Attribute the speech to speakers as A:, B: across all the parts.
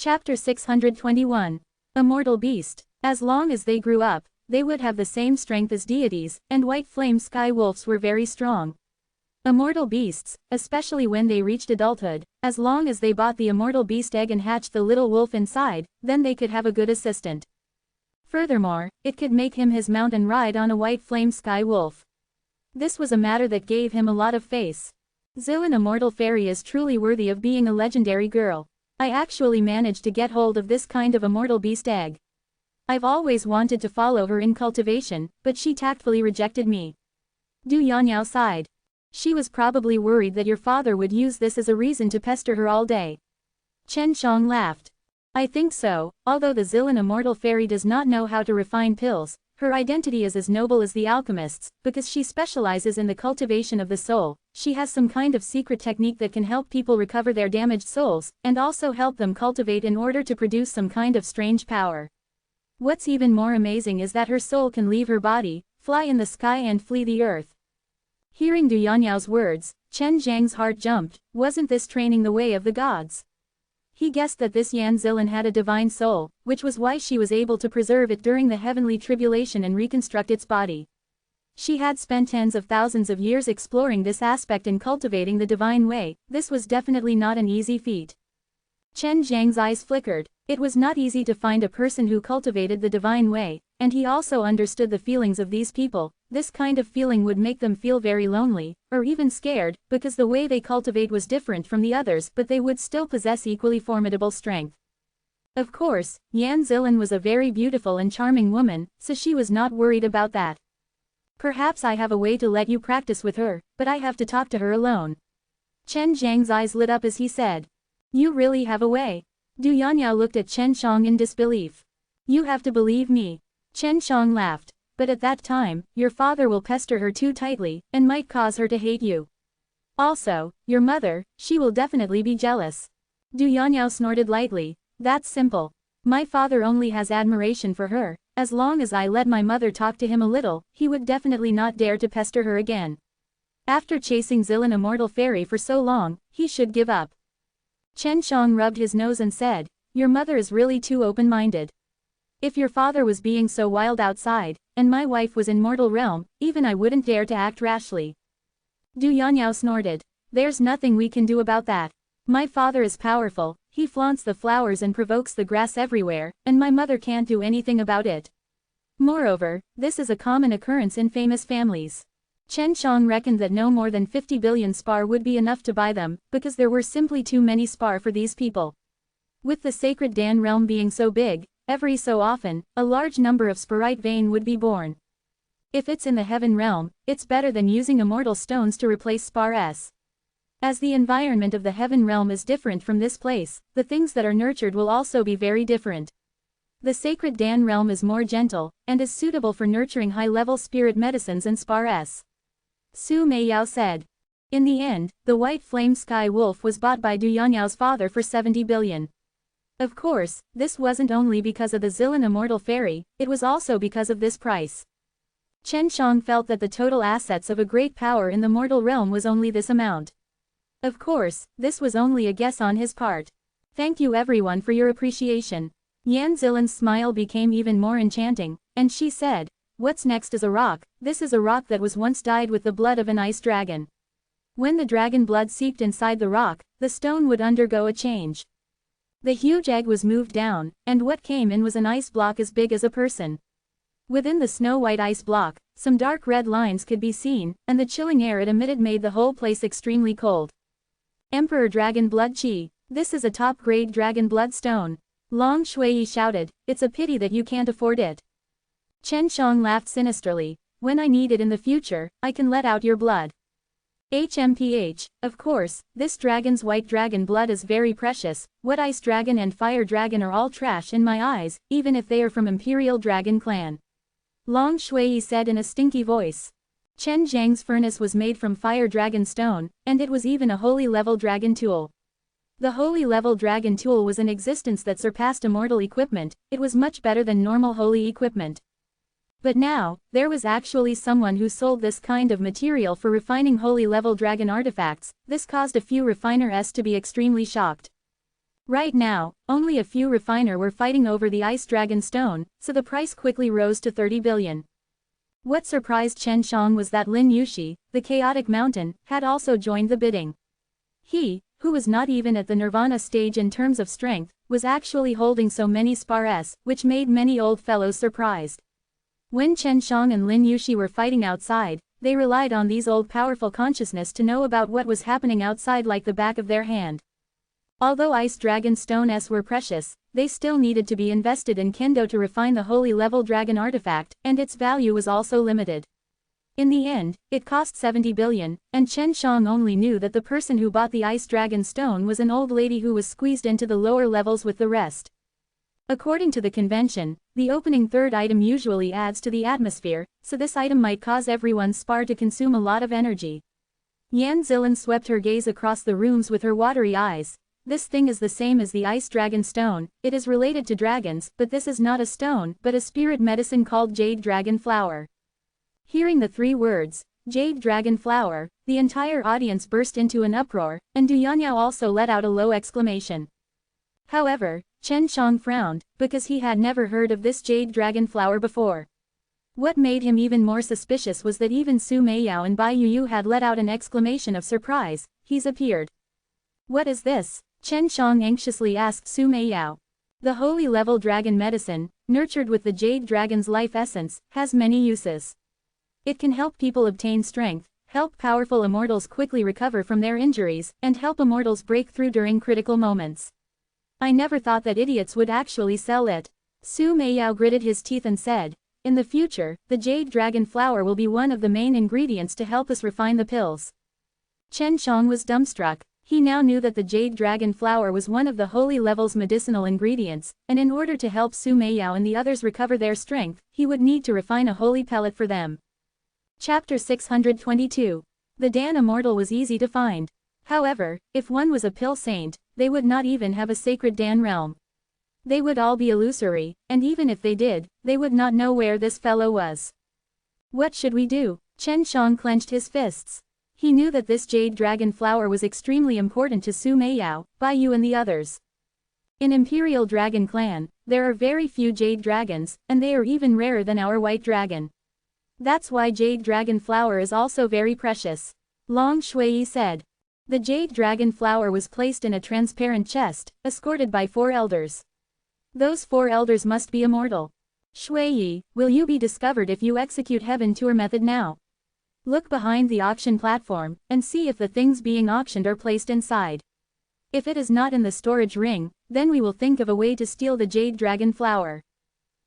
A: Chapter 621. Immortal Beast. As long as they grew up, they would have the same strength as deities, and white flame sky wolves were very strong. Immortal beasts, especially when they reached adulthood, as long as they bought the immortal beast egg and hatched the little wolf inside, then they could have a good assistant. Furthermore, it could make him his mount and ride on a white flame sky wolf. This was a matter that gave him a lot of face. Zillan Immortal Fairy is truly worthy of being a legendary girl. I actually managed to get hold of this kind of immortal beast egg. I've always wanted to follow her in cultivation, but she tactfully rejected me. Du Yanyao sighed. She was probably worried that your father would use this as a reason to pester her all day. Chen Shang laughed. I think so, although the Zillan Immortal Fairy does not know how to refine pills, her identity is as noble as the alchemists, because she specializes in the cultivation of the soul. She has some kind of secret technique that can help people recover their damaged souls, and also help them cultivate in order to produce some kind of strange power. What's even more amazing is that her soul can leave her body, fly in the sky and flee the earth. Hearing Du Yanyao's words, Chen Zhang's heart jumped. Wasn't this training the way of the gods? He guessed that this Yan Zillan had a divine soul, which was why she was able to preserve it during the heavenly tribulation and reconstruct its body. She had spent tens of thousands of years exploring this aspect and cultivating the divine way. This was definitely not an easy feat. Chen Zhang's eyes flickered. It was not easy to find a person who cultivated the divine way, and he also understood the feelings of these people. This kind of feeling would make them feel very lonely, or even scared, because the way they cultivate was different from the others, but they would still possess equally formidable strength. Of course, Yan Zillan was a very beautiful and charming woman, so she was not worried about that. Perhaps I have a way to let you practice with her, but I have to talk to her alone. Chen Zhang's eyes lit up as he said. You really have a way? Du Yanyao looked at Chen Shang in disbelief. You have to believe me. Chen Shang laughed. But at that time, your father will pester her too tightly, and might cause her to hate you. Also, your mother, she will definitely be jealous. Du Yanyao snorted lightly. That's simple. My father only has admiration for her. As long as I let my mother talk to him a little, he would definitely not dare to pester her again. After chasing Zillan Immortal Fairy for so long, he should give up. Chen Shang rubbed his nose and said, your mother is really too open-minded. If your father was being so wild outside, and my wife was in mortal realm, even I wouldn't dare to act rashly. Du Yanyao snorted. There's nothing we can do about that. My father is powerful, he flaunts the flowers and provokes the grass everywhere, and my mother can't do anything about it. Moreover, this is a common occurrence in famous families. Chen Shang reckoned that no more than 50 billion spar would be enough to buy them, because there were simply too many spar for these people. With the sacred Dan realm being so big, every so often, a large number of sparite vein would be born. If it's in the heaven realm, it's better than using immortal stones to replace spar s. As the environment of the heaven realm is different from this place, the things that are nurtured will also be very different. The sacred Dan realm is more gentle, and is suitable for nurturing high-level spirit medicines and spar s. Su Meiyao said. In the end, the white flame sky wolf was bought by Du Yanyao's father for 70 billion. Of course, this wasn't only because of the Zillan Immortal Fairy, it was also because of this price. Chen Shang felt that the total assets of a great power in the mortal realm was only this amount. Of course, this was only a guess on his part. Thank you everyone for your appreciation. Yan Zillan's smile became even more enchanting, and she said, what's next is a rock. This is a rock that was once dyed with the blood of an ice dragon. When the dragon blood seeped inside the rock, the stone would undergo a change. The huge egg was moved down, and what came in was an ice block as big as a person. Within the snow-white ice block, some dark red lines could be seen, and the chilling air it emitted made the whole place extremely cold. Emperor Dragon Blood Chi, this is a top-grade dragon blood stone. Long Shui shouted, it's a pity that you can't afford it. Chen Shang laughed sinisterly. When I need it in the future, I can let out your blood. HMPH, of course, this dragon's white dragon blood is very precious. What ice dragon and fire dragon are all trash in my eyes, even if they are from Imperial Dragon Clan. Long Shui said in a stinky voice. Chen Zhang's furnace was made from fire dragon stone, and it was even a holy level dragon tool. The holy level dragon tool was an existence that surpassed immortal equipment. It was much better than normal holy equipment. But now, there was actually someone who sold this kind of material for refining holy level dragon artifacts. This caused a few refiners to be extremely shocked. Right now, only a few refiner were fighting over the ice dragon stone, so the price quickly rose to 30 billion. What surprised Chen Xiang was that Lin Yuxi, the chaotic mountain, had also joined the bidding. He, who was not even at the nirvana stage in terms of strength, was actually holding so many spars, which made many old fellows surprised. When Chen Xiang and Lin Yuxi were fighting outside, they relied on these old powerful consciousness to know about what was happening outside like the back of their hand. Although ice dragon stones were precious, they still needed to be invested in kendo to refine the holy level dragon artifact, and its value was also limited. In the end, it cost 70 billion, and Chen Xiang only knew that the person who bought the ice dragon stone was an old lady who was squeezed into the lower levels with the rest. According to the convention, the opening third item usually adds to the atmosphere, so this item might cause everyone's spar to consume a lot of energy. Yan Zilin swept her gaze across the rooms with her watery eyes. This thing is the same as the ice dragon stone, it is related to dragons, but this is not a stone, but a spirit medicine called jade dragon flower. Hearing the three words, jade dragon flower, the entire audience burst into an uproar, and Du Yanyao also let out a low exclamation. However, Chen Xiang frowned, because he had never heard of this jade dragon flower before. What made him even more suspicious was that even Su Meiyao and Bai Yuyu had let out an exclamation of surprise. He's appeared. What is this? Chen Xiang anxiously asked Su Meiyao. The holy level dragon medicine, nurtured with the jade dragon's life essence, has many uses. It can help people obtain strength, help powerful immortals quickly recover from their injuries, and help immortals break through during critical moments. I never thought that idiots would actually sell it. Su Meiyao gritted his teeth and said, in the future, the jade dragon flower will be one of the main ingredients to help us refine the pills. Chen Xiang was dumbstruck. He now knew that the jade dragon flower was one of the holy level's medicinal ingredients, and in order to help Su Meiyao and the others recover their strength, he would need to refine a holy pellet for them. Chapter 622. The Dan Immortal was easy to find. However, if one was a pill saint, they would not even have a sacred Dan realm. They would all be illusory, and even if they did, they would not know where this fellow was. What should we do? Chen Xiang clenched his fists. He knew that this jade dragon flower was extremely important to Su Meiyao, Bai Yu and the others. In Imperial Dragon Clan, there are very few jade dragons, and they are even rarer than our white dragon. That's why jade dragon flower is also very precious. Long Shui said. The jade dragon flower was placed in a transparent chest, escorted by 4 elders. Those 4 elders must be immortal. Shui, will you be discovered if you execute Heaven Tour method now? Look behind the auction platform, and see if the things being auctioned are placed inside. If it is not in the storage ring, then we will think of a way to steal the jade dragon flower.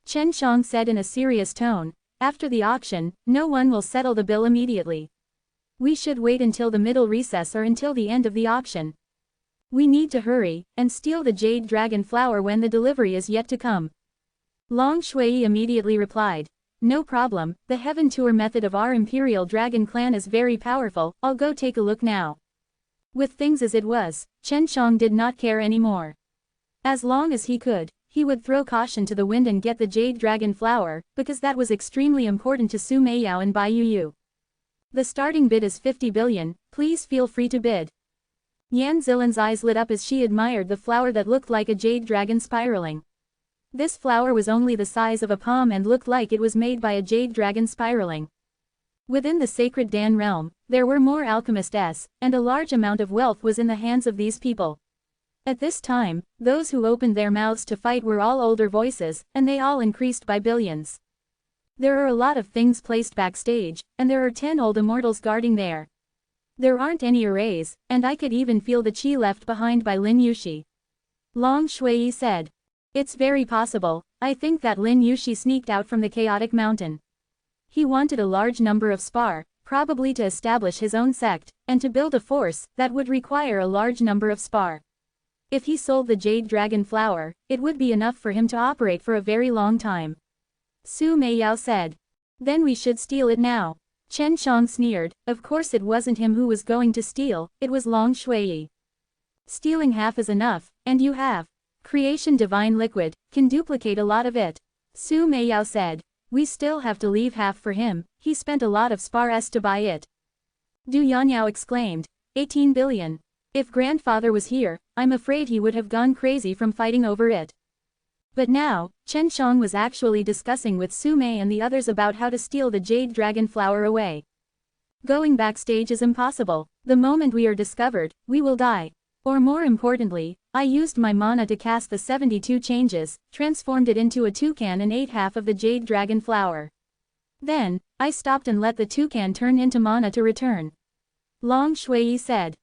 A: Chen Xiang said in a serious tone, after the auction, no one will settle the bill immediately. We should wait until the middle recess or until the end of the auction. We need to hurry, and steal the jade dragon flower when the delivery is yet to come. Long Shui immediately replied. No problem, the Heaven Tour method of our Imperial Dragon Clan is very powerful, I'll go take a look now. With things as it was, Chen Xiang did not care anymore. As long as he could, he would throw caution to the wind and get the jade dragon flower, because that was extremely important to Su Meiyao and Bai Yuyu. The starting bid is 50 billion, please feel free to bid. Yan Zilin's eyes lit up as she admired the flower that looked like a jade dragon spiraling. This flower was only the size of a palm and looked like it was made by a jade dragon spiraling. Within the sacred Dan realm, there were more alchemists, and a large amount of wealth was in the hands of these people. At this time, those who opened their mouths to fight were all older voices, and they all increased by billions. There are a lot of things placed backstage, and there are 10 old immortals guarding there. There aren't any arrays, and I could even feel the chi left behind by Lin Yuxi. Long Shui said. It's very possible, I think that Lin Yuxi sneaked out from the chaotic mountain. He wanted a large number of spar, probably to establish his own sect, and to build a force that would require a large number of spar. If he sold the jade dragon flower, it would be enough for him to operate for a very long time. Su Meiyao said. Then we should steal it now. Chen Xiang sneered, of course it wasn't him who was going to steal, it was Long Shui. Stealing half is enough, and you have. Creation divine liquid, can duplicate a lot of it. Su Meiyao said. We still have to leave half for him, he spent a lot of spars to buy it. Du Yanyao exclaimed. 18 billion. If grandfather was here, I'm afraid he would have gone crazy from fighting over it. But now, Chen Shang was actually discussing with Su Mei and the others about how to steal the Jade Dragon Flower away. Going backstage is impossible. The moment we are discovered, we will die. Or more importantly, I used my mana to cast the 72 changes, transformed it into a toucan and ate half of the Jade Dragon Flower. Then, I stopped and let the toucan turn into mana to return. Long Shui said.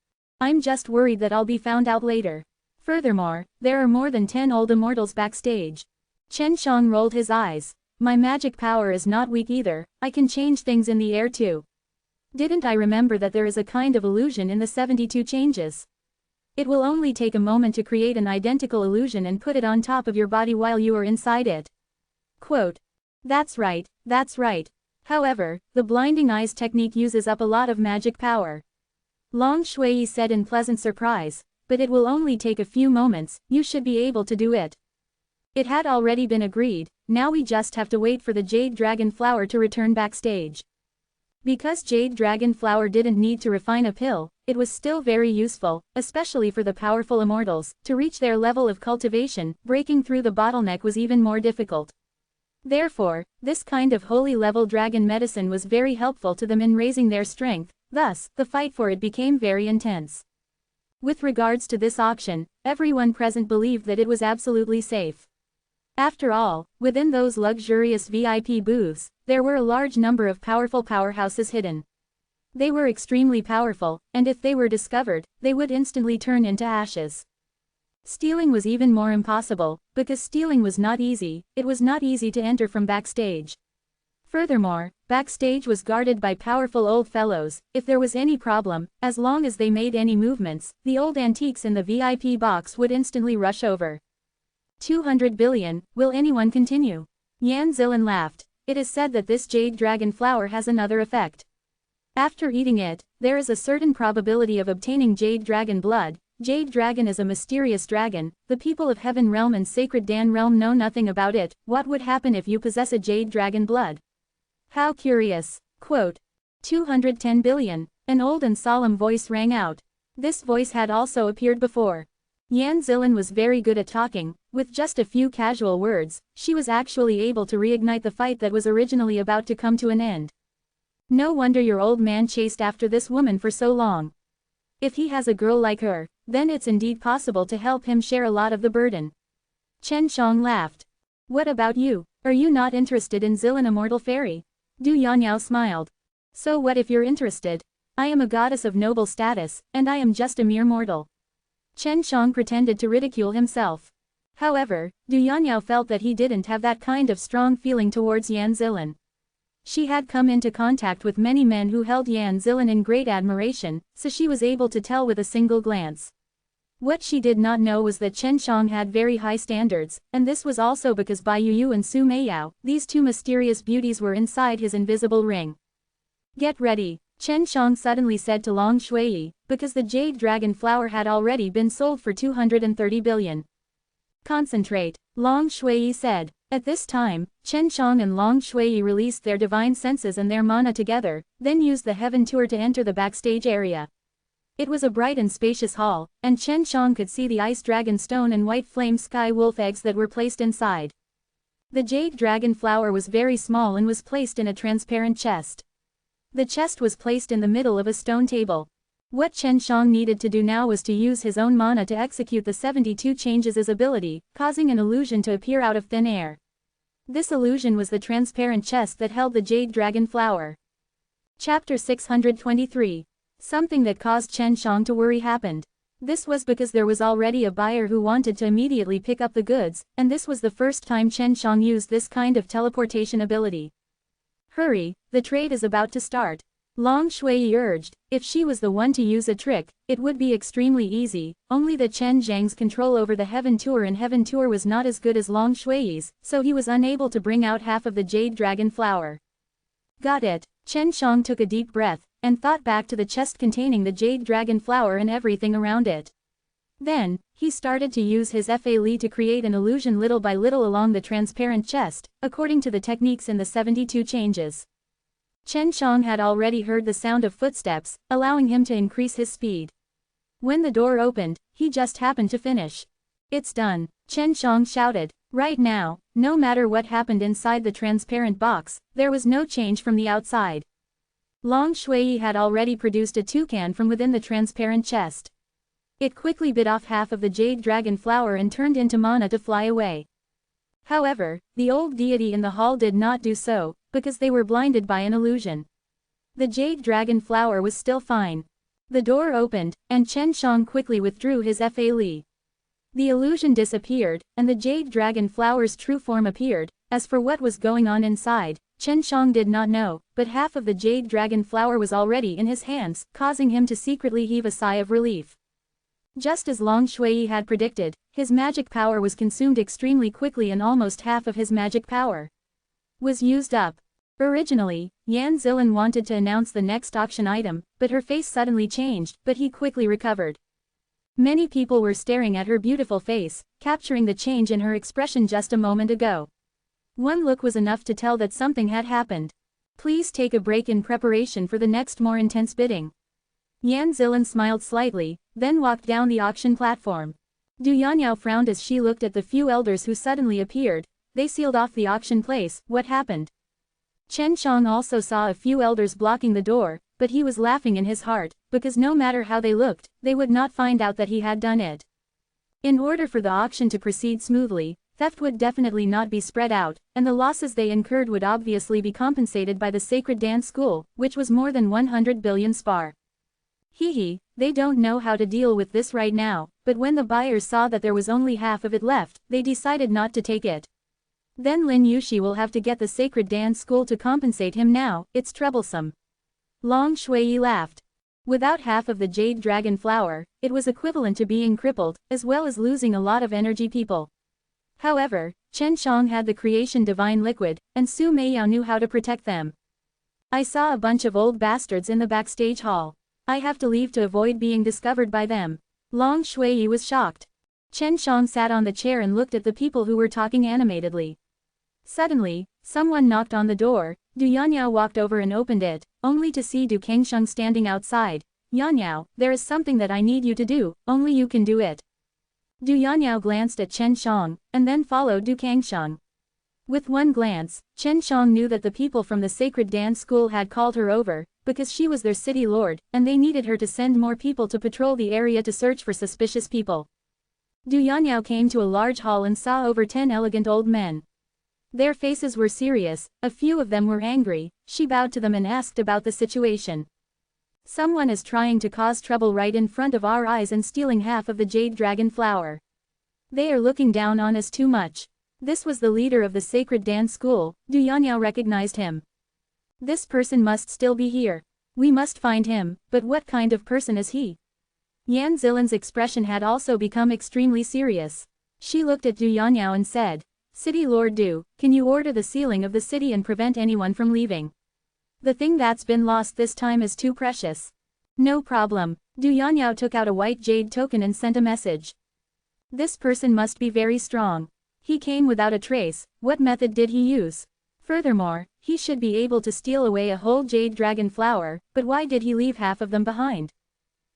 A: I'm just worried that I'll be found out later. Furthermore, there are more than 10 old immortals backstage. Chen Shang rolled his eyes. My magic power is not weak either, I can change things in the air too. Didn't I remember that there is a kind of illusion in the 72 changes? It will only take a moment to create an identical illusion and put it on top of your body while you are inside it. Quote. That's right, that's right. However, the blinding eyes technique uses up a lot of magic power. Long Shui said in pleasant surprise, but it will only take a few moments, you should be able to do it. It had already been agreed, now we just have to wait for the Jade Dragon Flower to return backstage. Because Jade Dragon Flower didn't need to refine a pill, it was still very useful, especially for the powerful immortals. To reach their level of cultivation, breaking through the bottleneck was even more difficult. Therefore, this kind of holy level dragon medicine was very helpful to them in raising their strength, thus, the fight for it became very intense. With regards to this auction, everyone present believed that it was absolutely safe. After all, within those luxurious VIP booths, there were a large number of powerful powerhouses hidden. They were extremely powerful, and if they were discovered, they would instantly turn into ashes. Stealing was even more impossible, because stealing was not easy, it was not easy to enter from backstage. Furthermore, backstage was guarded by powerful old fellows. If there was any problem, as long as they made any movements, the old antiques in the VIP box would instantly rush over. 200 billion, will anyone continue? Yan Zilan laughed. It is said that this Jade Dragon Flower has another effect. After eating it, there is a certain probability of obtaining Jade Dragon blood. Jade Dragon is a mysterious dragon, the people of Heaven Realm and Sacred Dan Realm know nothing about it. What would happen if you possess a Jade Dragon blood? How curious. Quote. 210 billion, an old and solemn voice rang out. This voice had also appeared before. Yan Zilan was very good at talking, with just a few casual words, she was actually able to reignite the fight that was originally about to come to an end. No wonder your old man chased after this woman for so long. If he has a girl like her, then it's indeed possible to help him share a lot of the burden. Chen Shang laughed. What about you? Are you not interested in Zilan Immortal Fairy? Du Yanyao smiled. So what if you're interested? I am a goddess of noble status, and I am just a mere mortal. Chen Shang pretended to ridicule himself. However, Du Yanyao felt that he didn't have that kind of strong feeling towards Yan Zilan. She had come into contact with many men who held Yan Zilan in great admiration, so she was able to tell with a single glance. What she did not know was that Chen Shang had very high standards, and this was also because Bai Yuyu and Su Meiyao, these two mysterious beauties, were inside his invisible ring. Get ready, Chen Shang suddenly said to Long Shui, because the Jade Dragon Flower had already been sold for 230 billion. Concentrate, Long Shui said. At this time, Chen Shang and Long Shui released their divine senses and their mana together, then used the heaven tour to enter the backstage area. It was a bright and spacious hall, and Chen Shang could see the ice dragon stone and white flame sky wolf eggs that were placed inside. The Jade Dragon Flower was very small and was placed in a transparent chest. The chest was placed in the middle of a stone table. What Chen Shang needed to do now was to use his own mana to execute the 72 changes ability, causing an illusion to appear out of thin air. This illusion was the transparent chest that held the Jade Dragon Flower. Chapter 623. Something that caused Chen Shang to worry happened. This was because there was already a buyer who wanted to immediately pick up the goods, and this was the first time Chen Shang used this kind of teleportation ability. Hurry, the trade is about to start. Long Shui urged. If she was the one to use a trick, it would be extremely easy, only that Chen Zhang's control over the Heaven Tour and Heaven Tour was not as good as Long Shui's, so he was unable to bring out half of the Jade Dragon Flower. Got it. Chen Shang took a deep breath, and thought back to the chest containing the Jade Dragon Flower and everything around it. Then, he started to use his Fa Li to create an illusion little by little along the transparent chest, according to the techniques in the 72 changes. Chen Shang had already heard the sound of footsteps, allowing him to increase his speed. When the door opened, he just happened to finish. It's done, Chen Shang shouted. Right now, no matter what happened inside the transparent box, there was no change from the outside. Long Shui had already produced a toucan from within the transparent chest. It quickly bit off half of the jade dragon flower and turned into mana to fly away. However, the old deity in the hall did not do so, because they were blinded by an illusion. The jade dragon flower was still fine. The door opened, and Chen Shang quickly withdrew his Fa Li. The illusion disappeared, and the jade dragon flower's true form appeared. As for what was going on inside, Chen Shang did not know, but half of the jade dragon flower was already in his hands, causing him to secretly heave a sigh of relief. Just as Long Shui had predicted, his magic power was consumed extremely quickly and almost half of his magic power was used up. Originally, Yan Zilin wanted to announce the next auction item, but her face suddenly changed, but he quickly recovered. Many people were staring at her beautiful face, capturing the change in her expression just a moment ago. One look was enough to tell that something had happened. Please take a break in preparation for the next more intense bidding. Yan Zilin smiled slightly, then walked down the auction platform. Du Yanyao frowned as she looked at the few elders who suddenly appeared. They sealed off the auction place. What happened? Chen Shang also saw a few elders blocking the door, but he was laughing in his heart, because no matter how they looked, they would not find out that he had done it. In order for the auction to proceed smoothly, theft would definitely not be spread out, and the losses they incurred would obviously be compensated by the sacred dance school, which was more than 100 billion spar. They don't know how to deal with this right now, but when the buyers saw that there was only half of it left, they decided not to take it. Then Lin Yushi will have to get the sacred dance school to compensate him now. It's troublesome. Long Shui laughed. Without half of the jade dragon flower, it was equivalent to being crippled, as well as losing a lot of energy people. However, Chen Shang had the creation divine liquid, and Su Meiyao knew how to protect them. I saw a bunch of old bastards in the backstage hall. I have to leave to avoid being discovered by them. Long Shui was shocked. Chen Shang sat on the chair and looked at the people who were talking animatedly. Suddenly, someone knocked on the door. Du Yanyao walked over and opened it, only to see Du Kangsheng standing outside. Yanyao, there is something that I need you to do, only you can do it. Du Yanyao glanced at Chen Shang, and then followed Du Kangsheng. With one glance, Chen Shang knew that the people from the sacred dance school had called her over, because she was their city lord, and they needed her to send more people to patrol the area to search for suspicious people. Du Yanyao came to a large hall and saw over 10 elegant old men. Their faces were serious, a few of them were angry. She bowed to them and asked about the situation. Someone is trying to cause trouble right in front of our eyes and stealing half of the jade dragon flower. They are looking down on us too much. This was the leader of the sacred dance school. Du Yanyao recognized him. This person must still be here. We must find him, but what kind of person is he? Yan Zilin's expression had also become extremely serious. She looked at Du Yanyao and said, City Lord Du, can you order the sealing of the city and prevent anyone from leaving? The thing that's been lost this time is too precious. No problem. Du Yanyao took out a white jade token and sent a message. This person must be very strong. He came without a trace. What method did he use? Furthermore, he should be able to steal away a whole jade dragon flower, but why did he leave half of them behind?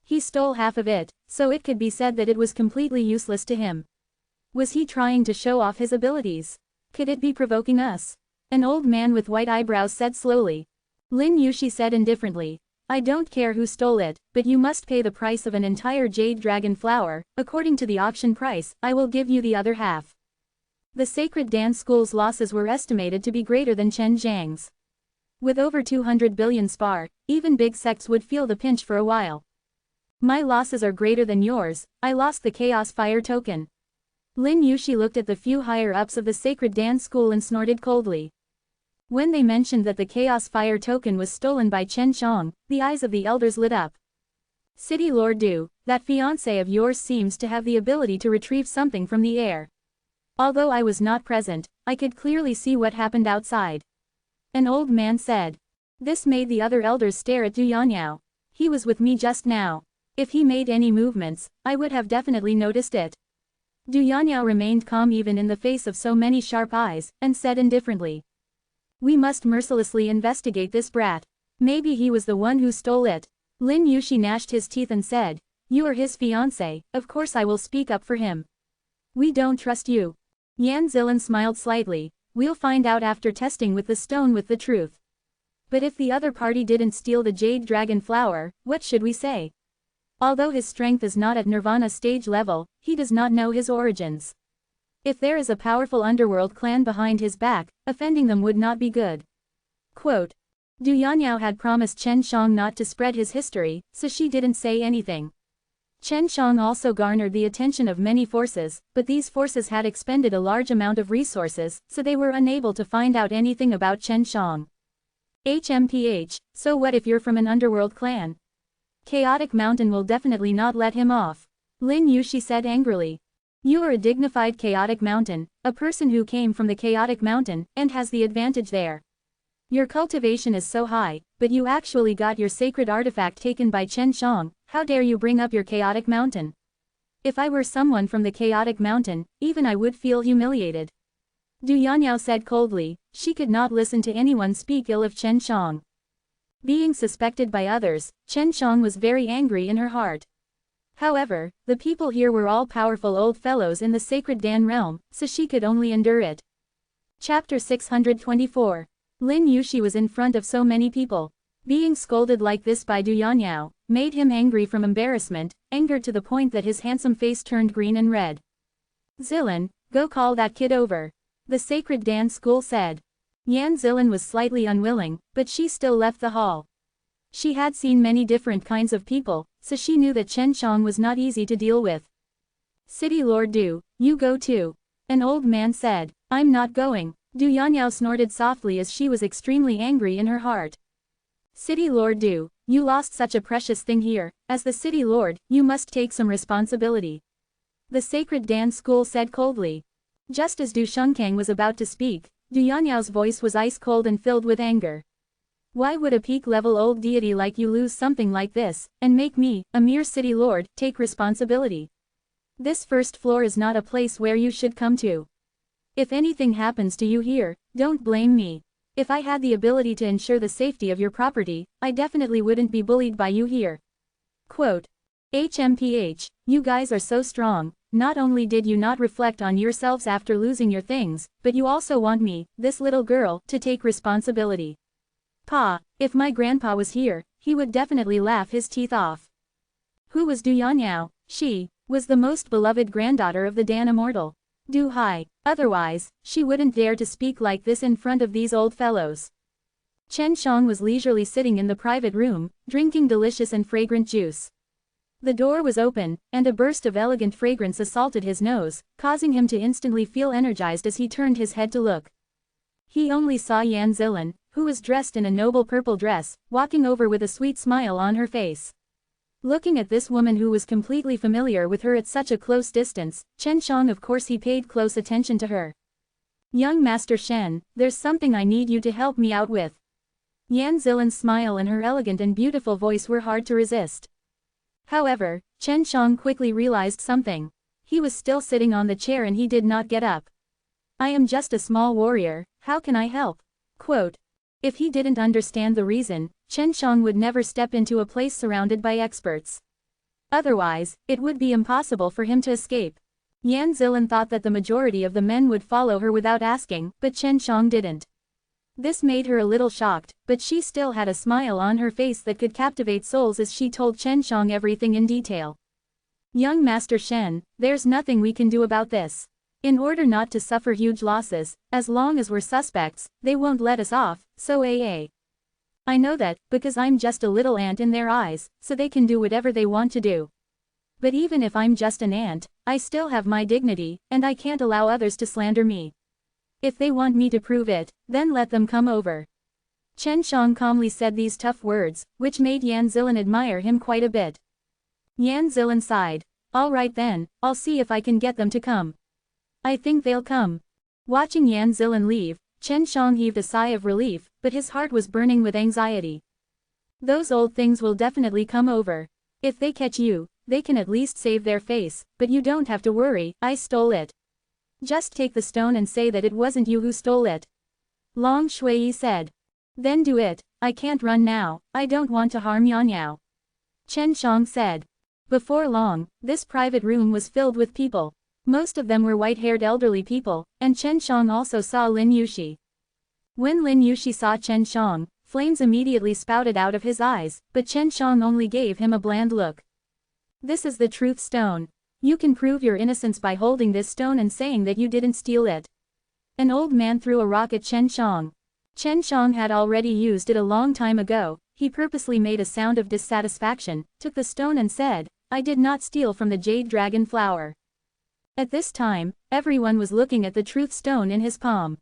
A: He stole half of it, so it could be said that it was completely useless to him. Was he trying to show off his abilities? Could it be provoking us? An old man with white eyebrows said slowly. Lin Yushi said indifferently, I don't care who stole it, but you must pay the price of an entire jade dragon flower. According to the auction price, I will give you the other half. The sacred dance school's losses were estimated to be greater than Chen Zhang's. With over 200 billion spar, even big sects would feel the pinch for a while. My losses are greater than yours. I lost the Chaos Fire token. Lin Yushi looked at the few higher-ups of the sacred dance school and snorted coldly. When they mentioned that the Chaos Fire token was stolen by Chen Shang, the eyes of the elders lit up. City Lord Du, that fiancé of yours seems to have the ability to retrieve something from the air. Although I was not present, I could clearly see what happened outside. An old man said. This made the other elders stare at Du Yanyao. He was with me just now. If he made any movements, I would have definitely noticed it. Du Yanyao remained calm even in the face of so many sharp eyes, and said indifferently. We must mercilessly investigate this brat. Maybe he was the one who stole it. Lin Yushi gnashed his teeth and said, You are his fiancé, of course I will speak up for him. We don't trust you. Yan Zilan smiled slightly. We'll find out after testing with the stone with the truth. But if the other party didn't steal the jade dragon flower, what should we say? Although his strength is not at Nirvana stage level, he does not know his origins. If there is a powerful underworld clan behind his back, offending them would not be good. Quote. Du Yanyao had promised Chen Shang not to spread his history, so she didn't say anything. Chen Shang also garnered the attention of many forces, but these forces had expended a large amount of resources, so they were unable to find out anything about Chen Shang. HMPH, so what if you're from an underworld clan? Chaotic Mountain will definitely not let him off. Lin Yushi said angrily. You are a dignified Chaotic Mountain, a person who came from the Chaotic Mountain, and has the advantage there. Your cultivation is so high, but you actually got your sacred artifact taken by Chen Shang. How dare you bring up your Chaotic Mountain? If I were someone from the Chaotic Mountain, even I would feel humiliated. Du Yanyao said coldly. She could not listen to anyone speak ill of Chen Shang. Being suspected by others, Chen Shang was very angry in her heart. However, the people here were all powerful old fellows in the sacred Dan realm, so she could only endure it. Chapter 624. Lin Yushi was in front of so many people. Being scolded like this by Du Yanyao made him angry from embarrassment, angered to the point that his handsome face turned green and red. Zilan, go call that kid over. The sacred Dan school said. Yan Zilan was slightly unwilling, but she still left the hall. She had seen many different kinds of people, so she knew that Chen Shang was not easy to deal with. City Lord Du, you go too. An old man said. I'm not going. Du Yanyao snorted softly as she was extremely angry in her heart. City Lord Du, you lost such a precious thing here. As the City Lord, you must take some responsibility. The sacred Dan school said coldly. Just as Du Shengkang was about to speak, Du Yanyao's voice was ice cold and filled with anger. Why would a peak-level old deity like you lose something like this, and make me, a mere city lord, take responsibility? This first floor is not a place where you should come to. If anything happens to you here, don't blame me. If I had the ability to ensure the safety of your property, I definitely wouldn't be bullied by you here. Quote. HMPH, you guys are so strong. Not only did you not reflect on yourselves after losing your things, but you also want me, this little girl, to take responsibility. Pa, if my grandpa was here, he would definitely laugh his teeth off. Who was Du Yanyao? She was the most beloved granddaughter of the Dan Immortal. Du Hai. Otherwise, she wouldn't dare to speak like this in front of these old fellows. Chen Shang was leisurely sitting in the private room, drinking delicious and fragrant juice. The door was open, and a burst of elegant fragrance assaulted his nose, causing him to instantly feel energized as he turned his head to look. He only saw Yan Zilan, who was dressed in a noble purple dress, walking over with a sweet smile on her face. Looking at this woman who was completely familiar with her at such a close distance, Chen Shang of course he paid close attention to her. Young Master Shen, there's something I need you to help me out with. Yan Zilan's smile and her elegant and beautiful voice were hard to resist. However, Chen Shang quickly realized something. He was still sitting on the chair and he did not get up. I am just a small warrior, how can I help? Quote. If he didn't understand the reason, Chen Shang would never step into a place surrounded by experts. Otherwise, it would be impossible for him to escape. Yan Zilan thought that the majority of the men would follow her without asking, but Chen Shang didn't. This made her a little shocked, but she still had a smile on her face that could captivate souls as she told Chen Shang everything in detail. Young Master Shen, there's nothing we can do about this. In order not to suffer huge losses, as long as we're suspects, they won't let us off, so I know that, because I'm just a little ant in their eyes, so they can do whatever they want to do. But even if I'm just an ant, I still have my dignity, and I can't allow others to slander me. If they want me to prove it, then let them come over. Chen Shang calmly said these tough words, which made Yan Zilan admire him quite a bit. Yan Zilan sighed. All right then, I'll see if I can get them to come. I think they'll come. Watching Yan Zilan leave, Chen Shang heaved a sigh of relief, but his heart was burning with anxiety. Those old things will definitely come over. If they catch you, they can at least save their face, but you don't have to worry, I stole it. Just take the stone and say that it wasn't you who stole it. Long Shui said. Then do it, I can't run now, I don't want to harm Yanyao. Chen Shang said. Before long, this private room was filled with people. Most of them were white-haired elderly people, and Chen Shang also saw Lin Yuxi. When Lin Yuxi saw Chen Shang, flames immediately spouted out of his eyes, but Chen Shang only gave him a bland look. This is the truth stone. You can prove your innocence by holding this stone and saying that you didn't steal it. An old man threw a rock at Chen Shang. Chen Shang had already used it a long time ago. He purposely made a sound of dissatisfaction, took the stone and said, "I did not steal from the jade dragon flower." At this time, everyone was looking at the truth stone in his palm.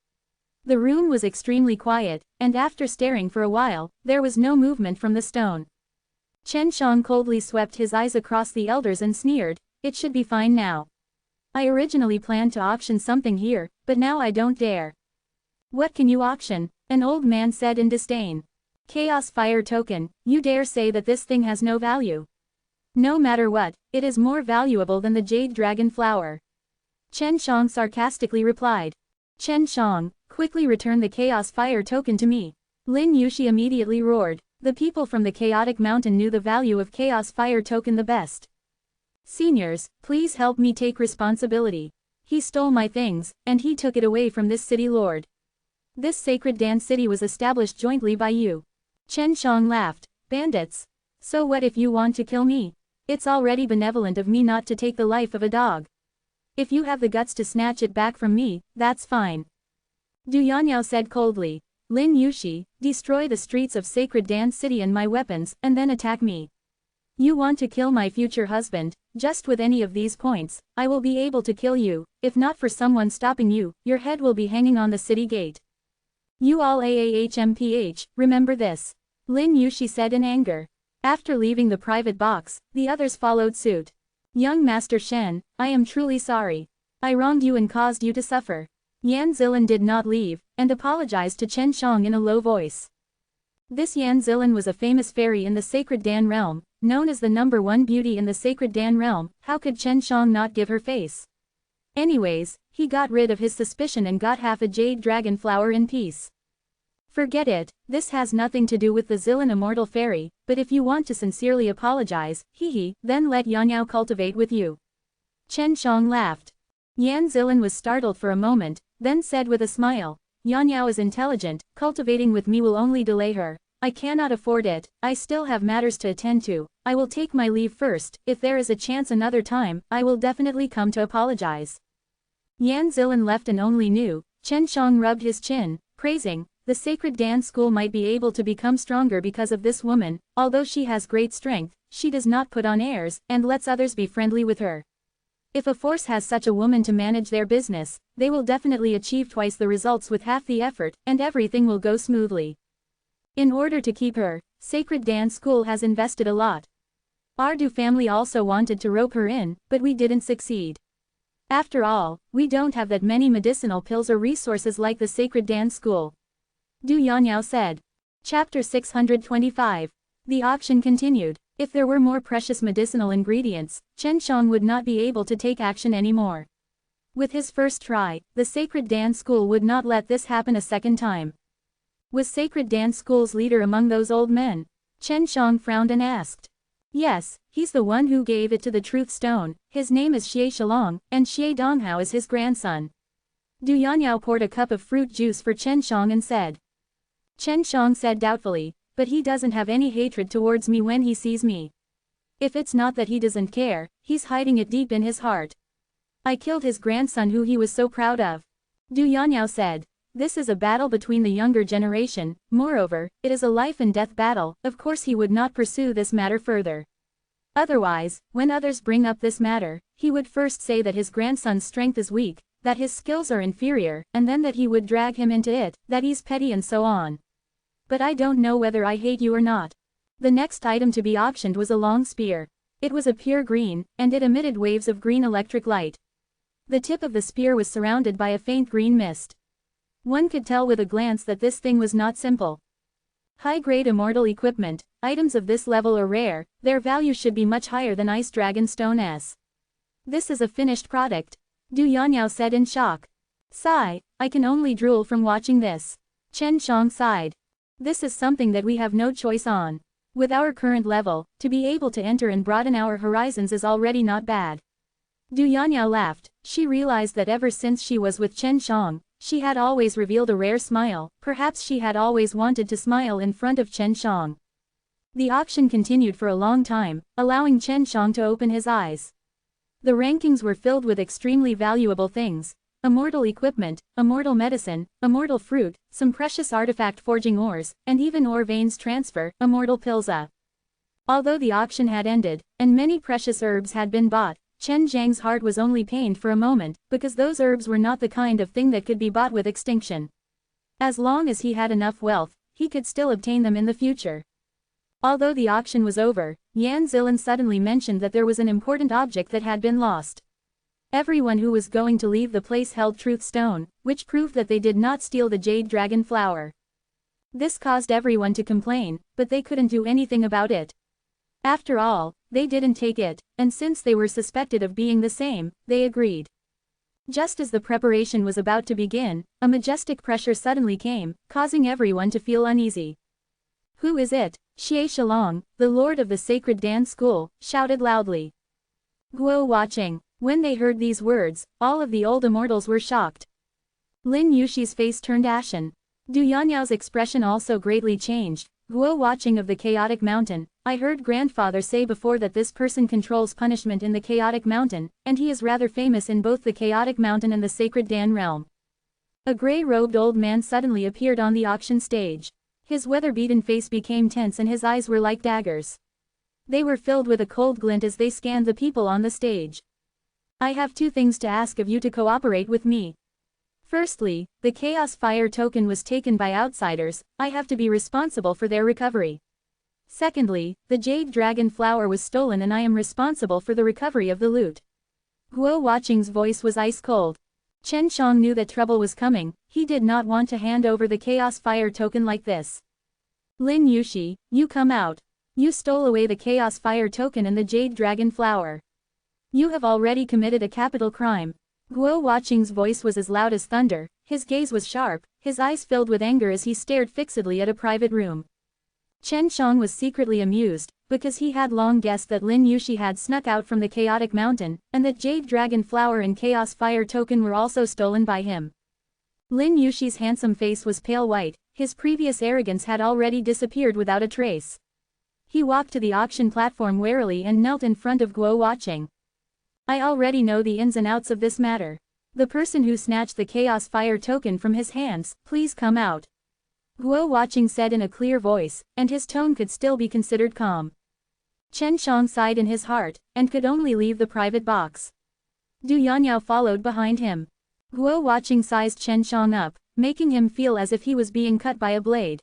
A: The room was extremely quiet, and after staring for a while, there was no movement from the stone. Chen Shang coldly swept his eyes across the elders and sneered, "It should be fine now. I originally planned to auction something here, but now I don't dare." "What can you auction?" an old man said in disdain. "Chaos fire token, you dare say that this thing has no value? No matter what, it is more valuable than the jade dragon flower." Chen Shang sarcastically replied. "Chen Shang, quickly return the chaos fire token to me." Lin Yuxi immediately roared. The people from the chaotic mountain knew the value of chaos fire token the best. "Seniors, please help me take responsibility. He stole my things, and he took it away from this city lord. This sacred dance city was established jointly by you." Chen Shang laughed. "Bandits? So what if you want to kill me? It's already benevolent of me not to take the life of a dog. If you have the guts to snatch it back from me, that's fine." Du Yanyao said coldly. "Lin Yuxi, destroy the streets of Sacred Dance City and my weapons, and then attack me. You want to kill my future husband, just with any of these points, I will be able to kill you. If not for someone stopping you, your head will be hanging on the city gate. You all AAHMPH, remember this." Lin Yuxi said in anger. After leaving the private box, the others followed suit. "Young Master Shen, I am truly sorry. I wronged you and caused you to suffer." Yan Zilan did not leave, and apologized to Chen Shang in a low voice. This Yan Zilan was a famous fairy in the Sacred Dan realm, known as the #1 beauty in the Sacred Dan realm. How could Chen Shang not give her face? Anyways, he got rid of his suspicion and got half a jade dragon flower in peace. "Forget it, this has nothing to do with the Zilan Immortal fairy, but if you want to sincerely apologize, then let Yanyao cultivate with you." Chen Shang laughed. Yan Zilan was startled for a moment, then said with a smile, "Yanyao is intelligent, cultivating with me will only delay her. I cannot afford it, I still have matters to attend to. I will take my leave first. If there is a chance another time, I will definitely come to apologize." Yan Zilan left and only knew. Chen Shang rubbed his chin, praising, "The sacred dance school might be able to become stronger because of this woman. Although she has great strength, she does not put on airs, and lets others be friendly with her. If a force has such a woman to manage their business, they will definitely achieve twice the results with half the effort, and everything will go smoothly. In order to keep her, Sacred Dance School has invested a lot. Our Du family also wanted to rope her in, but we didn't succeed. After all, we don't have that many medicinal pills or resources like the Sacred Dance School." Du Yanyao said. Chapter 625. The auction continued. If there were more precious medicinal ingredients, Chen Shang would not be able to take action anymore. With his first try, the Sacred Dance School would not let this happen a second time. Was Sacred Dance School's leader among those old men? Chen Shang frowned and asked. "Yes, he's the one who gave it to the Truth Stone. His name is Xie Shilong, and Xie Donghao is his grandson." Du Yanyao poured a cup of fruit juice for Chen Shang and said. Chen Shang said doubtfully, "But he doesn't have any hatred towards me when he sees me. If it's not that he doesn't care, he's hiding it deep in his heart. I killed his grandson who he was so proud of." Du Yanyao said. "This is a battle between the younger generation, moreover, it is a life and death battle, of course he would not pursue this matter further. Otherwise, when others bring up this matter, he would first say that his grandson's strength is weak, that his skills are inferior, and then that he would drag him into it, that he's petty and so on. But I don't know whether I hate you or not." The next item to be auctioned was a long spear. It was a pure green, and it emitted waves of green electric light. The tip of the spear was surrounded by a faint green mist. One could tell with a glance that this thing was not simple. High-grade immortal equipment, items of this level are rare, their value should be much higher than Ice Dragon Stone S. "This is a finished product," Du Yanyao said in shock. "Sigh, I can only drool from watching this." Chen Shang sighed. "This is something that we have no choice on. With our current level, to be able to enter and broaden our horizons is already not bad. Du Yanniao laughed. She realized that ever since she was with Chen Shang, she had always revealed a rare smile. Perhaps she had always wanted to smile in front of Chen Shang. The auction continued for a long time, allowing Chen Shang to open his eyes. The rankings were filled with extremely valuable things: immortal equipment, immortal medicine, immortal fruit, some precious artifact forging ores, and even ore veins transfer, immortal pills. Although the auction had ended, and many precious herbs had been bought, Chen Zhang's heart was only pained for a moment, because those herbs were not the kind of thing that could be bought with extinction. As long as he had enough wealth, he could still obtain them in the future. Although the auction was over, Yan Zilan suddenly mentioned that there was an important object that had been lost. Everyone who was going to leave the place held Truth Stone, which proved that they did not steal the Jade Dragon Flower. This caused everyone to complain, but they couldn't do anything about it. After all, they didn't take it, and since they were suspected of being the same, they agreed. Just as the preparation was about to begin, a majestic pressure suddenly came, causing everyone to feel uneasy. "Who is it?" Xie Shilong, the lord of the sacred dance school, shouted loudly. Guo watching. When they heard these words, all of the old immortals were shocked. Lin Yushi's face turned ashen. Du Yanniao's expression also greatly changed. Guo watching of the Chaotic Mountain, I heard grandfather say before that this person controls punishment in the Chaotic Mountain, and he is rather famous in both the Chaotic Mountain and the Sacred Dan realm. A gray-robed old man suddenly appeared on the auction stage. His weather-beaten face became tense and his eyes were like daggers. They were filled with a cold glint as they scanned the people on the stage. "I have two things to ask of you to cooperate with me. Firstly, the Chaos Fire token was taken by outsiders, I have to be responsible for their recovery. Secondly, the Jade Dragon Flower was stolen and I am responsible for the recovery of the loot." Guo Watching's voice was ice cold. Chen Shang knew that trouble was coming, he did not want to hand over the Chaos Fire token like this. "Lin Yushi, you come out. You stole away the Chaos Fire token and the Jade Dragon Flower. You have already committed a capital crime." Guo Watching's voice was as loud as thunder, his gaze was sharp, his eyes filled with anger as he stared fixedly at a private room. Chen Shang was secretly amused, because he had long guessed that Lin Yushi had snuck out from the Chaotic Mountain, and that Jade Dragon Flower and Chaos Fire token were also stolen by him. Lin Yushi's handsome face was pale white, his previous arrogance had already disappeared without a trace. He walked to the auction platform warily and knelt in front of Guo Watching. "I already know the ins and outs of this matter. The person who snatched the Chaos Fire token from his hands, please come out." Guo Watching said in a clear voice, and his tone could still be considered calm. Chen Shang sighed in his heart, and could only leave the private box. Du Yanniao followed behind him. Guo Watching sized Chen Shang up, making him feel as if he was being cut by a blade.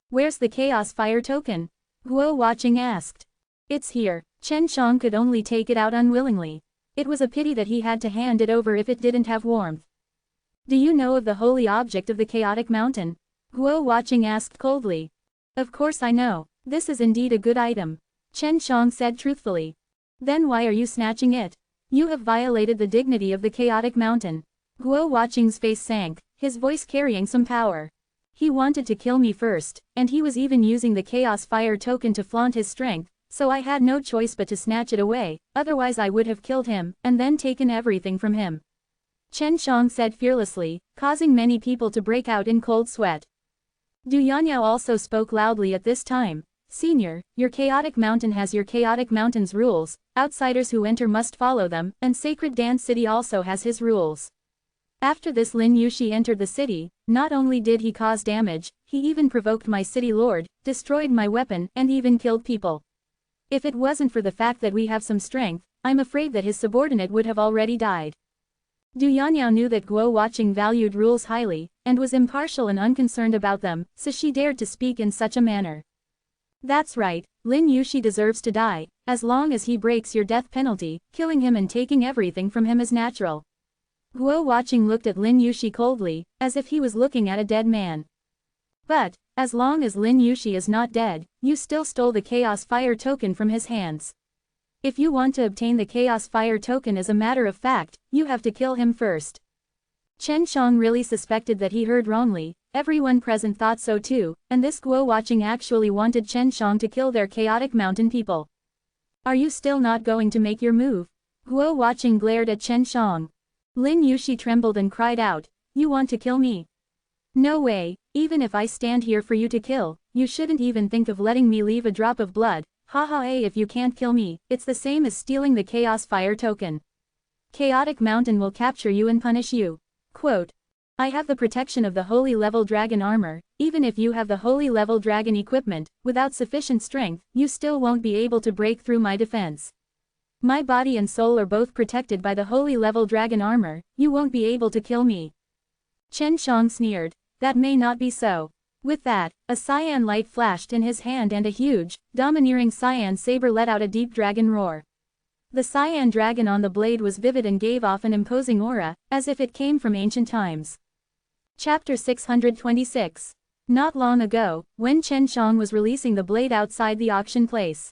A: "Where's the Chaos Fire token?" Guo Watching asked. "It's here." Chen Shang could only take it out unwillingly. It was a pity that he had to hand it over if it didn't have warmth. "Do you know of the holy object of the Chaotic Mountain?" Guo Watching asked coldly. "Of course I know. This is indeed a good item," Chen Shang said truthfully. "Then why are you snatching it? You have violated the dignity of the Chaotic Mountain." Guo Watching's face sank, his voice carrying some power. "He wanted to kill me first, and he was even using the Chaos Fire token to flaunt his strength, so I had no choice but to snatch it away, otherwise I would have killed him, and then taken everything from him," Chen Shang said fearlessly, causing many people to break out in cold sweat. Du Yanniao also spoke loudly at this time. "Senior, your Chaotic Mountain has your Chaotic Mountain's rules, outsiders who enter must follow them, and Sacred Dance City also has his rules." After this Lin Yushi entered the city, not only did he cause damage, he even provoked my city lord, destroyed my weapon, and even killed people. If it wasn't for the fact that we have some strength, I'm afraid that his subordinate would have already died. Du Yanniao knew that Guo Watching valued rules highly, and was impartial and unconcerned about them, so she dared to speak in such a manner. "That's right, Lin Yushi deserves to die, as long as he breaks your death penalty, killing him and taking everything from him is natural." Guo Watching looked at Lin Yushi coldly, as if he was looking at a dead man. "But, as long as Lin Yushi is not dead, you still stole the Chaos Fire token from his hands. If you want to obtain the Chaos Fire token as a matter of fact, you have to kill him first." Chen Shang really suspected that he heard wrongly. Everyone present thought so too, and this Guo watching actually wanted Chen Shang to kill their chaotic mountain people. Are you still not going to make your move? Guo watching glared at Chen Shang. Lin Yushi trembled and cried out, you want to kill me? No way, even if I stand here for you to kill, you shouldn't even think of letting me leave a drop of blood. Haha, if you can't kill me, it's the same as stealing the Chaos Fire token. Chaotic Mountain will capture you and punish you. Quote, I have the protection of the Holy Level Dragon armor. Even if you have the Holy Level Dragon equipment, without sufficient strength, you still won't be able to break through my defense. My body and soul are both protected by the Holy Level Dragon armor, you won't be able to kill me. Chen Shang sneered, that may not be so. With that, a cyan light flashed in his hand and a huge, domineering cyan saber let out a deep dragon roar. The cyan dragon on the blade was vivid and gave off an imposing aura, as if it came from ancient times. Chapter 626. Not long ago, when Chen Shang was releasing the blade outside the auction place.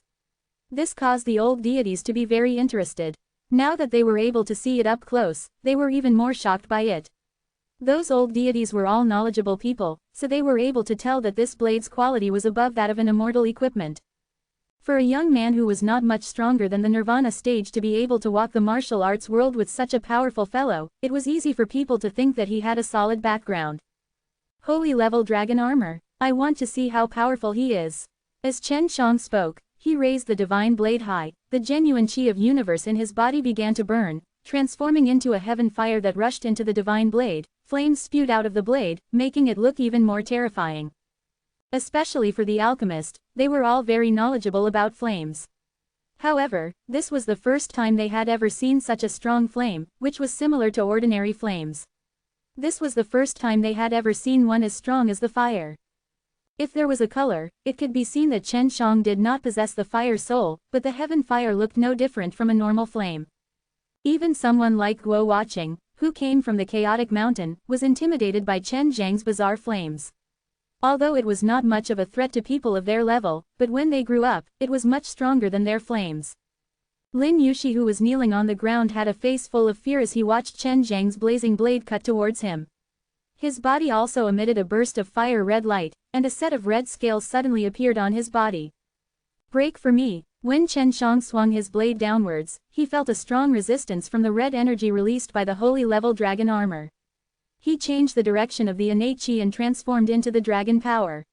A: This caused the old deities to be very interested. Now that they were able to see it up close, they were even more shocked by it. Those old deities were all knowledgeable people, so they were able to tell that this blade's quality was above that of an immortal equipment. For a young man who was not much stronger than the Nirvana stage to be able to walk the martial arts world with such a powerful fellow, it was easy for people to think that he had a solid background. Holy Level Dragon Armor. I want to see how powerful he is. As Chen Shang spoke, he raised the divine blade high. The genuine chi of universe in his body began to burn, transforming into a heaven fire that rushed into the divine blade. Flames spewed out of the blade, making it look even more terrifying. Especially for the alchemist, they were all very knowledgeable about flames. However, this was the first time they had ever seen such a strong flame, which was similar to ordinary flames. This was the first time they had ever seen one as strong as the fire. If there was a color, it could be seen that Chen Shang did not possess the fire soul, but the heaven fire looked no different from a normal flame. Even someone like Guo Watching, who came from the chaotic mountain, was intimidated by Chen Zhang's bizarre flames. Although it was not much of a threat to people of their level, but when they grew up, it was much stronger than their flames. Lin Yushi, who was kneeling on the ground, had a face full of fear as he watched Chen Zhang's blazing blade cut towards him. His body also emitted a burst of fire-red light, and a set of red scales suddenly appeared on his body. Break for me. When Chen Shang swung his blade downwards, he felt a strong resistance from the red energy released by the Holy Level Dragon armor. He changed the direction of the innate chi and transformed into the dragon power.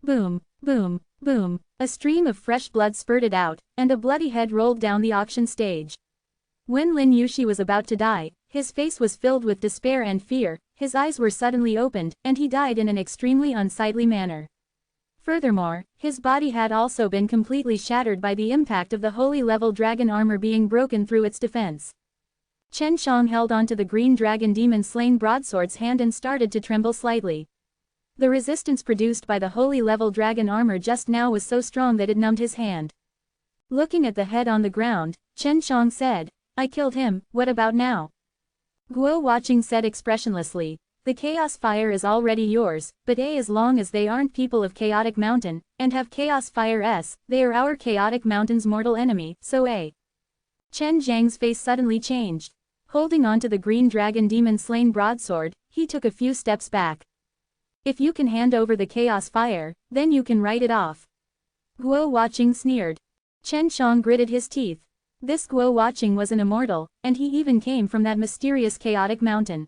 A: Boom, boom, boom, a stream of fresh blood spurted out, and a bloody head rolled down the auction stage. When Lin Yushi was about to die, his face was filled with despair and fear, his eyes were suddenly opened, and he died in an extremely unsightly manner. Furthermore, his body had also been completely shattered by the impact of the Holy Level Dragon armor being broken through its defense. Chen Shang held onto the green dragon demon-slain broadsword's hand and started to tremble slightly. The resistance produced by the Holy Level Dragon armor just now was so strong that it numbed his hand. Looking at the head on the ground, Chen Shang said, I killed him, what about now? Guo Watching said expressionlessly, the Chaos Fire is already yours, but as long as they aren't people of Chaotic Mountain, and have Chaos Fire they are our Chaotic Mountain's mortal enemy, so Chen Zhang's face suddenly changed. Holding onto the green dragon demon-slain broadsword, he took a few steps back. If you can hand over the Chaos Fire, then you can write it off. Guo Watching sneered. Chen Shang gritted his teeth. This Guo Watching was an immortal, and he even came from that mysterious Chaotic Mountain.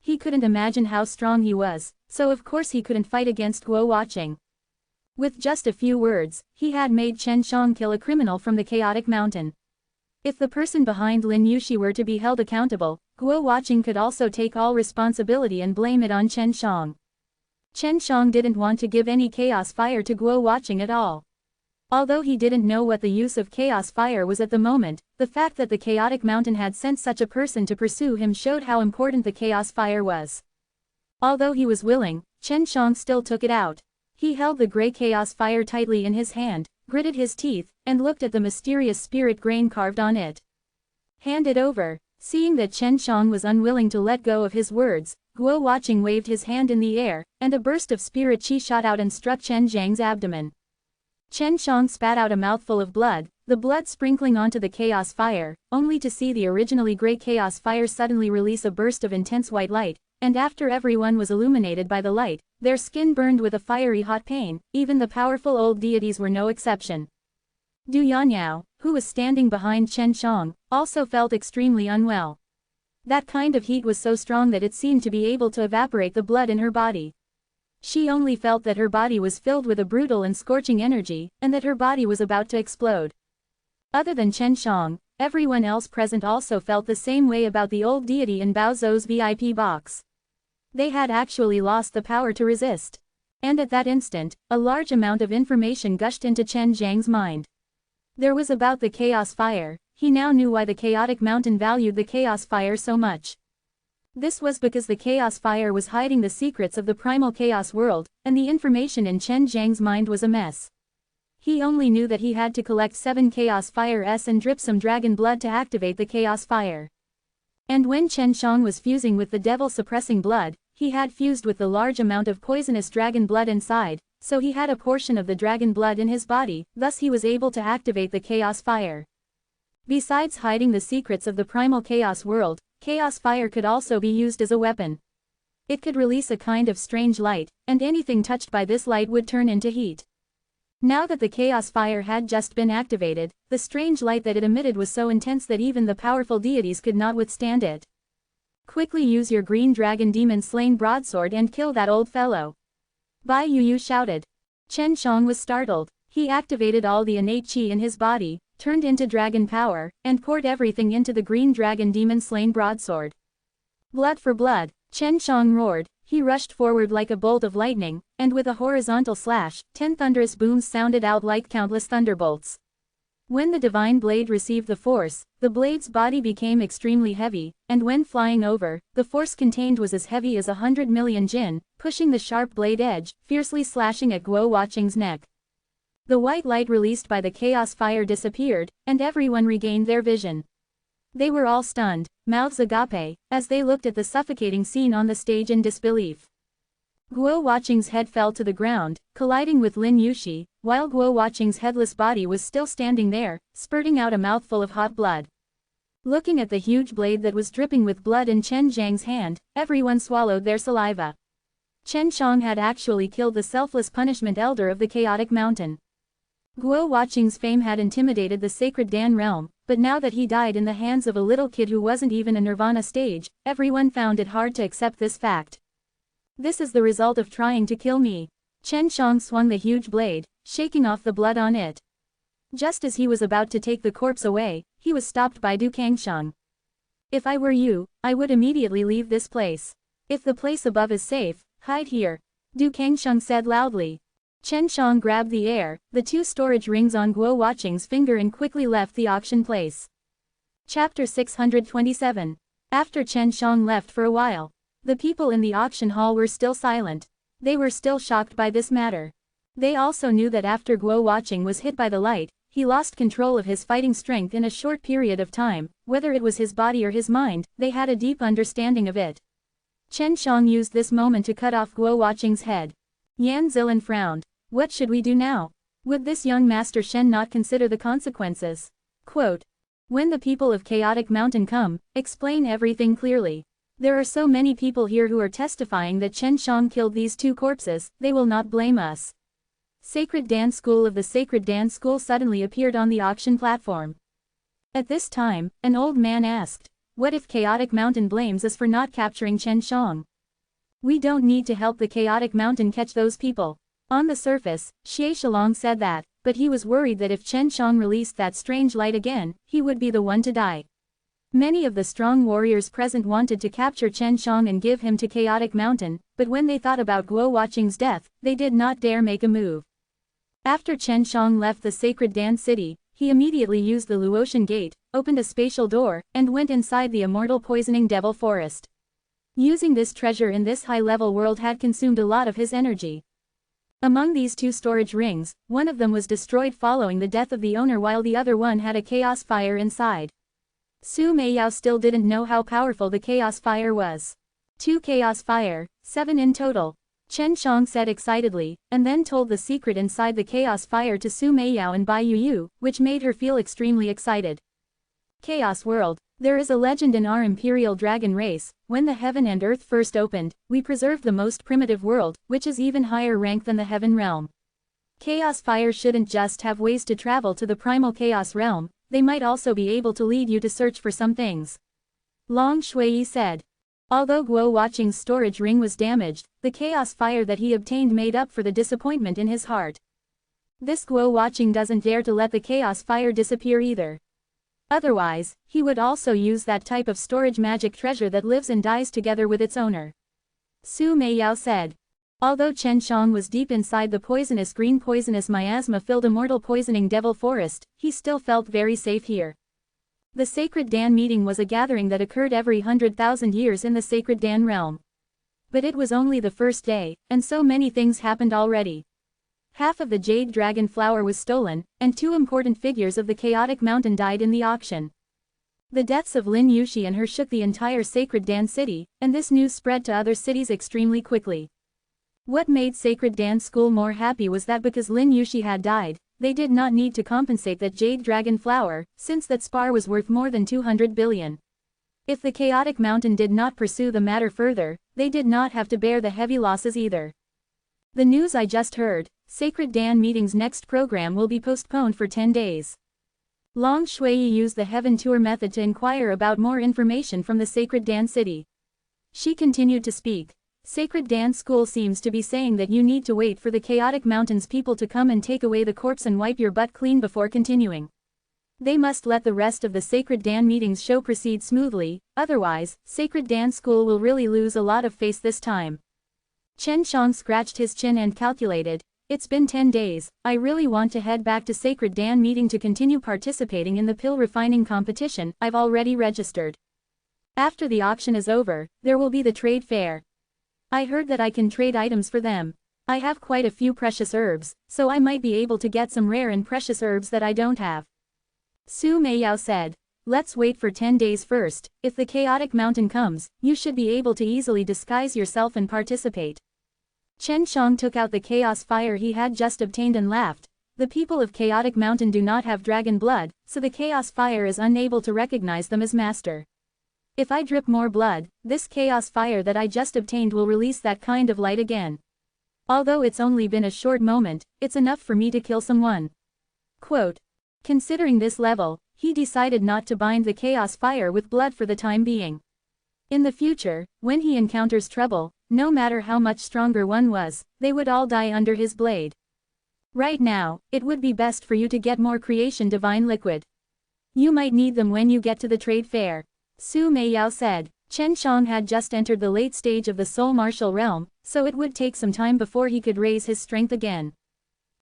A: He couldn't imagine how strong he was, so of course he couldn't fight against Guo Watching. With just a few words, he had made Chen Shang kill a criminal from the Chaotic Mountain. If the person behind Lin Yushi were to be held accountable, Guo Watching could also take all responsibility and blame it on Chen Shang. Chen Shang didn't want to give any Chaos Fire to Guo Watching at all. Although he didn't know what the use of Chaos Fire was at the moment, the fact that the Chaotic Mountain had sent such a person to pursue him showed how important the Chaos Fire was. Although he was willing, Chen Shang still took it out. He held the grey Chaos Fire tightly in his hand, gritted his teeth, and looked at the mysterious spirit grain carved on it. Hand it over. Seeing that Chen Shang was unwilling to let go of his words, Guo Watching waved his hand in the air, and a burst of spirit chi shot out and struck Chen Zhang's abdomen. Chen Shang spat out a mouthful of blood, the blood sprinkling onto the chaos fire, only to see the originally gray chaos fire suddenly release a burst of intense white light, and after everyone was illuminated by the light, their skin burned with a fiery hot pain, even the powerful old deities were no exception. Du Yanyao, who was standing behind Chen Shang, also felt extremely unwell. That kind of heat was so strong that it seemed to be able to evaporate the blood in her body. She only felt that her body was filled with a brutal and scorching energy, and that her body was about to explode. Other than Chen Shang, everyone else present also felt the same way about the old deity in Bao Zhou's VIP box. They had actually lost the power to resist. And at that instant, a large amount of information gushed into Chen Zhang's mind. There was about the chaos fire. He now knew why the chaotic mountain valued the chaos fire so much. This was because the chaos fire was hiding the secrets of the primal chaos world, and the information in Chen Zhang's mind was a mess. He only knew that he had to collect 7 chaos fires and drip some dragon blood to activate the chaos fire. And when Chen Shang was fusing with the devil-suppressing blood, he had fused with the large amount of poisonous dragon blood inside, so he had a portion of the dragon blood in his body, thus he was able to activate the chaos fire. Besides hiding the secrets of the primal chaos world, chaos fire could also be used as a weapon. It could release a kind of strange light, and anything touched by this light would turn into heat. Now that the chaos fire had just been activated, the strange light that it emitted was so intense that even the powerful deities could not withstand it. Quickly use your green dragon demon slain broadsword and kill that old fellow. Bai Yuyu shouted. Chen Shang was startled. He activated all the innate qi in his body, turned into dragon power, and poured everything into the green dragon demon slain broadsword. Blood for blood, Chen Shang roared. He rushed forward like a bolt of lightning, and with a horizontal slash, 10 thunderous booms sounded out like countless thunderbolts. When the divine blade received the force, the blade's body became extremely heavy, and when flying over, the force contained was as heavy as 100 million jin, pushing the sharp blade edge, fiercely slashing at Guo Huaqing's neck. The white light released by the chaos fire disappeared, and everyone regained their vision. They were all stunned, mouths agape, as they looked at the suffocating scene on the stage in disbelief. Guo Huaqing's head fell to the ground, colliding with Lin Yushi, while Guo Huaqing's headless body was still standing there, spurting out a mouthful of hot blood. Looking at the huge blade that was dripping with blood in Chen Zhang's hand, everyone swallowed their saliva. Chen Shang had actually killed the selfless punishment elder of the chaotic mountain. Guo Huaqing's fame had intimidated the sacred Dan realm, but now that he died in the hands of a little kid who wasn't even a nirvana stage, everyone found it hard to accept this fact. This is the result of trying to kill me. Chen Shang swung the huge blade, shaking off the blood on it. Just as he was about to take the corpse away, he was stopped by Du Kangsheng. If I were you, I would immediately leave this place. If the place above is safe, hide here. Du Kangsheng said loudly. Chen Shang grabbed the air, the 2 storage rings on Guo Huaqing's finger and quickly left the auction place. Chapter 627. After Chen Shang left for a while, the people in the auction hall were still silent. They were still shocked by this matter. They also knew that after Guo Huaqing was hit by the light, he lost control of his fighting strength in a short period of time, whether it was his body or his mind, they had a deep understanding of it. Chen Shang used this moment to cut off Guo Huaqing's head. Yan Zilin frowned. What should we do now? Would this young Master Shen not consider the consequences? Quote. When the people of Chaotic Mountain come, explain everything clearly. There are so many people here who are testifying that Chen Shang killed these 2 corpses, they will not blame us. Sacred Dance School of the Sacred Dance School suddenly appeared on the auction platform. At this time, an old man asked, what if Chaotic Mountain blames us for not capturing Chen Shang? We don't need to help the Chaotic Mountain catch those people. On the surface, Xie Shalong said that, but he was worried that if Chen Shang released that strange light again, he would be the one to die. Many of the strong warriors present wanted to capture Chen Shang and give him to Chaotic Mountain, but when they thought about Guo Huaqing's death, they did not dare make a move. After Chen Shang left the sacred Dan city, he immediately used the Luotian gate, opened a spatial door, and went inside the immortal poisoning devil forest. Using this treasure in this high-level world had consumed a lot of his energy. Among these 2 storage rings, one of them was destroyed following the death of the owner while the other one had a chaos fire inside. Su Meiyao still didn't know how powerful the chaos fire was. 2 chaos fire, 7 in total. Chen Shang said excitedly, and then told the secret inside the chaos fire to Su Meiyao and Bai Yu, which made her feel extremely excited. Chaos World. There is a legend in our imperial dragon race. When the heaven and earth first opened, we preserved the most primitive world, which is even higher rank than the heaven realm. Chaos fire shouldn't just have ways to travel to the primal chaos realm, they might also be able to lead you to search for some things. Long Shui said. Although Guo Watching's storage ring was damaged, the chaos fire that he obtained made up for the disappointment in his heart. This Guo Watching doesn't dare to let the chaos fire disappear either. Otherwise, he would also use that type of storage magic treasure that lives and dies together with its owner. Su Meiyao said. Although Chen Shang was deep inside the poisonous miasma-filled immortal poisoning devil forest, he still felt very safe here. The Sacred Dan meeting was a gathering that occurred every 100,000 years in the Sacred Dan realm. But it was only the first day, and so many things happened already. Half of the jade dragon flower was stolen, and 2 important figures of the chaotic mountain died in the auction. The deaths of Lin Yuxi and her shook the entire Sacred Dan city, and this news spread to other cities extremely quickly. What made Sacred Dan School more happy was that because Lin Yuxi had died, they did not need to compensate that jade dragon flower, since that spar was worth more than 200 billion. If the chaotic mountain did not pursue the matter further, they did not have to bear the heavy losses either. The news I just heard, Sacred Dan meeting's next program will be postponed for 10 days. Long Shui used the Heaven Tour method to inquire about more information from the Sacred Dan city. She continued to speak. Sacred Dan School seems to be saying that you need to wait for the chaotic mountain's people to come and take away the corpse and wipe your butt clean before continuing. They must let the rest of the Sacred Dan meeting's show proceed smoothly, otherwise, Sacred Dan School will really lose a lot of face this time. Chen Shang scratched his chin and calculated, it's been 10 days, I really want to head back to Sacred Dan meeting to continue participating in the pill refining competition I've already registered. After the auction is over, there will be the trade fair. I heard that I can trade items for them. I have quite a few precious herbs, so I might be able to get some rare and precious herbs that I don't have. Su Meiyao said. Let's wait for 10 days first. If the chaotic mountain comes, you should be able to easily disguise yourself and participate. Chen Shang took out the chaos fire he had just obtained and laughed. The people of Chaotic Mountain do not have dragon blood, so the chaos fire is unable to recognize them as master. If I drip more blood, this chaos fire that I just obtained will release that kind of light again. Although it's only been a short moment, it's enough for me to kill someone. Quote. Considering this level, he decided not to bind the chaos fire with blood for the time being. In the future, when he encounters trouble, no matter how much stronger one was, they would all die under his blade. Right now, it would be best for you to get more creation divine liquid. You might need them when you get to the trade fair. Su Meiyao said. Chen Shang had just entered the late stage of the soul martial realm, so it would take some time before he could raise his strength again.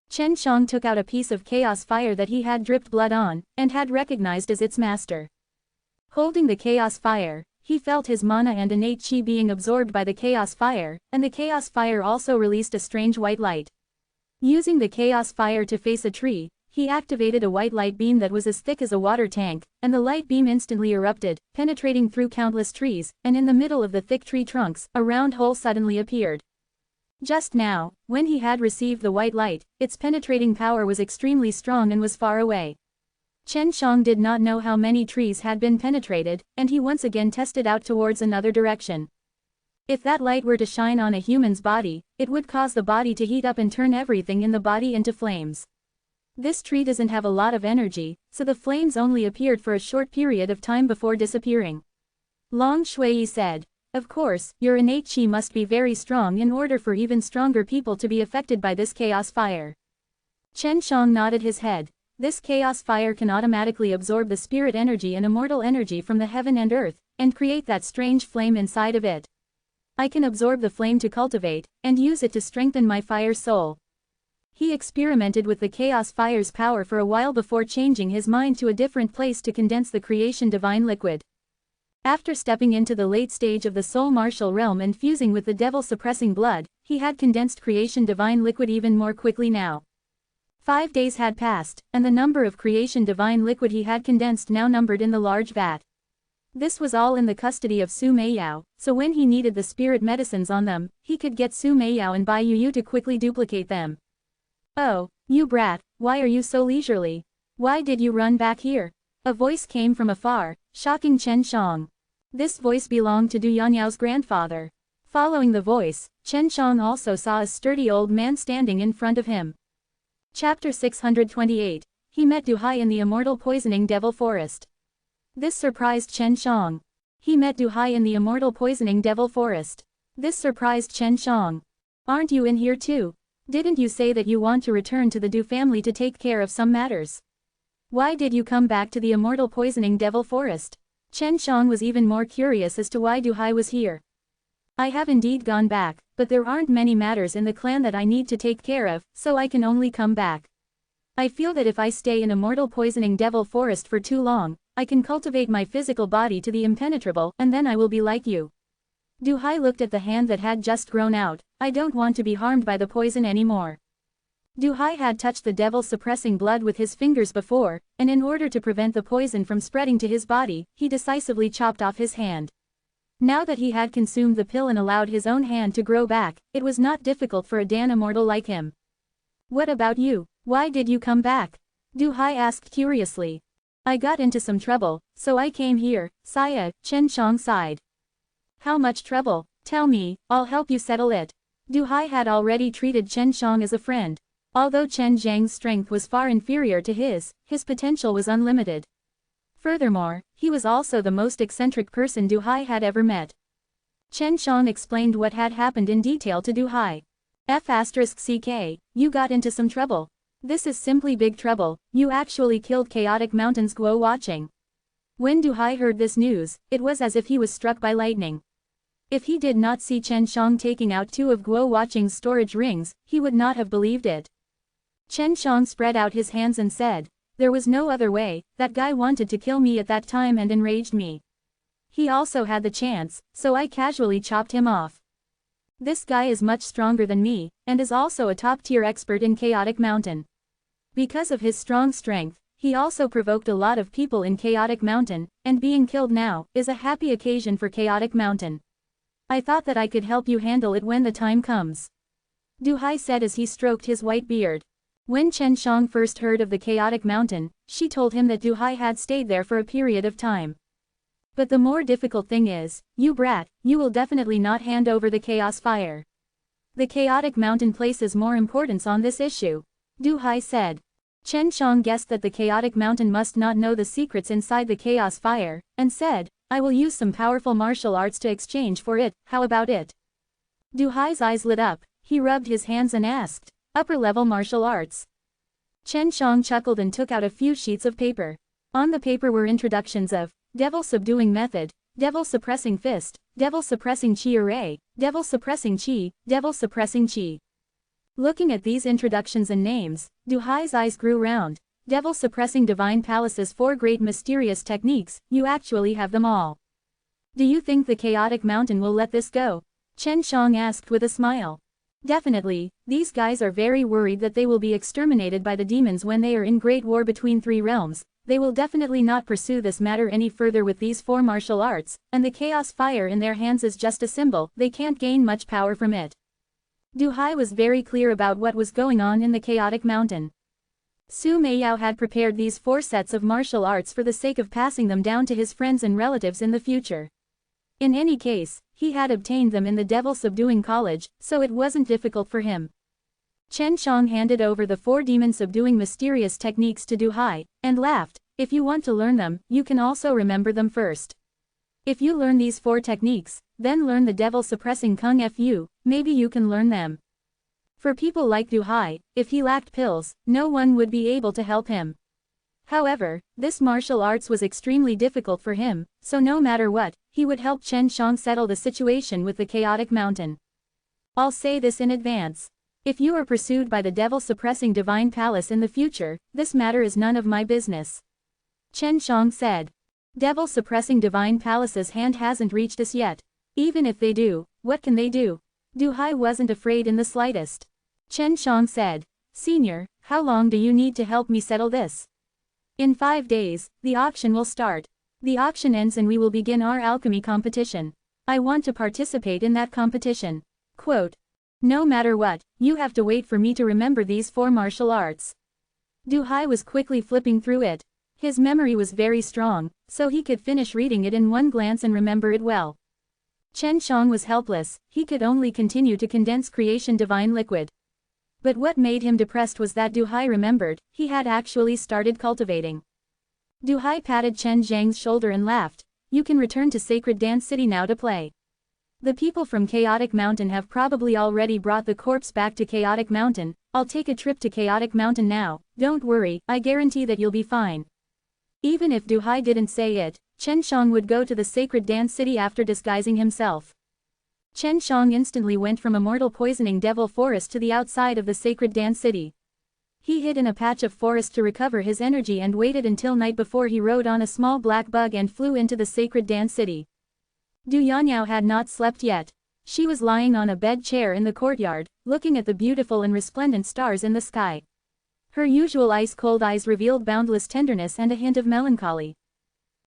A: Chen Shang took out a piece of chaos fire that he had dripped blood on, and had recognized as its master. Holding the chaos fire, he felt his mana and innate chi being absorbed by the chaos fire, and the chaos fire also released a strange white light. Using the chaos fire to face a tree, he activated a white light beam that was as thick as a water tank, and the light beam instantly erupted, penetrating through countless trees, and in the middle of the thick tree trunks, a round hole suddenly appeared. Just now, when he had received the white light, its penetrating power was extremely strong and was far away. Chen Shang did not know how many trees had been penetrated, and he once again tested out towards another direction. If that light were to shine on a human's body, it would cause the body to heat up and turn everything in the body into flames. This tree doesn't have a lot of energy, so the flames only appeared for a short period of time before disappearing. Long Shui said. Of course, your innate chi must be very strong in order for even stronger people to be affected by this chaos fire. Chen Shang nodded his head. This chaos fire can automatically absorb the spirit energy and immortal energy from the heaven and earth, and create that strange flame inside of it. I can absorb the flame to cultivate, and use it to strengthen my fire soul. He experimented with the chaos fire's power for a while before changing his mind to a different place to condense the creation divine liquid. After stepping into the late stage of the soul martial realm and fusing with the devil suppressing blood, he had condensed creation divine liquid even more quickly now. 5 days had passed, and the number of creation divine liquid he had condensed now numbered in the large vat. This was all in the custody of Su Meiyao, so when he needed the spirit medicines on them, he could get Su Meiyao and Bai Yu to quickly duplicate them. "Oh, you brat, why are you so leisurely? Why did you run back here?" A voice came from afar, shocking Chen Shang. This voice belonged to Du Yanyao's grandfather. Following the voice, Chen Shang also saw a sturdy old man standing in front of him. Chapter 628. He met Du Hai in the Immortal Poisoning Devil Forest. This surprised Chen Shang. He met Du Hai in the Immortal Poisoning Devil Forest. This surprised Chen Shang. "Aren't you in here too? Didn't you say that you want to return to the Du family to take care of some matters? Why did you come back to the Immortal Poisoning Devil Forest?" Chen Shang was even more curious as to why Du Hai was here. "I have indeed gone back, but there aren't many matters in the clan that I need to take care of, so I can only come back. I feel that if I stay in Immortal Poisoning Devil Forest for too long, I can cultivate my physical body to the impenetrable and then I will be like you." Du Hai looked at the hand that had just grown out. "I don't want to be harmed by the poison anymore." Du Hai had touched the devil-suppressing blood with his fingers before, and in order to prevent the poison from spreading to his body, he decisively chopped off his hand. Now that he had consumed the pill and allowed his own hand to grow back, it was not difficult for a Dan immortal like him. "What about you? Why did you come back?" Du Hai asked curiously. "I got into some trouble, so I came here," Chen Shang sighed. "How much trouble? Tell me, I'll help you settle it." Du Hai had already treated Chen Shang as a friend. Although Chen Zhang's strength was far inferior to his potential was unlimited. Furthermore, he was also the most eccentric person Du Hai had ever met. Chen Shang explained what had happened in detail to Du Hai. "F***ck, you got into some trouble. This is simply big trouble, you actually killed Chaotic Mountain's Guo Watching." When Du Hai heard this news, it was as if he was struck by lightning. If he did not see Chen Shang taking out 2 of Guo Watching's storage rings, he would not have believed it. Chen Shang spread out his hands and said, "There was no other way, that guy wanted to kill me at that time and enraged me. He also had the chance, so I casually chopped him off. This guy is much stronger than me, and is also a top-tier expert in Chaotic Mountain. Because of his strong strength, he also provoked a lot of people in Chaotic Mountain, and being killed now is a happy occasion for Chaotic Mountain. I thought that I could help you handle it when the time comes," Du Hai said as he stroked his white beard. When Chen Shang first heard of the Chaotic Mountain, she told him that Du Hai had stayed there for a period of time. "But the more difficult thing is, you brat, you will definitely not hand over the Chaos Fire. The Chaotic Mountain places more importance on this issue," Du Hai said. Chen Shang guessed that the Chaotic Mountain must not know the secrets inside the Chaos Fire, and said, "I will use some powerful martial arts to exchange for it, how about it?" Du Hai's eyes lit up, he rubbed his hands and asked, "Upper-level martial arts?" Chen Shang chuckled and took out a few sheets of paper. On the paper were introductions of Devil Subduing Method, Devil Suppressing Fist, Devil Suppressing Chi Array, Devil Suppressing Chi, Devil Suppressing Chi. Looking at these introductions and names, Du Hai's eyes grew round. Devil Suppressing Divine Palace's 4 great mysterious techniques, you actually have them all. "Do you think the Chaotic Mountain will let this go?" Chen Shang asked with a smile. "Definitely, these guys are very worried that they will be exterminated by the demons when they are in great war between 3 realms. They will definitely not pursue this matter any further with these 4 martial arts, and the Chaos Fire in their hands is just a symbol, they can't gain much power from it." Du Hai was very clear about what was going on in the Chaotic Mountain. Su Meiyao had prepared these 4 sets of martial arts for the sake of passing them down to his friends and relatives in the future. In any case, he had obtained them in the Devil Subduing College, so it wasn't difficult for him. Chen Shang handed over the 4 demon-subduing mysterious techniques to Du Hai, and laughed, "If you want to learn them, you can also remember them first. If you learn these 4 techniques, then learn the devil-suppressing Kung Fu, maybe you can learn them." For people like Du Hai, if he lacked pills, no one would be able to help him. However, this martial arts was extremely difficult for him, so no matter what, he would help Chen Shang settle the situation with the Chaotic Mountain. "I'll say this in advance. If you are pursued by the devil-suppressing Divine Palace in the future, this matter is none of my business," Chen Shang said. "Devil-suppressing Divine Palace's hand hasn't reached us yet. Even if they do, what can they do?" Du Hai wasn't afraid in the slightest. Chen Shang said, "Senior, how long do you need to help me settle this?" "In 5 days, the auction will start. The auction ends and we will begin our alchemy competition. I want to participate in that competition. Quote. No matter what, you have to wait for me to remember these 4 martial arts. Duhai was quickly flipping through it. His memory was very strong, so he could finish reading it in one glance and remember it well. Chen Shang was helpless, he could only continue to condense creation divine liquid. But what made him depressed was that Duhai remembered, he had actually started cultivating. Duhai patted Chen Zhang's shoulder and laughed. You can return to Sacred Dance City now to play. The people from Chaotic Mountain have probably already brought the corpse back to Chaotic Mountain. I'll take a trip to Chaotic Mountain now, don't worry, I guarantee that you'll be fine. Even if Duhai didn't say it, Chen Shang would go to the Sacred Dance City after disguising himself. Chen Shang instantly went from Immortal poisoning Devil Forest to the outside of the Sacred Dance City. He hid in a patch of forest to recover his energy and waited until night before he rode on a small black bug and flew into the Sacred Dance City. Du Yanyao had not slept yet. She was lying on a bed chair in the courtyard, looking at the beautiful and resplendent stars in the sky. Her usual ice-cold eyes revealed boundless tenderness and a hint of melancholy.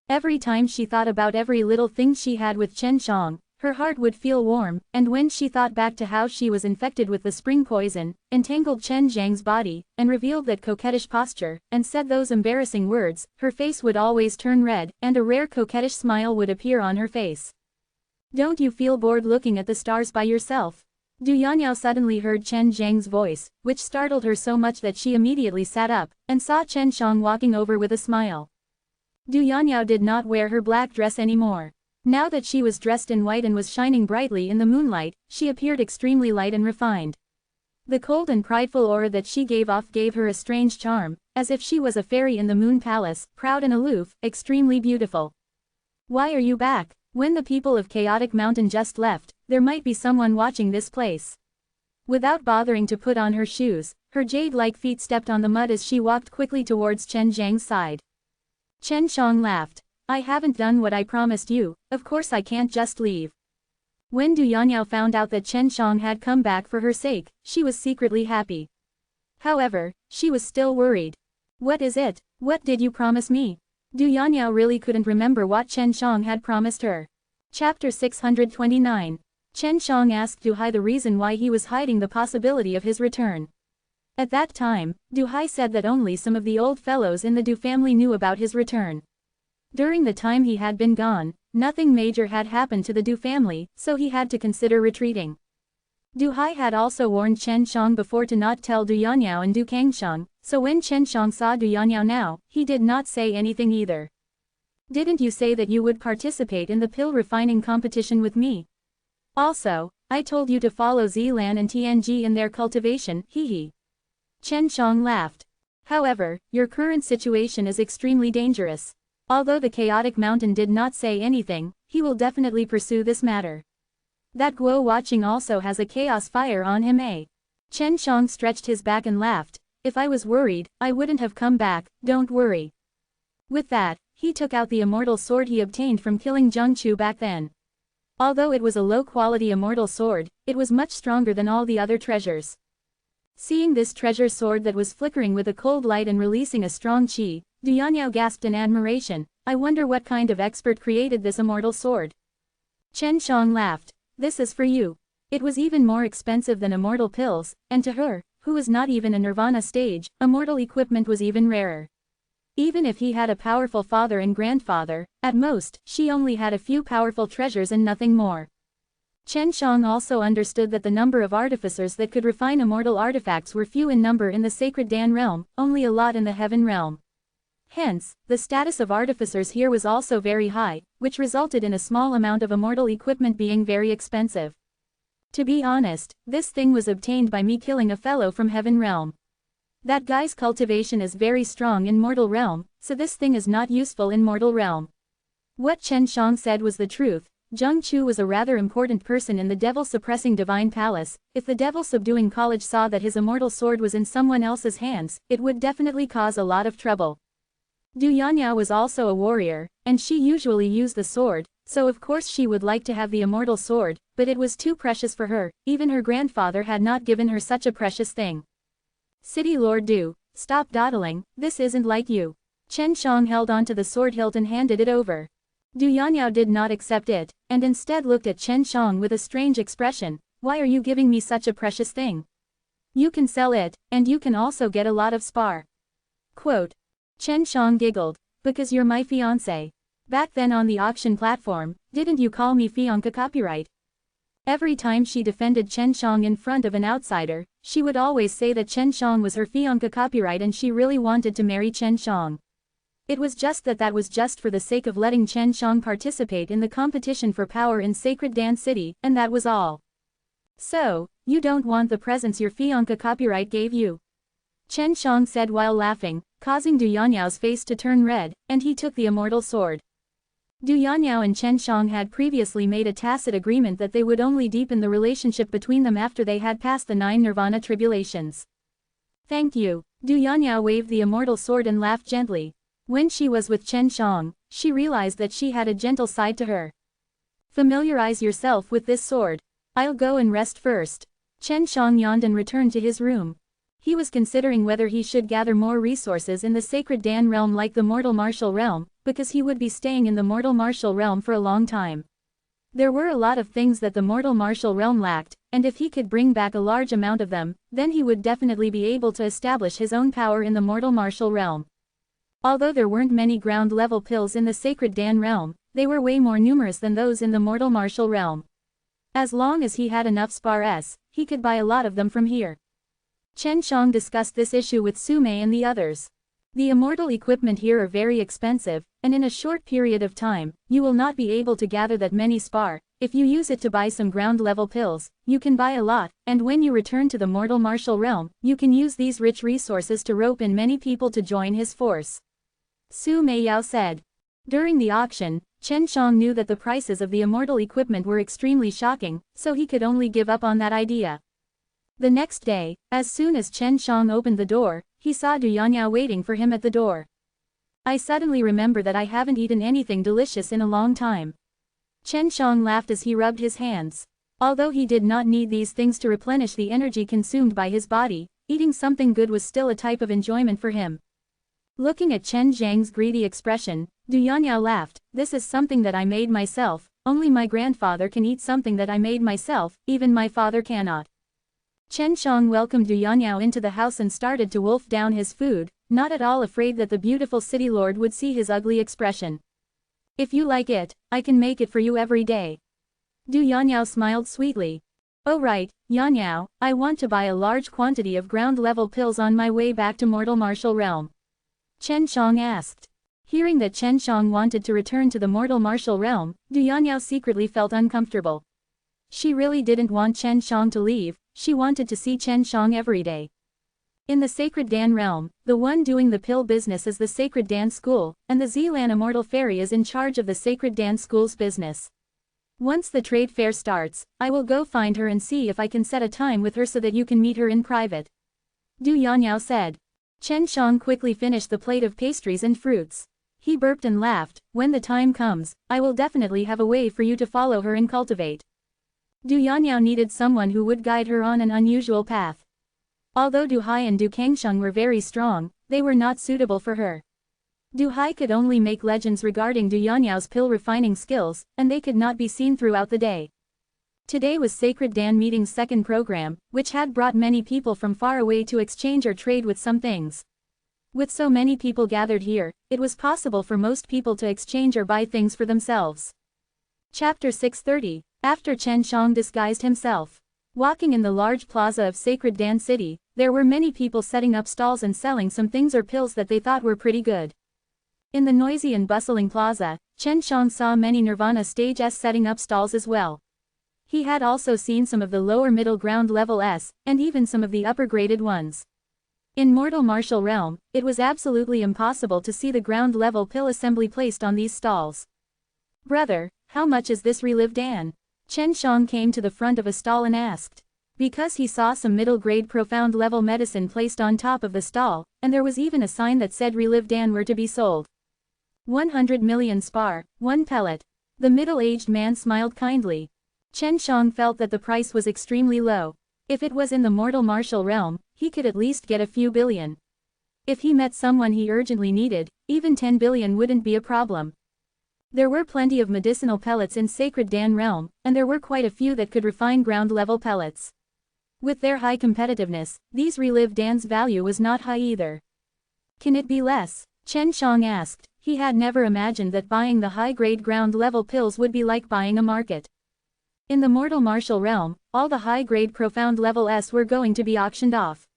A: Every time she thought about every little thing she had with Chen Shang, her heart would feel warm, and when she thought back to how she was infected with the spring poison, entangled Chen Zhang's body, and revealed that coquettish posture, and said those embarrassing words, her face would always turn red, and a rare coquettish smile would appear on her face. Don't you feel bored looking at the stars by yourself? Du Yanyao suddenly heard Chen Zhang's voice, which startled her so much that she immediately sat up, and saw Chen Shang walking over with a smile. Du Yanyao did not wear her black dress anymore. Now that she was dressed in white and was shining brightly in the moonlight, she appeared extremely light and refined. The cold and prideful aura that she gave off gave her a strange charm, as if she was a fairy in the moon palace, proud and aloof, extremely beautiful. Why are you back? When the people of Chaotic Mountain just left, there might be someone watching this place. Without bothering to put on her shoes, her jade-like feet stepped on the mud as she walked quickly towards Chen Zhang's side. Chen Shang laughed. I haven't done what I promised you, of course I can't just leave. When Du Yanyao found out that Chen Shang had come back for her sake, she was secretly happy. However, she was still worried. What is it? What did you promise me? Du Yanyao really couldn't remember what Chen Shang had promised her. Chapter 629. Chen Shang asked Duhai the reason why he was hiding the possibility of his return. At that time, Duhai said that only some of the old fellows in the Du family knew about his return. During the time he had been gone, nothing major had happened to the Du family, so he had to consider retreating. Duhai had also warned Chen Shang before to not tell Du Yanyao and Du Kangsheng, so when Chen Shang saw Du Yanyao now, he did not say anything either. Didn't you say that you would participate in the pill refining competition with me? Also, I told you to follow Zilan and Tianji in their cultivation, hee. Chen Shang laughed. However, your current situation is extremely dangerous. Although the Chaotic Mountain did not say anything, he will definitely pursue this matter. That Guo watching also has a chaos fire on him, eh? Chen Shang stretched his back and laughed. If I was worried, I wouldn't have come back, don't worry. With that, he took out the immortal sword he obtained from killing Zheng Chu back then. Although it was a low-quality immortal sword, it was much stronger than all the other treasures. Seeing this treasure sword that was flickering with a cold light and releasing a strong qi, Du Yanyao gasped in admiration. I wonder what kind of expert created this immortal sword. Chen Shang laughed. This is for you. It was even more expensive than immortal pills, and to her, who was not even a nirvana stage, immortal equipment was even rarer. Even if he had a powerful father and grandfather, at most, she only had a few powerful treasures and nothing more. Chen Shang also understood that the number of artificers that could refine immortal artifacts were few in number in the Sacred Dan realm, only a lot in the Heaven realm. Hence, the status of artificers here was also very high, which resulted in a small amount of immortal equipment being very expensive. To be honest, this thing was obtained by me killing a fellow from Heaven realm. That guy's cultivation is very strong in mortal realm, so this thing is not useful in mortal realm. What Chen Shang said was the truth. Zheng Chu was a rather important person in the devil-suppressing divine palace. If the devil-subduing college saw that his immortal sword was in someone else's hands, it would definitely cause a lot of trouble. Du Yanyao was also a warrior, and she usually used the sword, so of course she would like to have the immortal sword, but it was too precious for her, even her grandfather had not given her such a precious thing. City Lord Du, stop dawdling, this isn't like you. Chen Shang held onto the sword hilt and handed it over. Du Yanniao did not accept it, and instead looked at Chen Shang with a strange expression. Why are you giving me such a precious thing? You can sell it, and you can also get a lot of spar. Quote. Chen Shang giggled. Because you're my fiancé. Back then on the auction platform, didn't you call me fiancé copyright? Every time she defended Chen Shang in front of an outsider, she would always say that Chen Shang was her fiancé copyright and she really wanted to marry Chen Shang. It was just that was just for the sake of letting Chen Shang participate in the competition for power in Sacred Dance City, and that was all. So, you don't want the presents your fiancé copyright gave you? Chen Shang said while laughing, causing Du Yanniao's face to turn red, and he took the immortal sword. Du Yanniao and Chen Shang had previously made a tacit agreement that they would only deepen the relationship between them after they had passed the 9 nirvana tribulations. Thank you. Du Yanniao waved the immortal sword and laughed gently. When she was with Chen Shang, she realized that she had a gentle side to her. Familiarize yourself with this sword. I'll go and rest first. Chen Shang yawned and returned to his room. He was considering whether he should gather more resources in the Sacred Dan realm like the Mortal Martial Realm, because he would be staying in the Mortal Martial Realm for a long time. There were a lot of things that the Mortal Martial Realm lacked, and if he could bring back a large amount of them, then he would definitely be able to establish his own power in the Mortal Martial Realm. Although there weren't many ground-level pills in the Sacred Dan realm, they were way more numerous than those in the Mortal Martial Realm. As long as he had enough spars, he could buy a lot of them from here. Chen Shang discussed this issue with Su Mei and the others. The immortal equipment here are very expensive, and in a short period of time, you will not be able to gather that many spar. If you use it to buy some ground-level pills, you can buy a lot, and when you return to the Mortal Martial Realm, you can use these rich resources to rope in many people to join his force. Su Mei Yao said. During the auction, Chen Shang knew that the prices of the immortal equipment were extremely shocking, so he could only give up on that idea. The next day, as soon as Chen Shang opened the door, he saw Du Yanniao waiting for him at the door. I suddenly remember that I haven't eaten anything delicious in a long time. Chen Shang laughed as he rubbed his hands. Although he did not need these things to replenish the energy consumed by his body, eating something good was still a type of enjoyment for him. Looking at Chen Zhang's greedy expression, Du Yanniao laughed. This is something that I made myself. Only my grandfather can eat something that I made myself, even my father cannot. Chen Shang welcomed Du Yanniao into the house and started to wolf down his food, not at all afraid that the beautiful city lord would see his ugly expression. If you like it, I can make it for you every day. Du Yanniao smiled sweetly. Oh right, Yanniao, I want to buy a large quantity of ground-level pills on my way back to Mortal Martial Realm. Chen Shang asked. Hearing that Chen Shang wanted to return to the Mortal Martial Realm, Du Yanniao secretly felt uncomfortable. She really didn't want Chen Shang to leave, she wanted to see Chen Shang every day. In the Sacred Dan realm, the one doing the pill business is the Sacred Dan School, and the Zealand Immortal Fairy is in charge of the Sacred Dan School's business. Once the trade fair starts, I will go find her and see if I can set a time with her so that you can meet her in private. Du Yanniao said. Chen Shang quickly finished the plate of pastries and fruits. He burped and laughed. When the time comes, I will definitely have a way for you to follow her and cultivate. Du Yanniao needed someone who would guide her on an unusual path. Although Du Hai and Du Kangsheng were very strong, they were not suitable for her. Du Hai could only make legends regarding Du Yanniao's pill refining skills, and they could not be seen throughout the day. Today was Sacred Dan Meeting's second program, which had brought many people from far away to exchange or trade with some things. With so many people gathered here, it was possible for most people to exchange or buy things for themselves. Chapter 630. After Chen Shang disguised himself. Walking in the large plaza of Sacred Dan City, there were many people setting up stalls and selling some things or pills that they thought were pretty good. In the noisy and bustling plaza, Chen Shang saw many Nirvana stages setting up stalls as well. He had also seen some of the lower middle ground level S, and even some of the upper graded ones. In Mortal Martial Realm, it was absolutely impossible to see the ground level pill assembly placed on these stalls. Brother, how much is this Relive Dan? Chen Shang came to the front of a stall and asked. Because he saw some middle-grade profound level medicine placed on top of the stall, and there was even a sign that said Relive Dan were to be sold. 100 million spar, 1 pellet. The middle-aged man smiled kindly. Chen Shang felt that the price was extremely low. If it was in the Mortal Martial Realm, he could at least get a few billion. If he met someone he urgently needed, even 10 billion wouldn't be a problem. There were plenty of medicinal pellets in Sacred Dan realm, and there were quite a few that could refine ground-level pellets. With their high competitiveness, these relive Dan's value was not high either. Can it be less? Chen Shang asked. He had never imagined that buying the high-grade ground-level pills would be like buying a market. In the mortal martial realm, all the high-grade profound level S were going to be auctioned off.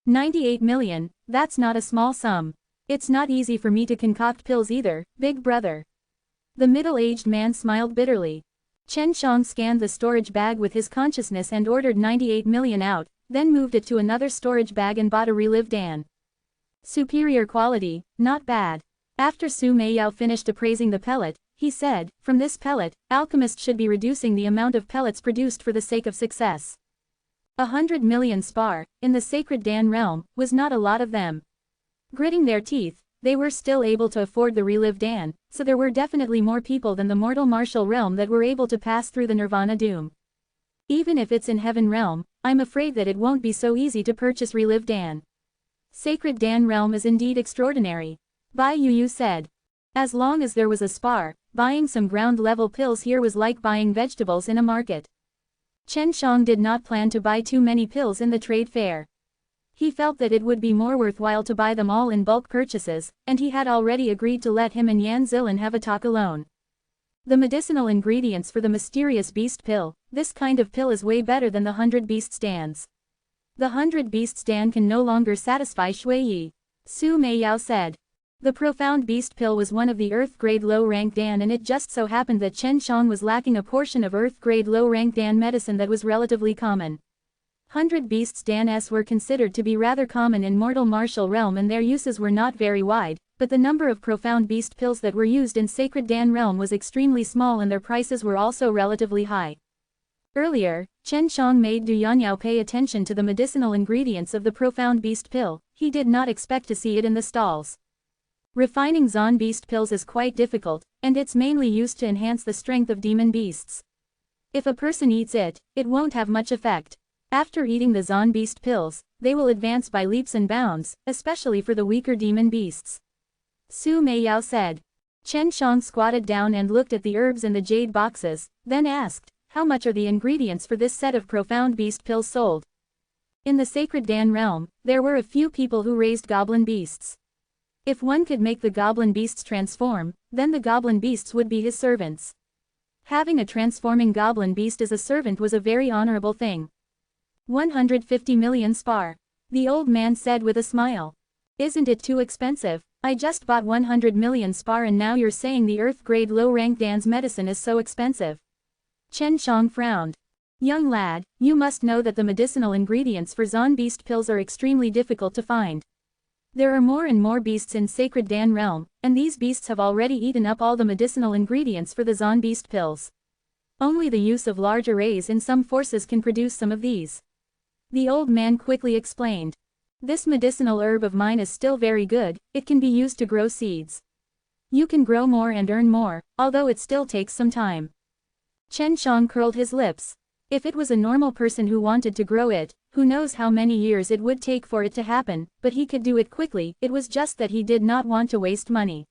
A: 98 million, that's not a small sum. It's not easy for me to concoct pills either, big brother. The middle-aged man smiled bitterly. Chen Shang scanned the storage bag with his consciousness and ordered 98 million out, then moved it to another storage bag and bought a relive Dan. Superior quality, not bad. After Su Meiyao finished appraising the pellet, he said, from this pellet, alchemists should be reducing the amount of pellets produced for the sake of success. 100 million spar, in the Sacred Dan realm, was not a lot of them. Gritting their teeth, they were still able to afford the relive Dan, so there were definitely more people than the mortal martial realm that were able to pass through the Nirvana doom. Even if it's in Heaven realm, I'm afraid that it won't be so easy to purchase relive Dan. Sacred Dan realm is indeed extraordinary. Bai Yu said. As long as there was a spar, buying some ground-level pills here was like buying vegetables in a market. Chen Shang did not plan to buy too many pills in the trade fair. He felt that it would be more worthwhile to buy them all in bulk purchases, and he had already agreed to let him and Yan Zilin have a talk alone. The medicinal ingredients for the mysterious beast pill, this kind of pill is way better than the 100 beast stands. The 100 beast stand can no longer satisfy Shui Yi. Su Meiyao said. The profound beast pill was one of the earth-grade low-rank Dan, and it just so happened that Chen Shang was lacking a portion of earth-grade low-rank Dan medicine that was relatively common. 100 beasts Dan-s were considered to be rather common in mortal martial realm, and their uses were not very wide, but the number of profound beast pills that were used in Sacred Dan realm was extremely small, and their prices were also relatively high. Earlier, Chen Shang made Du Yanyao pay attention to the medicinal ingredients of the profound beast pill. He did not expect to see it in the stalls. Refining Zon beast pills is quite difficult, and it's mainly used to enhance the strength of demon beasts. If a person eats it, it won't have much effect. After eating the Zon beast pills, they will advance by leaps and bounds, especially for the weaker demon beasts. Su Meiyao said. Chen Shang squatted down and looked at the herbs in the jade boxes, then asked, how much are the ingredients for this set of profound beast pills sold? In the Sacred Dan realm, there were a few people who raised goblin beasts. If one could make the goblin beasts transform, then the goblin beasts would be his servants. Having a transforming goblin beast as a servant was a very honorable thing. 150 million spar. The old man said with a smile. Isn't it too expensive? I just bought 100 million spar and now you're saying the earth-grade low-rank Dan's medicine is so expensive. Chen Shang frowned. Young lad, you must know that the medicinal ingredients for Zon beast pills are extremely difficult to find. There are more and more beasts in Sacred Dan realm, and these beasts have already eaten up all the medicinal ingredients for the Zon beast pills. Only the use of large arrays in some forces can produce some of these. The old man quickly explained. This medicinal herb of mine is still very good, it can be used to grow seeds. You can grow more and earn more, although it still takes some time. Chen Shang curled his lips. If it was a normal person who wanted to grow it, who knows how many years it would take for it to happen, but he could do it quickly. It was just that he did not want to waste money.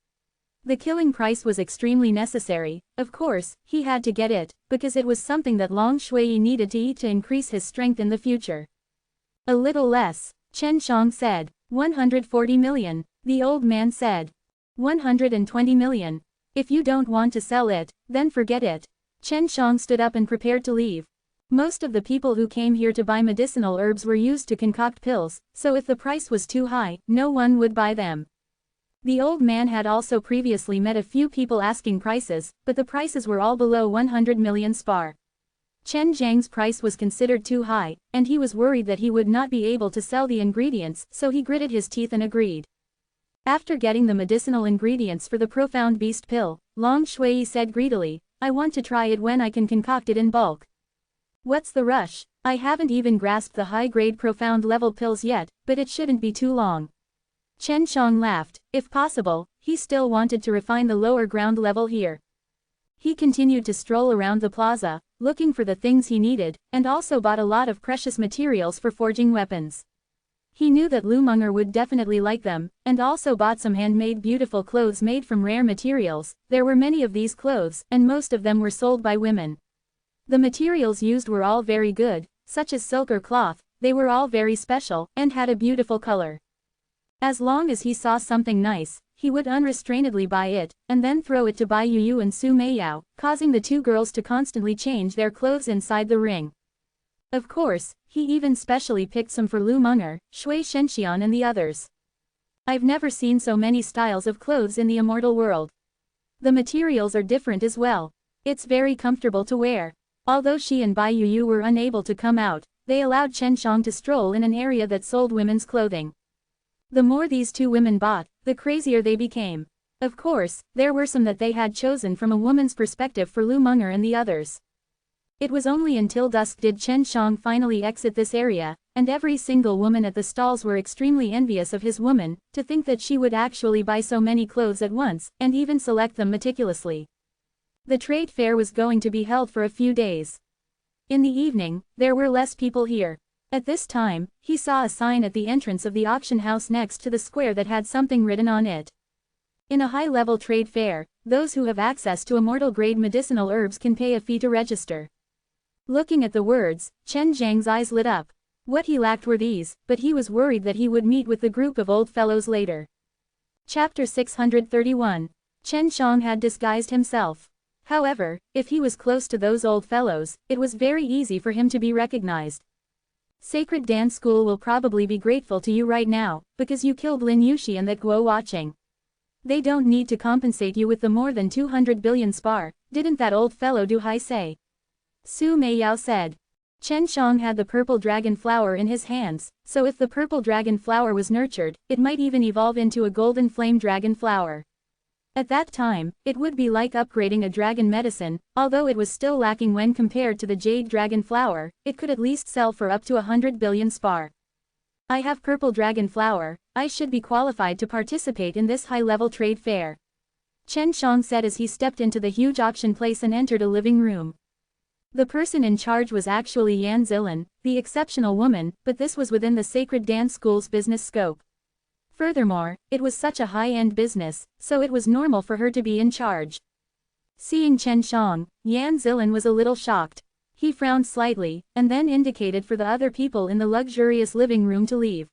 A: The killing price was extremely necessary. Of course, he had to get it, because it was something that Long Shui needed to eat to increase his strength in the future. A little less, Chen Shang said. 140 million, the old man said. 120 million. If you don't want to sell it, then forget it. Chen Shang stood up and prepared to leave. Most of the people who came here to buy medicinal herbs were used to concoct pills, so if the price was too high, no one would buy them. The old man had also previously met a few people asking prices, but the prices were all below 100 million spar. Chen Zhang's price was considered too high, and he was worried that he would not be able to sell the ingredients, so he gritted his teeth and agreed. After getting the medicinal ingredients for the profound beast pill, Long Shui said greedily, I want to try it when I can concoct it in bulk. What's the rush? I haven't even grasped the high-grade profound level pills yet, but it shouldn't be too long. Chen Shang laughed. If possible, he still wanted to refine the lower ground level here. He continued to stroll around the plaza, looking for the things he needed, and also bought a lot of precious materials for forging weapons. He knew that Lu Meng'er would definitely like them, and also bought some handmade beautiful clothes made from rare materials. There were many of these clothes, and most of them were sold by women. The materials used were all very good, such as silk or cloth. They were all very special, and had a beautiful color. As long as he saw something nice, he would unrestrainedly buy it, and then throw it to Bai Yuyu and Su Meiyao, causing the two girls to constantly change their clothes inside the ring. Of course, he even specially picked some for Lu Meng'er, Shui Shenxian and the others. I've never seen so many styles of clothes in the immortal world. The materials are different as well. It's very comfortable to wear. Although she and Bai Yuyu were unable to come out, they allowed Chen Shang to stroll in an area that sold women's clothing. The more these two women bought, the crazier they became. Of course, there were some that they had chosen from a woman's perspective for Lu Meng'er and the others. It was only until dusk did Chen Shang finally exit this area, and every single woman at the stalls were extremely envious of his woman, to think that she would actually buy so many clothes at once, and even select them meticulously. The trade fair was going to be held for a few days. In the evening, there were less people here. At this time, he saw a sign at the entrance of the auction house next to the square that had something written on it. In a high-level trade fair, those who have access to immortal-grade medicinal herbs can pay a fee to register. Looking at the words, Chen Zhang's eyes lit up. What he lacked were these, but he was worried that he would meet with the group of old fellows later. Chapter 631. Chen Shang had disguised himself. However, if he was close to those old fellows, it was very easy for him to be recognized. Sacred Dance School will probably be grateful to you right now, because you killed Lin Yuxi and that Guo watching. They don't need to compensate you with the more than 200 billion spar, didn't that old fellow Do Hai say? Su Meiyao said. Chen Shang had the purple dragon flower in his hands, so if the purple dragon flower was nurtured, it might even evolve into a golden flame dragon flower. At that time, it would be like upgrading a dragon medicine. Although it was still lacking when compared to the jade dragon flower, it could at least sell for up to 100 billion spar. I have purple dragon flower, I should be qualified to participate in this high-level trade fair. Chen Shang said as he stepped into the huge auction place and entered a living room. The person in charge was actually Yan Zilin, the exceptional woman, but this was within the Sacred Dance School's business scope. Furthermore, it was such a high-end business, so it was normal for her to be in charge. Seeing Chen Shang, Yan Zilin was a little shocked. He frowned slightly, and then indicated for the other people in the luxurious living room to leave.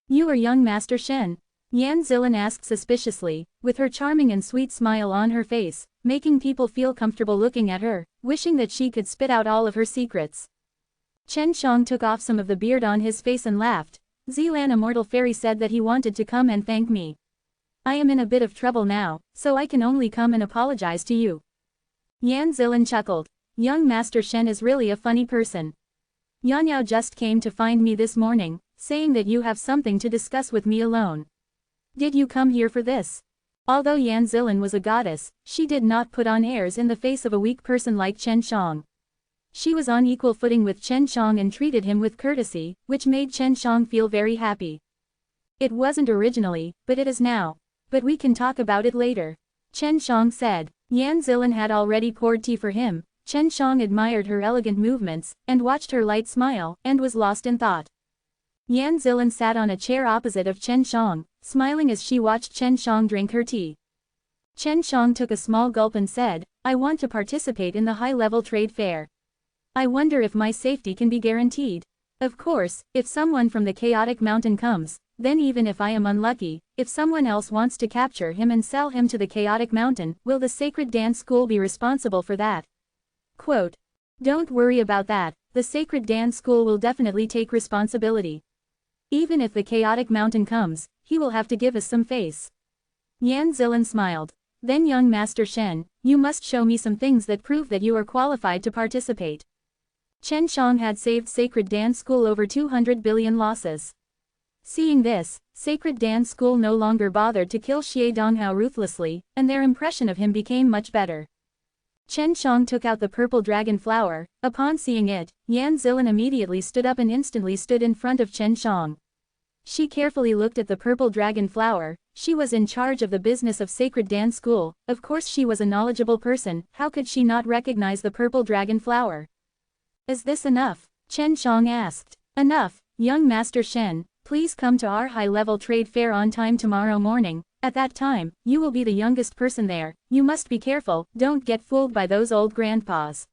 A: You are young Master Shen? Yan Zilin asked suspiciously, with her charming and sweet smile on her face, making people feel comfortable looking at her, wishing that she could spit out all of her secrets. Chen Shang took off some of the beard on his face and laughed. Zilan Immortal Fairy said that he wanted to come and thank me. I am in a bit of trouble now, so I can only come and apologize to you. Yan Zilin chuckled. Young Master Shen is really a funny person. Yan Yao just came to find me this morning, saying that you have something to discuss with me alone. Did you come here for this? Although Yan Zilin was a goddess, she did not put on airs in the face of a weak person like Chen Shang. She was on equal footing with Chen Shang and treated him with courtesy, which made Chen Shang feel very happy. It wasn't originally, but it is now. But we can talk about it later. Chen Shang said. Yan Zilin had already poured tea for him. Chen Shang admired her elegant movements, and watched her light smile, and was lost in thought. Yan Zilin sat on a chair opposite of Chen Shang, smiling as she watched Chen Shang drink her tea. Chen Shang took a small gulp and said, I want to participate in the high-level trade fair. I wonder if my safety can be guaranteed. Of course, if someone from the Chaotic Mountain comes, then even if I am unlucky, if someone else wants to capture him and sell him to the Chaotic Mountain, will the Sacred Dance School be responsible for that? Quote. Don't worry about that, the Sacred Dance School will definitely take responsibility. Even if the Chaotic Mountain comes, he will have to give us some face. Yan Zilin smiled. Then young Master Shen, you must show me some things that prove that you are qualified to participate. Chen Shang had saved Sacred Dance School over 200 billion losses. Seeing this, Sacred Dance School no longer bothered to kill Xie Donghao ruthlessly, and their impression of him became much better. Chen Shang took out the purple dragon flower. Upon seeing it, Yan Zilin immediately stood up and instantly stood in front of Chen Shang. She carefully looked at the purple dragon flower. She was in charge of the business of Sacred Dance School. Of course she was a knowledgeable person, how could she not recognize the purple dragon flower? Is this enough? Chen Shang asked. Enough, young Master Shen. Please come to our high-level trade fair on time tomorrow morning. At that time, you will be the youngest person there. You must be careful, don't get fooled by those old grandpas."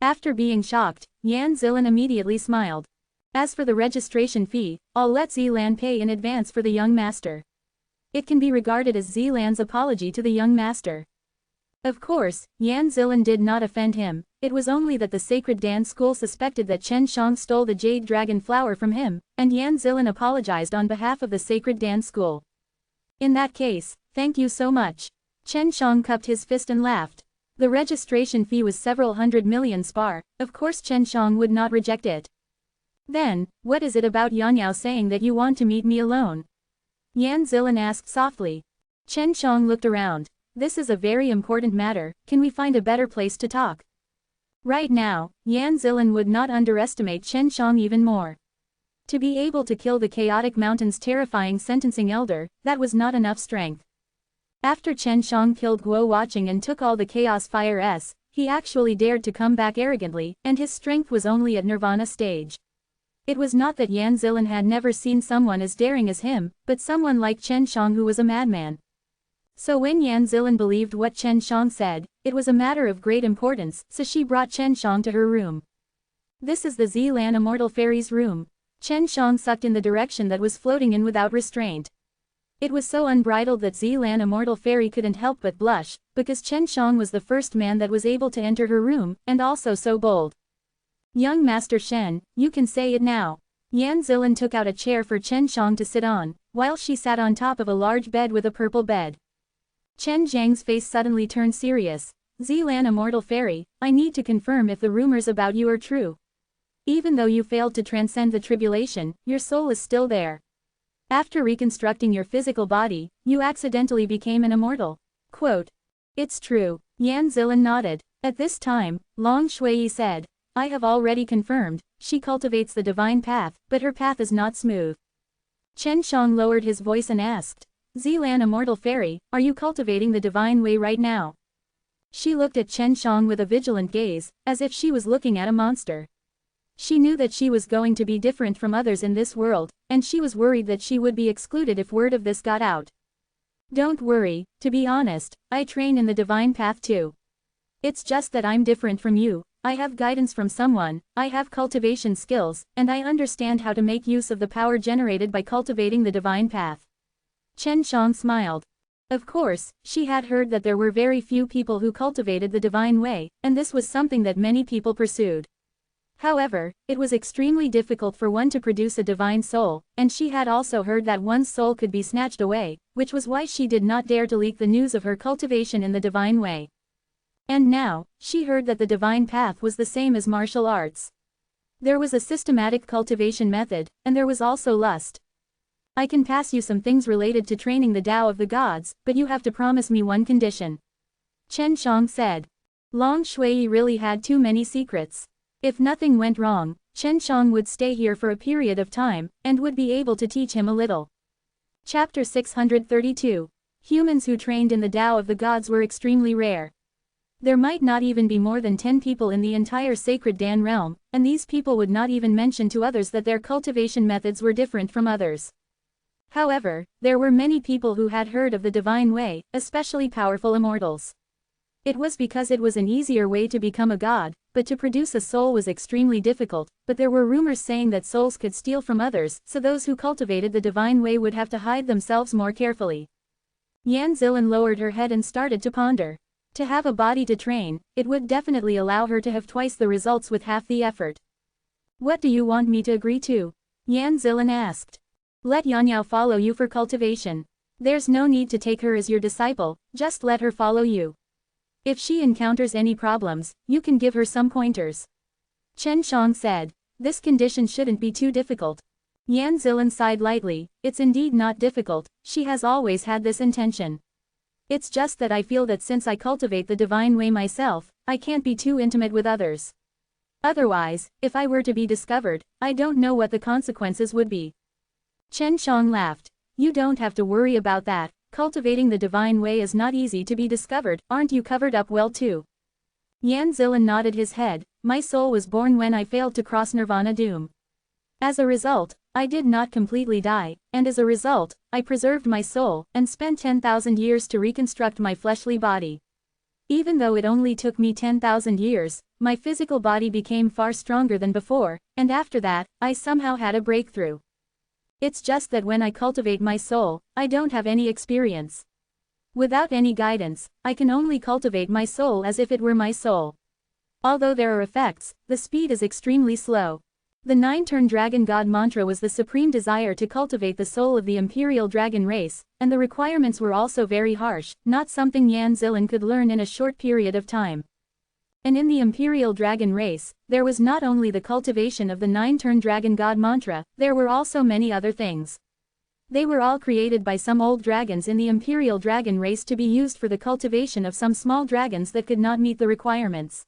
A: After being shocked, Yan Zilin immediately smiled. As for the registration fee, I'll let Zilan pay in advance for the young master. It can be regarded as Zilan's apology to the young master. Of course, Yan Zilin did not offend him. It was only that the sacred dance school suspected that Chen Shang stole the jade dragon flower from him, and Yan Zilin apologized on behalf of the sacred dance school. "In that case, thank you so much." Chen Shang cupped his fist and laughed. The registration fee was several 100 million spar, of course Chen Shang would not reject it. "Then, what is it about Yan Yao saying that you want to meet me alone?" Yan Zilin asked softly. Chen Shang looked around. "This is a very important matter, can we find a better place to talk?" Right now, Yan Zilin would not underestimate Chen Shang even more. To be able to kill the Chaotic Mountain's terrifying sentencing elder, that was not enough strength. After Chen Shang killed Guo Watching and took all the Chaos Fire S, he actually dared to come back arrogantly, and his strength was only at Nirvana stage. It was not that Yan Zilin had never seen someone as daring as him, but someone like Chen Shang who was a madman. So when Yan Zilin believed what Chen Shang said, it was a matter of great importance, so she brought Chen Shang to her room. "This is the Zilan Immortal Fairy's room." Chen Shang sucked in the direction that was floating in without restraint. It was so unbridled that Zilan Immortal Fairy couldn't help but blush, because Chen Shang was the first man that was able to enter her room, and also so bold. "Young Master Shen, you can say it now." Yan Zilin took out a chair for Chen Shang to sit on, while she sat on top of a large bed with a purple bed. Chen Zhang's face suddenly turned serious. "Zilan Immortal Fairy, I need to confirm if the rumors about you are true. Even though you failed to transcend the tribulation, your soul is still there. After reconstructing your physical body, you accidentally became an immortal." Quote. "It's true." Yan Zilin nodded. At this time, Long Shui said, "I have already confirmed, she cultivates the divine path, but her path is not smooth." Chen Shang lowered his voice and asked, "Zilan Immortal Fairy, are you cultivating the divine way right now?" She looked at Chen Shang with a vigilant gaze, as if she was looking at a monster. She knew that she was going to be different from others in this world, and she was worried that she would be excluded if word of this got out. "Don't worry, to be honest, I train in the divine path too. It's just that I'm different from you, I have guidance from someone, I have cultivation skills, and I understand how to make use of the power generated by cultivating the divine path." Chen Shang smiled. Of course, she had heard that there were very few people who cultivated the divine way, and this was something that many people pursued. However, it was extremely difficult for one to produce a divine soul, and she had also heard that one's soul could be snatched away, which was why she did not dare to leak the news of her cultivation in the divine way. And now, she heard that the divine path was the same as martial arts. There was a systematic cultivation method, and there was also lust. "I can pass you some things related to training the Tao of the gods, but you have to promise me one condition," Chen Shang said. Long Shui really had too many secrets. If nothing went wrong, Chen Shang would stay here for a period of time, and would be able to teach him a little. Chapter 632. Humans who trained in the Tao of the gods were extremely rare. There might not even be more than 10 people in the entire sacred Dan realm, and these people would not even mention to others that their cultivation methods were different from others. However, there were many people who had heard of the divine way, especially powerful immortals. It was because it was an easier way to become a god, but to produce a soul was extremely difficult, but there were rumors saying that souls could steal from others, so those who cultivated the divine way would have to hide themselves more carefully. Yan Zilin lowered her head and started to ponder. To have a body to train, it would definitely allow her to have twice the results with half the effort. "What do you want me to agree to?" Yan Zilin asked. "Let Yanyao follow you for cultivation. There's no need to take her as your disciple, just let her follow you. If she encounters any problems, you can give her some pointers," Chen Shang said. "This condition shouldn't be too difficult." Yan Zilin sighed lightly. "It's indeed not difficult, she has always had this intention. It's just that I feel that since I cultivate the divine way myself, I can't be too intimate with others. Otherwise, if I were to be discovered, I don't know what the consequences would be." Chen Shang laughed. "You don't have to worry about that. Cultivating the divine way is not easy to be discovered, aren't you covered up well too?" Yan Zilin nodded his head. "My soul was born when I failed to cross Nirvana doom. As a result, I did not completely die, and as a result, I preserved my soul, and spent 10,000 years to reconstruct my fleshly body. Even though it only took me 10,000 years, my physical body became far stronger than before, and after that, I somehow had a breakthrough. It's just that when I cultivate my soul, I don't have any experience. Without any guidance, I can only cultivate my soul as if it were my soul. Although there are effects, the speed is extremely slow. The 9-turn dragon god mantra was the supreme desire to cultivate the soul of the imperial dragon race, and the requirements were also very harsh, not something Yan Zilan could learn in a short period of time. And in the imperial dragon race, there was not only the cultivation of the 9-turn dragon god mantra, there were also many other things. They were all created by some old dragons in the imperial dragon race to be used for the cultivation of some small dragons that could not meet the requirements.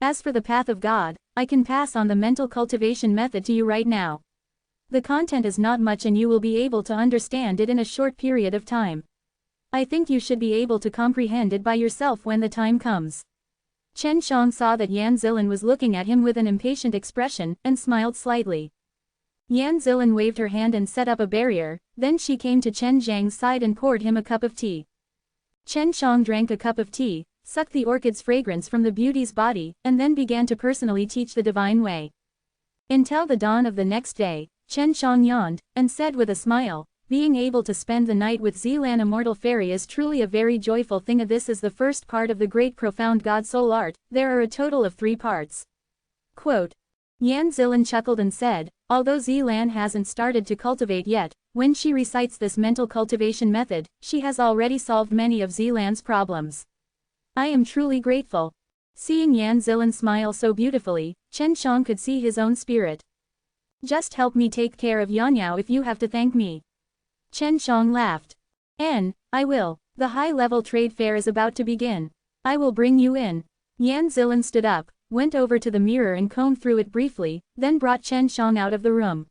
A: As for the path of God, I can pass on the mental cultivation method to you right now. The content is not much and you will be able to understand it in a short period of time. I think you should be able to comprehend it by yourself when the time comes. Chen Shang saw that Yan Zilan was looking at him with an impatient expression, and smiled slightly. Yan Zilan waved her hand and set up a barrier, then she came to Chen Zhang's side and poured him a cup of tea. Chen Shang drank a cup of tea, sucked the orchid's fragrance from the beauty's body, and then began to personally teach the divine way. Until the dawn of the next day, Chen Shang yawned, and said with a smile, being able to spend the night with Zilan Immortal Fairy is truly a very joyful thing. This is the first part of the great profound God soul art, there are a total of 3 parts. Quote. Yan Zilan chuckled and said, although Zilan hasn't started to cultivate yet, when she recites this mental cultivation method, she has already solved many of Zilan's problems. I am truly grateful. Seeing Yan Zilan smile so beautifully, Chen Shang could see his own spirit. Just help me take care of Yanyao if you have to thank me. Chen Shang laughed. I will. The high-level trade fair is about to begin. I will bring you in. Yan Zilan stood up, went over to the mirror and combed through it briefly, then brought Chen Shang out of the room.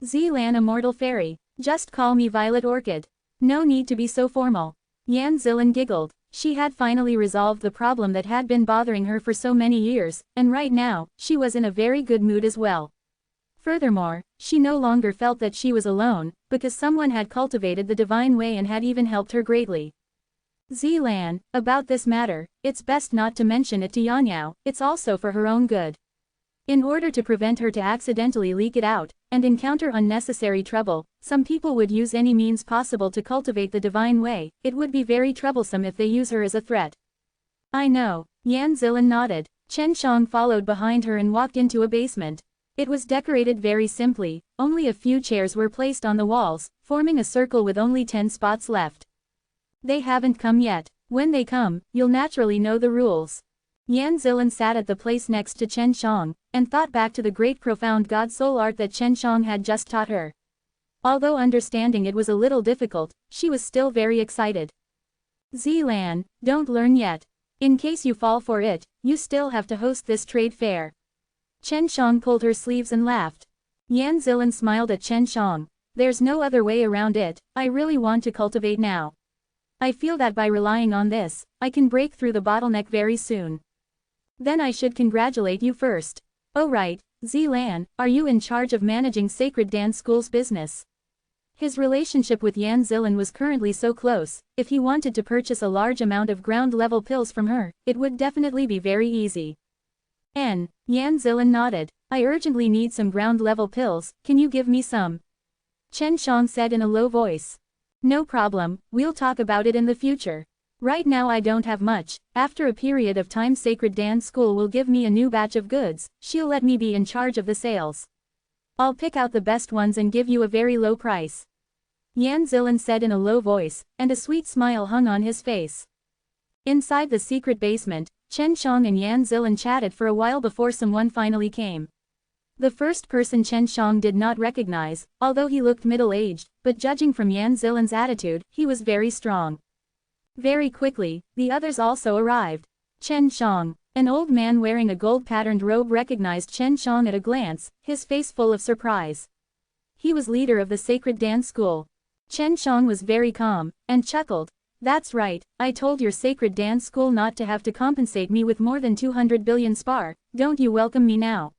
A: Zilan Immortal Fairy, just call me Violet Orchid. No need to be so formal. Yan Zilan giggled. She had finally resolved the problem that had been bothering her for so many years, and right now, she was in a very good mood as well. Furthermore, she no longer felt that she was alone, because someone had cultivated the divine way and had even helped her greatly. Zilan, about this matter, it's best not to mention it to Yanyao, it's also for her own good. In order to prevent her to accidentally leak it out, and encounter unnecessary trouble, some people would use any means possible to cultivate the divine way. It would be very troublesome if they use her as a threat. I know. Yan Zilan nodded. Chen Shang followed behind her and walked into a basement. It was decorated very simply, only a few chairs were placed on the walls, forming a circle with only 10 spots left. They haven't come yet. When they come, you'll naturally know the rules. Yan Zilan sat at the place next to Chen Shang, and thought back to the great profound God soul art that Chen Shang had just taught her. Although understanding it was a little difficult, she was still very excited. Zilan, don't learn yet. In case you fall for it, you still have to host this trade fair. Chen Shang pulled her sleeves and laughed. Yan Zilan smiled at Chen Shang. There's no other way around it, I really want to cultivate now. I feel that by relying on this, I can break through the bottleneck very soon. Then I should congratulate you first. Oh right, Zilan, are you in charge of managing Sacred Dance School's business? His relationship with Yan Zilan was currently so close, if he wanted to purchase a large amount of ground-level pills from her, it would definitely be very easy. Yan Zilan nodded. I urgently need some ground-level pills, can you give me some? Chen Shang said in a low voice. No problem, we'll talk about it in the future. Right now I don't have much. After a period of time Sacred Dance School will give me a new batch of goods, she'll let me be in charge of the sales. I'll pick out the best ones and give you a very low price. Yan Zilan said in a low voice, and a sweet smile hung on his face. Inside the secret basement, Chen Shang and Yan Zilan chatted for a while before someone finally came. The first person Chen Shang did not recognize, although he looked middle-aged, but judging from Yan Zilan's attitude, he was very strong. Very quickly, the others also arrived. Chen Shang, an old man wearing a gold-patterned robe, recognized Chen Shang at a glance, his face full of surprise. He was leader of the Sacred Dance School. Chen Shang was very calm, and chuckled. That's right, I told your Sacred Dance School not to have to compensate me with more than 200 billion spar, don't you welcome me now?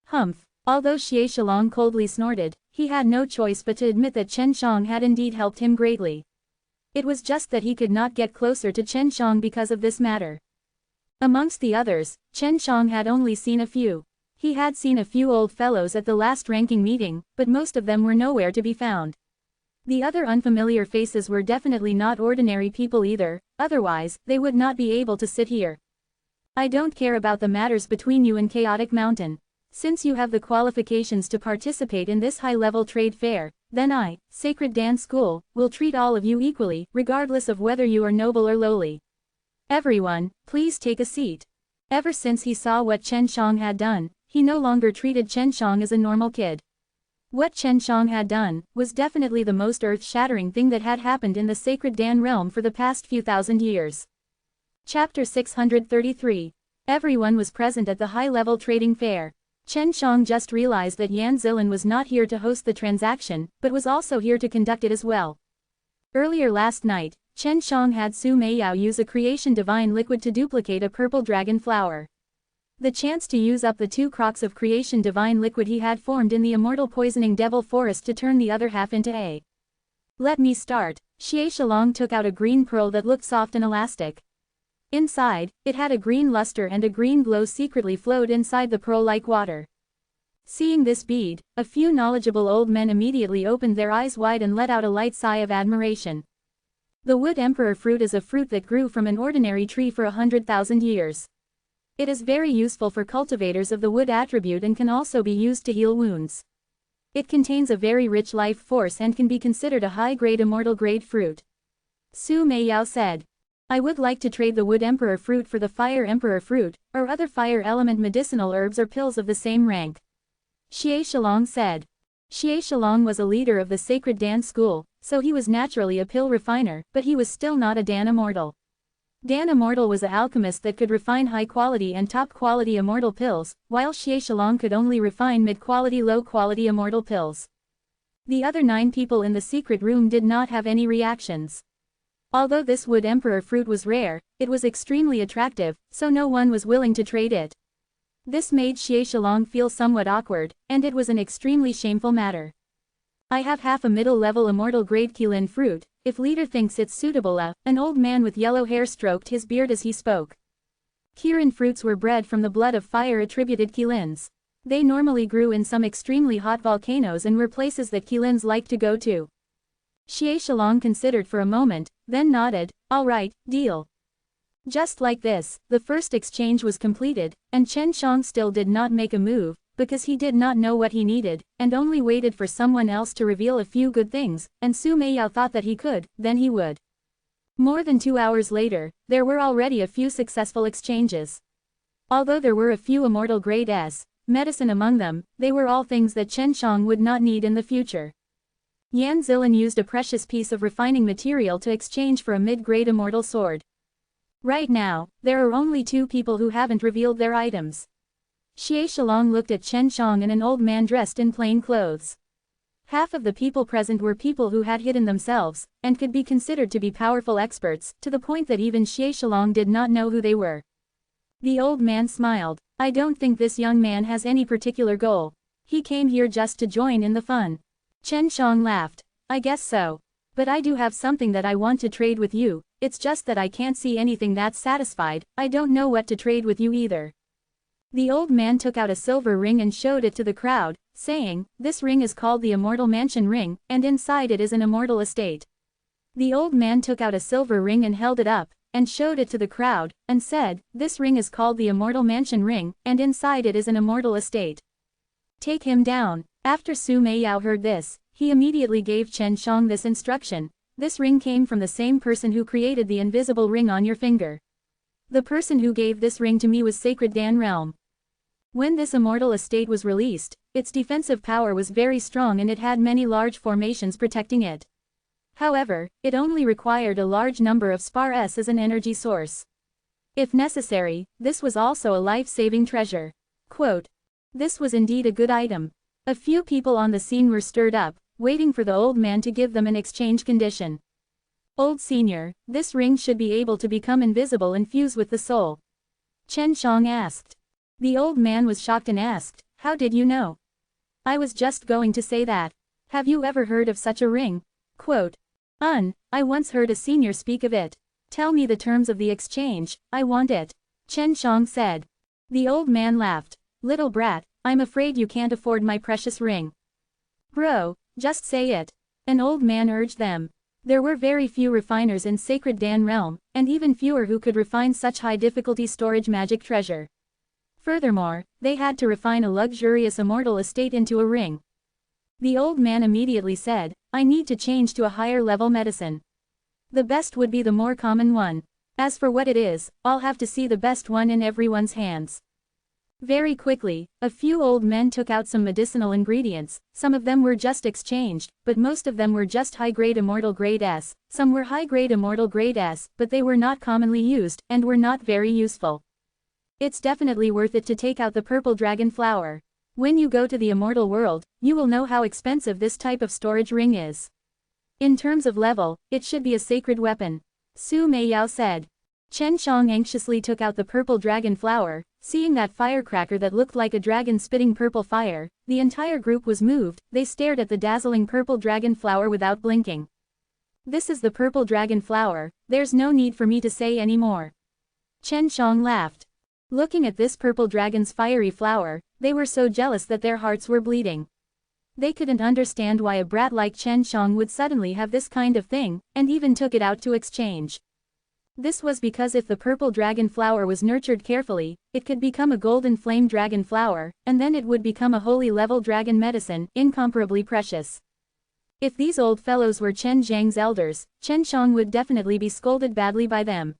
A: Humph, Although Xie Shalong coldly snorted, he had no choice but to admit that Chen Shang had indeed helped him greatly. It was just that he could not get closer to Chen Shang because of this matter. Amongst the others, Chen Shang had only seen a few. He had seen a few old fellows at the last ranking meeting, but most of them were nowhere to be found. The other unfamiliar faces were definitely not ordinary people either, otherwise, they would not be able to sit here. I don't care about the matters between you and Chaotic Mountain. Since you have the qualifications to participate in this high-level trade fair, then I, Sacred Dan School, will treat all of you equally, regardless of whether you are noble or lowly. Everyone, please take a seat. Ever since he saw what Chen Shang had done, he no longer treated Chen Shang as a normal kid. What Chen Shang had done was definitely the most earth-shattering thing that had happened in the Sacred Dan realm for the past few thousand years. Chapter 633. Everyone was present at the high-level trading fair. Chen Shang just realized that Yan Zilin was not here to host the transaction, but was also here to conduct it as well. Earlier last night, Chen Shang had Su Meiyao use a creation divine liquid to duplicate a purple dragon flower. The chance to use up the 2 crocks of creation divine liquid he had formed in the immortal poisoning devil forest to turn the other half into a. Let me start. Xie Shalong took out a green pearl that looked soft and elastic. Inside, it had a green luster and a green glow secretly flowed inside the pearl like water. Seeing this bead, a few knowledgeable old men immediately opened their eyes wide and let out a light sigh of admiration. The wood emperor fruit is a fruit that grew from an ordinary tree for 100,000 years. It is very useful for cultivators of the wood attribute and can also be used to heal wounds. It contains a very rich life force and can be considered a high-grade immortal grade fruit. Su Meiyao said. I would like to trade the wood emperor fruit for the fire emperor fruit, or other fire element medicinal herbs or pills of the same rank. Xie Shalong said. Xie Shalong was a leader of the Sacred Dan School, so he was naturally a pill refiner, but he was still not a Dan Immortal. Dan Immortal was an alchemist that could refine high-quality and top-quality immortal pills, while Xie Shalong could only refine mid-quality low-quality immortal pills. The other 9 people in the secret room did not have any reactions. Although this wood emperor fruit was rare, it was extremely attractive, so no one was willing to trade it. This made Xie Shalong feel somewhat awkward, and it was an extremely shameful matter. I have half a middle-level immortal grade Qilin fruit, if leader thinks it's suitable. An old man with yellow hair stroked his beard as he spoke. Qilin fruits were bred from the blood of fire-attributed Qilins. They normally grew in some extremely hot volcanoes and were places that Qilins liked to go to. Xie Shalong considered for a moment, then nodded, all right, deal. Just like this, the first exchange was completed, and Chen Shang still did not make a move, because he did not know what he needed, and only waited for someone else to reveal a few good things, and Su Meiyao thought that he could, then he would. More than 2 hours later, there were already a few successful exchanges. Although there were a few immortal grade S medicine among them, they were all things that Chen Shang would not need in the future. Yan Zilin used a precious piece of refining material to exchange for a mid-grade immortal sword. Right now, there are only 2 people who haven't revealed their items. Xie Shalong looked at Chen Shang and an old man dressed in plain clothes. Half of the people present were people who had hidden themselves, and could be considered to be powerful experts, to the point that even Xie Shalong did not know who they were. The old man smiled. I don't think this young man has any particular goal. He came here just to join in the fun. Chen Shang laughed. I guess so. But I do have something that I want to trade with you, it's just that I can't see anything that's satisfied. I don't know what to trade with you either. The old man took out a silver ring and showed it to the crowd, saying, this ring is called the Immortal Mansion Ring, and inside it is an immortal estate. The old man took out a silver ring and held it up, and showed it to the crowd, and said, this ring is called the Immortal Mansion Ring, and inside it is an immortal estate. Take him down. After Su Meiyao heard this, he immediately gave Chen Shang this instruction. This ring came from the same person who created the invisible ring on your finger. The person who gave this ring to me was Sacred Dan Realm. When this immortal estate was released, its defensive power was very strong and it had many large formations protecting it. However, it only required a large number of spars as an energy source. If necessary, this was also a life-saving treasure. Quote. This was indeed a good item. A few people on the scene were stirred up, waiting for the old man to give them an exchange condition. Old senior, this ring should be able to become invisible and fuse with the soul. Chen Shang asked. The old man was shocked and asked, how did you know? I was just going to say that. Have you ever heard of such a ring? Quote. I once heard a senior speak of it. Tell me the terms of the exchange, I want it. Chen Shang said. The old man laughed. Little brat, I'm afraid you can't afford my precious ring. Bro, just say it. An old man urged them. There were very few refiners in Sacred Dan realm, and even fewer who could refine such high-difficulty storage magic treasure. Furthermore, they had to refine a luxurious immortal estate into a ring. The old man immediately said, I need to change to a higher-level medicine. The best would be the more common one. As for what it is, I'll have to see the best one in everyone's hands. Very quickly, a few old men took out some medicinal ingredients. Some of them were just exchanged, but most of them were just high-grade immortal grade S, some were high-grade immortal grade S, but they were not commonly used, and were not very useful. It's definitely worth it to take out the purple dragon flower. When you go to the immortal world, you will know how expensive this type of storage ring is. In terms of level, it should be a sacred weapon. Su Meiyao said. Chen Shang anxiously took out the purple dragon flower. Seeing that firecracker that looked like a dragon spitting purple fire, the entire group was moved. They stared at the dazzling purple dragon flower without blinking. This is the purple dragon flower, there's no need for me to say any more. Chen Shang laughed. Looking at this purple dragon's fiery flower, they were so jealous that their hearts were bleeding. They couldn't understand why a brat like Chen Shang would suddenly have this kind of thing, and even took it out to exchange. This was because if the purple dragon flower was nurtured carefully, it could become a golden flame dragon flower, and then it would become a holy level dragon medicine, incomparably precious. If these old fellows were Chen Zhang's elders, Chen Shang would definitely be scolded badly by them.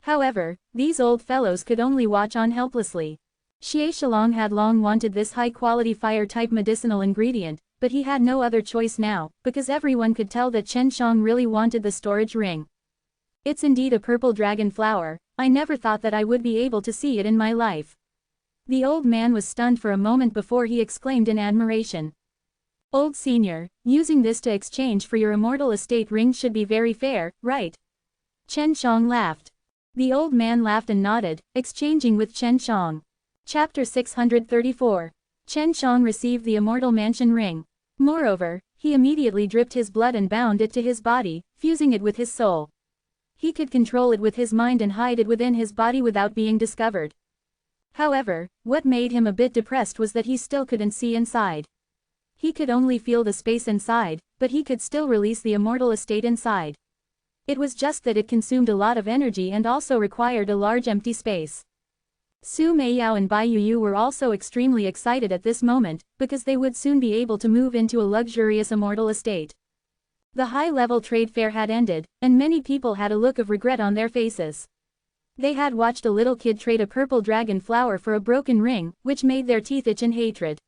A: However, these old fellows could only watch on helplessly. Xie Shilong had long wanted this high-quality fire-type medicinal ingredient, but he had no other choice now, because everyone could tell that Chen Shang really wanted the storage ring. It's indeed a purple dragon flower, I never thought that I would be able to see it in my life. The old man was stunned for a moment before he exclaimed in admiration. Old senior, using this to exchange for your immortal estate ring should be very fair, right? Chen Shang laughed. The old man laughed and nodded, exchanging with Chen Shang. Chapter 634. Chen Shang received the immortal mansion ring. Moreover, he immediately dripped his blood and bound it to his body, fusing it with his soul. He could control it with his mind and hide it within his body without being discovered. However, what made him a bit depressed was that he still couldn't see inside. He could only feel the space inside, but he could still release the immortal estate inside. It was just that it consumed a lot of energy and also required a large empty space. Su Meiyao and Bai Yuyu were also extremely excited at this moment, because they would soon be able to move into a luxurious immortal estate. The high-level trade fair had ended, and many people had a look of regret on their faces. They had watched a little kid trade a purple dragon flower for a broken ring, which made their teeth itch in hatred.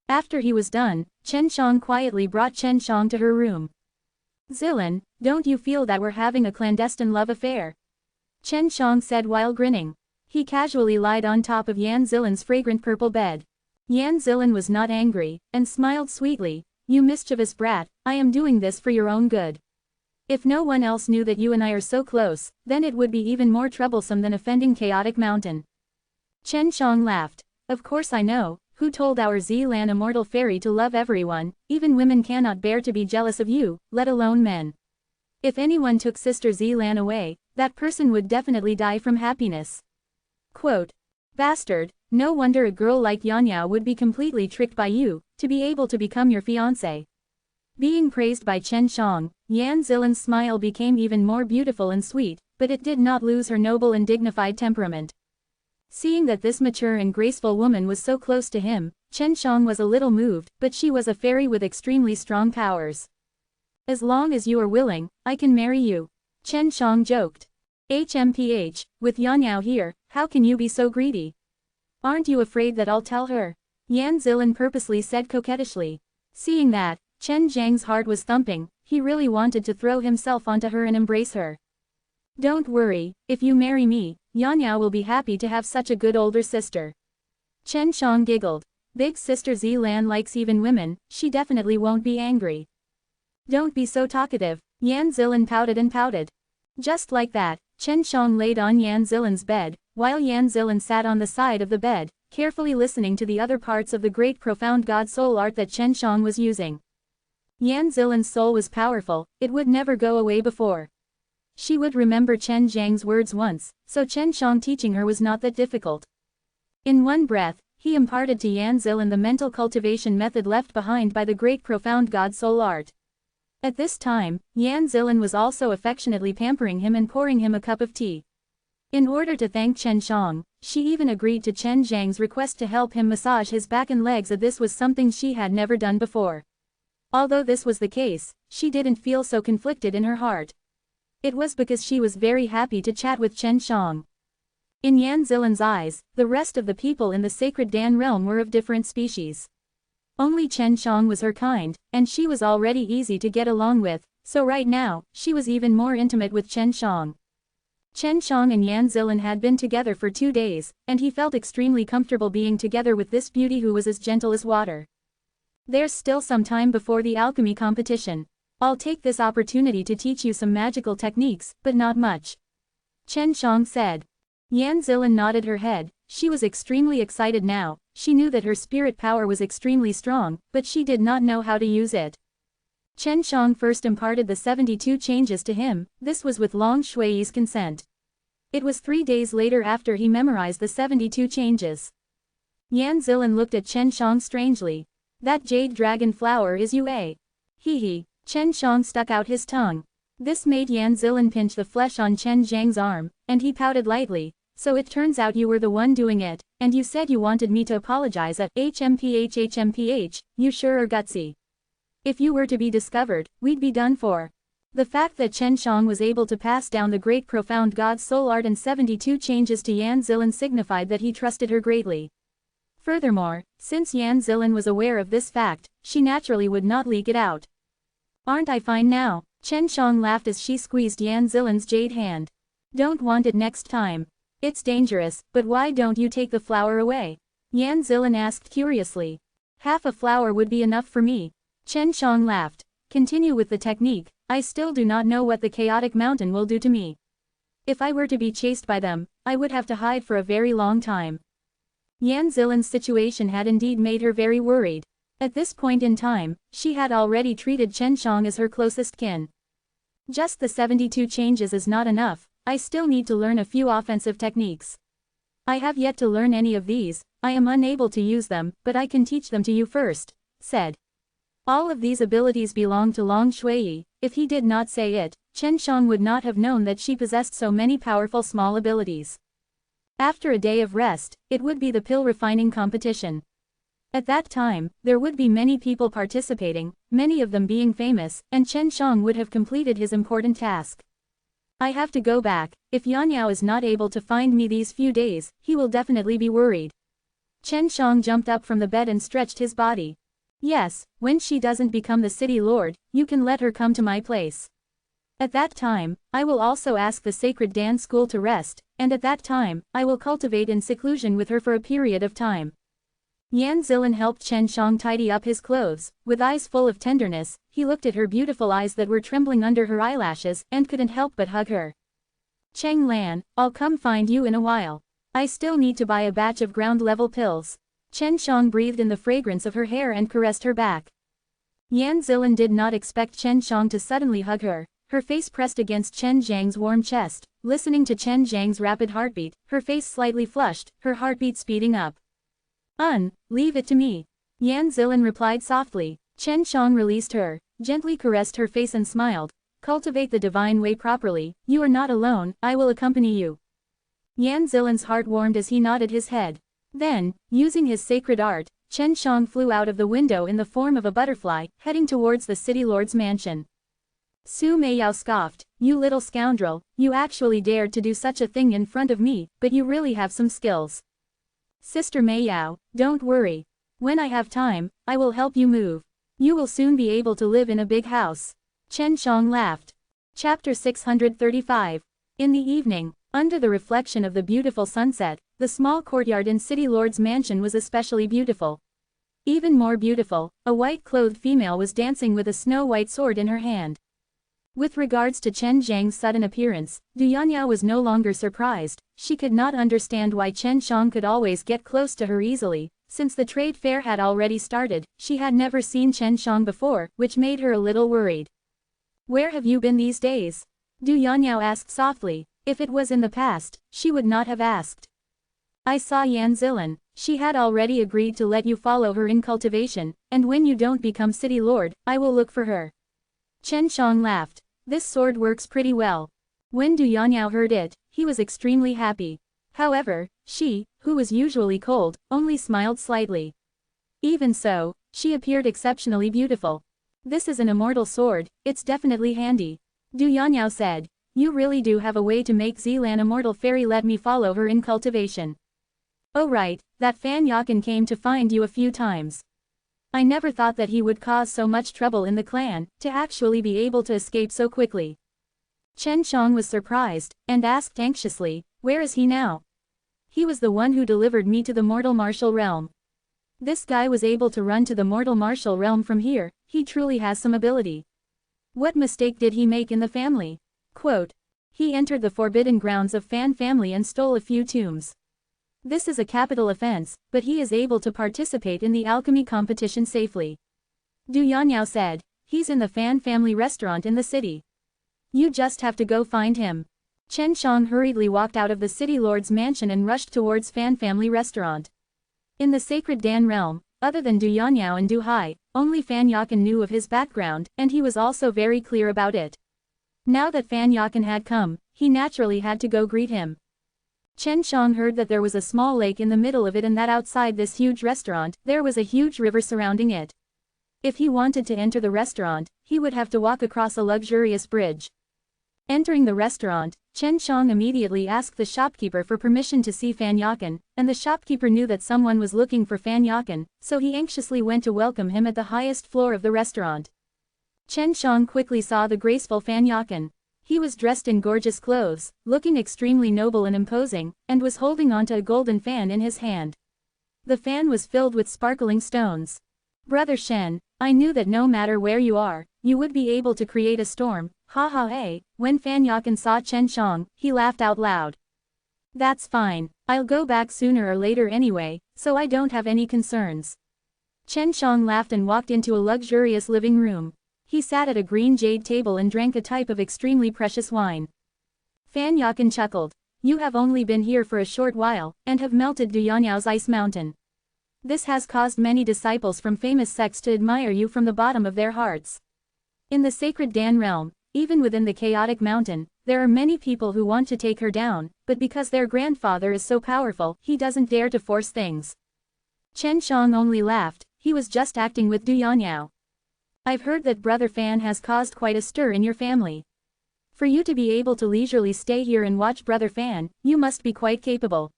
A: After he was done, Chen Shang quietly brought Chen Shang to her room. Zilan, don't you feel that we're having a clandestine love affair? Chen Shang said while grinning. He casually lied on top of Yan Zilan's fragrant purple bed. Yan Zilan was not angry, and smiled sweetly. You mischievous brat, I am doing this for your own good. If no one else knew that you and I are so close, then it would be even more troublesome than offending Chaotic Mountain. Chen Shang laughed. Of course I know, who told our Zilan immortal fairy to love everyone, even women cannot bear to be jealous of you, let alone men. If anyone took Sister Zilan away, that person would definitely die from happiness. Quote. Bastard, no wonder a girl like Yanyao would be completely tricked by you, to be able to become your fiancé. Being praised by Chen Shang, Yan Zilan's smile became even more beautiful and sweet, but it did not lose her noble and dignified temperament. Seeing that this mature and graceful woman was so close to him, Chen Shang was a little moved, but she was a fairy with extremely strong powers. As long as you are willing, I can marry you. Chen Shang joked. HMPH, with Yanyao here, how can you be so greedy? Aren't you afraid that I'll tell her? Yan Zilan purposely said coquettishly. Seeing that, Chen Zhang's heart was thumping, he really wanted to throw himself onto her and embrace her. Don't worry, if you marry me, Yanyao will be happy to have such a good older sister. Chen Shang giggled. Big sister Zilan likes even women, she definitely won't be angry. Don't be so talkative, Yan Zilan pouted and pouted. Just like that, Chen Shang laid on Yan Zilan's bed, while Yan Zilan sat on the side of the bed, carefully listening to the other parts of the great profound God soul art that Chen Shang was using. Yan Zilin's soul was powerful, it would never go away before. She would remember Chen Zhang's words once, so Chen Shang teaching her was not that difficult. In one breath, he imparted to Yan Zilin the mental cultivation method left behind by the great profound God soul art. At this time, Yan Zilin was also affectionately pampering him and pouring him a cup of tea. In order to thank Chen Shang, she even agreed to Chen Zhang's request to help him massage his back and legs, as this was something she had never done before. Although this was the case, she didn't feel so conflicted in her heart. It was because she was very happy to chat with Chen Shang. In Yan Zilin's eyes, the rest of the people in the sacred Dan realm were of different species. Only Chen Shang was her kind, and she was already easy to get along with, so right now, she was even more intimate with Chen Shang. Chen Shang and Yan Zilin had been together for 2 days, and he felt extremely comfortable being together with this beauty who was as gentle as water. There's still some time before the alchemy competition. I'll take this opportunity to teach you some magical techniques, but not much. Chen Shang said. Yan Zilin nodded her head. She was extremely excited now. She knew that her spirit power was extremely strong, but she did not know how to use it. Chen Shang first imparted the 72 changes to him. This was with Long Shui's consent. It was 3 days later after he memorized the 72 changes. Yan Zilin looked at Chen Shang strangely. That jade dragon flower is you, eh? Hee. Chen Shang stuck out his tongue. This made Yan Zilin pinch the flesh on Chen Zhang's arm, and he pouted lightly. So it turns out you were the one doing it, and you said you wanted me to apologize at HMPH. You sure are gutsy. If you were to be discovered, we'd be done for. The fact that Chen Shang was able to pass down the great profound God's soul art and 72 changes to Yan Zilin signified that he trusted her greatly. Furthermore, since Yan Zilin was aware of this fact, she naturally would not leak it out. Aren't I fine now? Chen Shang laughed as she squeezed Yan Zilin's jade hand. Don't want it next time. It's dangerous, but why don't you take the flower away? Yan Zilin asked curiously. Half a flower would be enough for me. Chen Shang laughed. Continue with the technique. I still do not know what the chaotic mountain will do to me. If I were to be chased by them, I would have to hide for a very long time. Yan Zilin's situation had indeed made her very worried. At this point in time, she had already treated Chen Shang as her closest kin. Just the 72 changes is not enough. I still need to learn a few offensive techniques. I have yet to learn any of these. I am unable to use them, but I can teach them to you first, said. All of these abilities belong to Long Shui. If he did not say it, Chen Shang would not have known that she possessed so many powerful small abilities. After a day of rest, it would be the pill refining competition. At that time, there would be many people participating, many of them being famous, and Chen Shang would have completed his important task. I have to go back. If Yan Yao is not able to find me these few days, he will definitely be worried. Chen Shang jumped up from the bed and stretched his body. Yes, when she doesn't become the city lord, you can let her come to my place. At that time, I will also ask the sacred Dan school to rest, and at that time, I will cultivate in seclusion with her for a period of time. Yan Zilin helped Chen Shang tidy up his clothes. With eyes full of tenderness, he looked at her beautiful eyes that were trembling under her eyelashes and couldn't help but hug her. Cheng Lan, I'll come find you in a while. I still need to buy a batch of ground-level pills. Chen Shang breathed in the fragrance of her hair and caressed her back. Yan Zilin did not expect Chen Shang to suddenly hug her. Her face pressed against Chen Zhang's warm chest. Listening to Chen Zhang's rapid heartbeat, her face slightly flushed, her heartbeat speeding up. Leave it to me. Yan Zilin replied softly. Chen Shang released her, gently caressed her face and smiled. Cultivate the divine way properly. You are not alone, I will accompany you. Yan Zilin's heart warmed as he nodded his head. Then, using his sacred art, Chen Shang flew out of the window in the form of a butterfly, heading towards the city lord's mansion. Su Meiyao scoffed, you little scoundrel, you actually dared to do such a thing in front of me, but you really have some skills. Sister Meiyao, don't worry. When I have time, I will help you move. You will soon be able to live in a big house. Chen Shang laughed. Chapter 635. In the evening, under the reflection of the beautiful sunset, the small courtyard in City Lord's mansion was especially beautiful. Even more beautiful, a white-clothed female was dancing with a snow-white sword in her hand. With regards to Chen Zhang's sudden appearance, Du Yanniao was no longer surprised. She could not understand why Chen Shang could always get close to her easily. Since the trade fair had already started, she had never seen Chen Shang before, which made her a little worried. "Where have you been these days?" Du Yanniao asked softly. If it was in the past, she would not have asked. "I saw Yan Zilan. She had already agreed to let you follow her in cultivation, and when you don't become city lord, I will look for her." Chen Shang laughed. "This sword works pretty well." When Du Yanniao heard it, he was extremely happy. However, she, who was usually cold, only smiled slightly. Even so, she appeared exceptionally beautiful. "This is an immortal sword, it's definitely handy." Du Yanniao said. "You really do have a way to make Zilan immortal. Fairy, let me follow her in cultivation." "Oh right, that Fan Yakin came to find you a few times. I never thought that he would cause so much trouble in the clan, to actually be able to escape so quickly." Chen Shang was surprised, and asked anxiously, "Where is he now?" "He was the one who delivered me to the mortal martial realm." "This guy was able to run to the mortal martial realm from here, he truly has some ability. What mistake did he make in the family?" Quote, "He entered the forbidden grounds of Fan family and stole a few tombs. This is a capital offense, but he is able to participate in the alchemy competition safely." Du Yanniao said. "He's in the Fan family restaurant in the city. You just have to go find him." Chen Shang hurriedly walked out of the city lord's mansion and rushed towards Fan family restaurant. In the sacred Dan realm, other than Du Yanniao and Du Hai, only Fan Yakin knew of his background, and he was also very clear about it. Now that Fan Yakin had come, he naturally had to go greet him. Chen Shang heard that there was a small lake in the middle of it and that outside this huge restaurant, there was a huge river surrounding it. If he wanted to enter the restaurant, he would have to walk across a luxurious bridge. Entering the restaurant, Chen Shang immediately asked the shopkeeper for permission to see Fan Yakin, and the shopkeeper knew that someone was looking for Fan Yakin, so he anxiously went to welcome him at the highest floor of the restaurant. Chen Shang quickly saw the graceful Fan Yakin. He was dressed in gorgeous clothes, looking extremely noble and imposing, and was holding onto a golden fan in his hand. The fan was filled with sparkling stones. "Brother Shen, I knew that no matter where you are, you would be able to create a storm, ha ha hey." When Fan Yakin saw Chen Shang, he laughed out loud. "That's fine, I'll go back sooner or later anyway, so I don't have any concerns." Chen Shang laughed and walked into a luxurious living room. He sat at a green jade table and drank a type of extremely precious wine. Fan Yakin chuckled. "You have only been here for a short while, and have melted Du Yanniao's ice mountain. This has caused many disciples from famous sects to admire you from the bottom of their hearts. In the sacred Dan realm, even within the chaotic mountain, there are many people who want to take her down, but because their grandfather is so powerful, he doesn't dare to force things." Chen Shang only laughed. He was just acting with Du Yanniao. "I've heard that Brother Fan has caused quite a stir in your family. For you to be able to leisurely stay here and watch Brother Fan, you must be quite capable."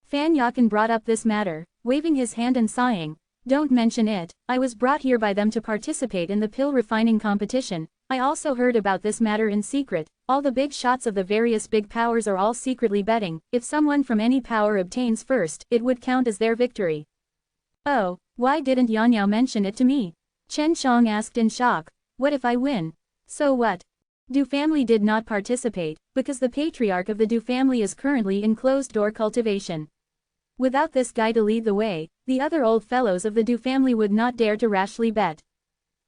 A: Fan Yakin brought up this matter, waving his hand and sighing. "Don't mention it, I was brought here by them to participate in the pill refining competition. I also heard about this matter in secret. All the big shots of the various big powers are all secretly betting. If someone from any power obtains first, it would count as their victory." "Oh, why didn't Yanniao mention it to me?" Chen Shang asked in shock. "What if I win? So what?" Du family did not participate, because the patriarch of the Du family is currently in closed-door cultivation. Without this guy to lead the way, the other old fellows of the Du family would not dare to rashly bet.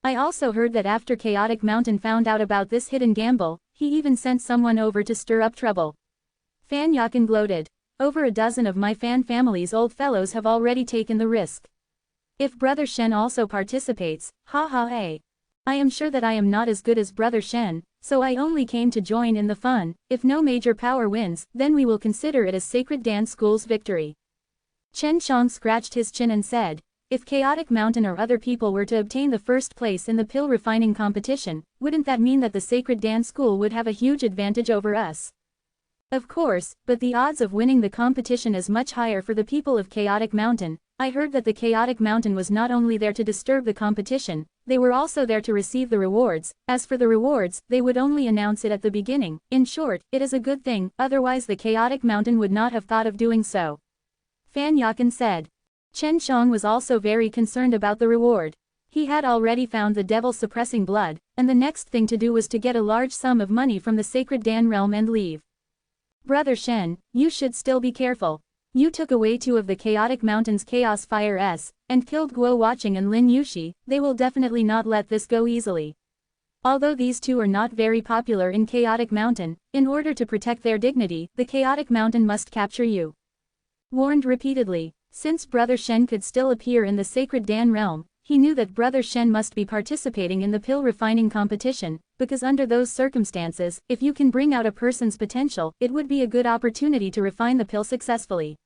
A: I also heard that after Chaotic Mountain found out about this hidden gamble, he even sent someone over to stir up trouble. Fan Yakin gloated. "Over a dozen of my Fan family's old fellows have already taken the risk. If Brother Shen also participates, ha ha hey. I am sure that I am not as good as Brother Shen, so I only came to join in the fun. If no major power wins, then we will consider it as Sacred Dance School's victory." Chen Shang scratched his chin and said, "If Chaotic Mountain or other people were to obtain the first place in the pill refining competition, wouldn't that mean that the Sacred Dance School would have a huge advantage over us?" "Of course, but the odds of winning the competition is much higher for the people of Chaotic Mountain. I heard that the Chaotic Mountain was not only there to disturb the competition, they were also there to receive the rewards. As for the rewards, they would only announce it at the beginning. In short, it is a good thing, otherwise the Chaotic Mountain would not have thought of doing so." Fan Yakin said. Chen Shang was also very concerned about the reward. He had already found the devil suppressing blood, and the next thing to do was to get a large sum of money from the sacred Dan realm and leave. Brother Shen, you should still be careful. You took away 2 of the Chaotic Mountain's Chaos Fire S, and killed Guo Watching and Lin Yushi. They will definitely not let this go easily. Although these 2 are not very popular in Chaotic Mountain, in order to protect their dignity, the Chaotic Mountain must capture you. Warned repeatedly. Since Brother Shen could still appear in the sacred Dan realm, he knew that Brother Shen must be participating in the pill refining competition, because under those circumstances, if you can bring out a person's potential, it would be a good opportunity to refine the pill successfully.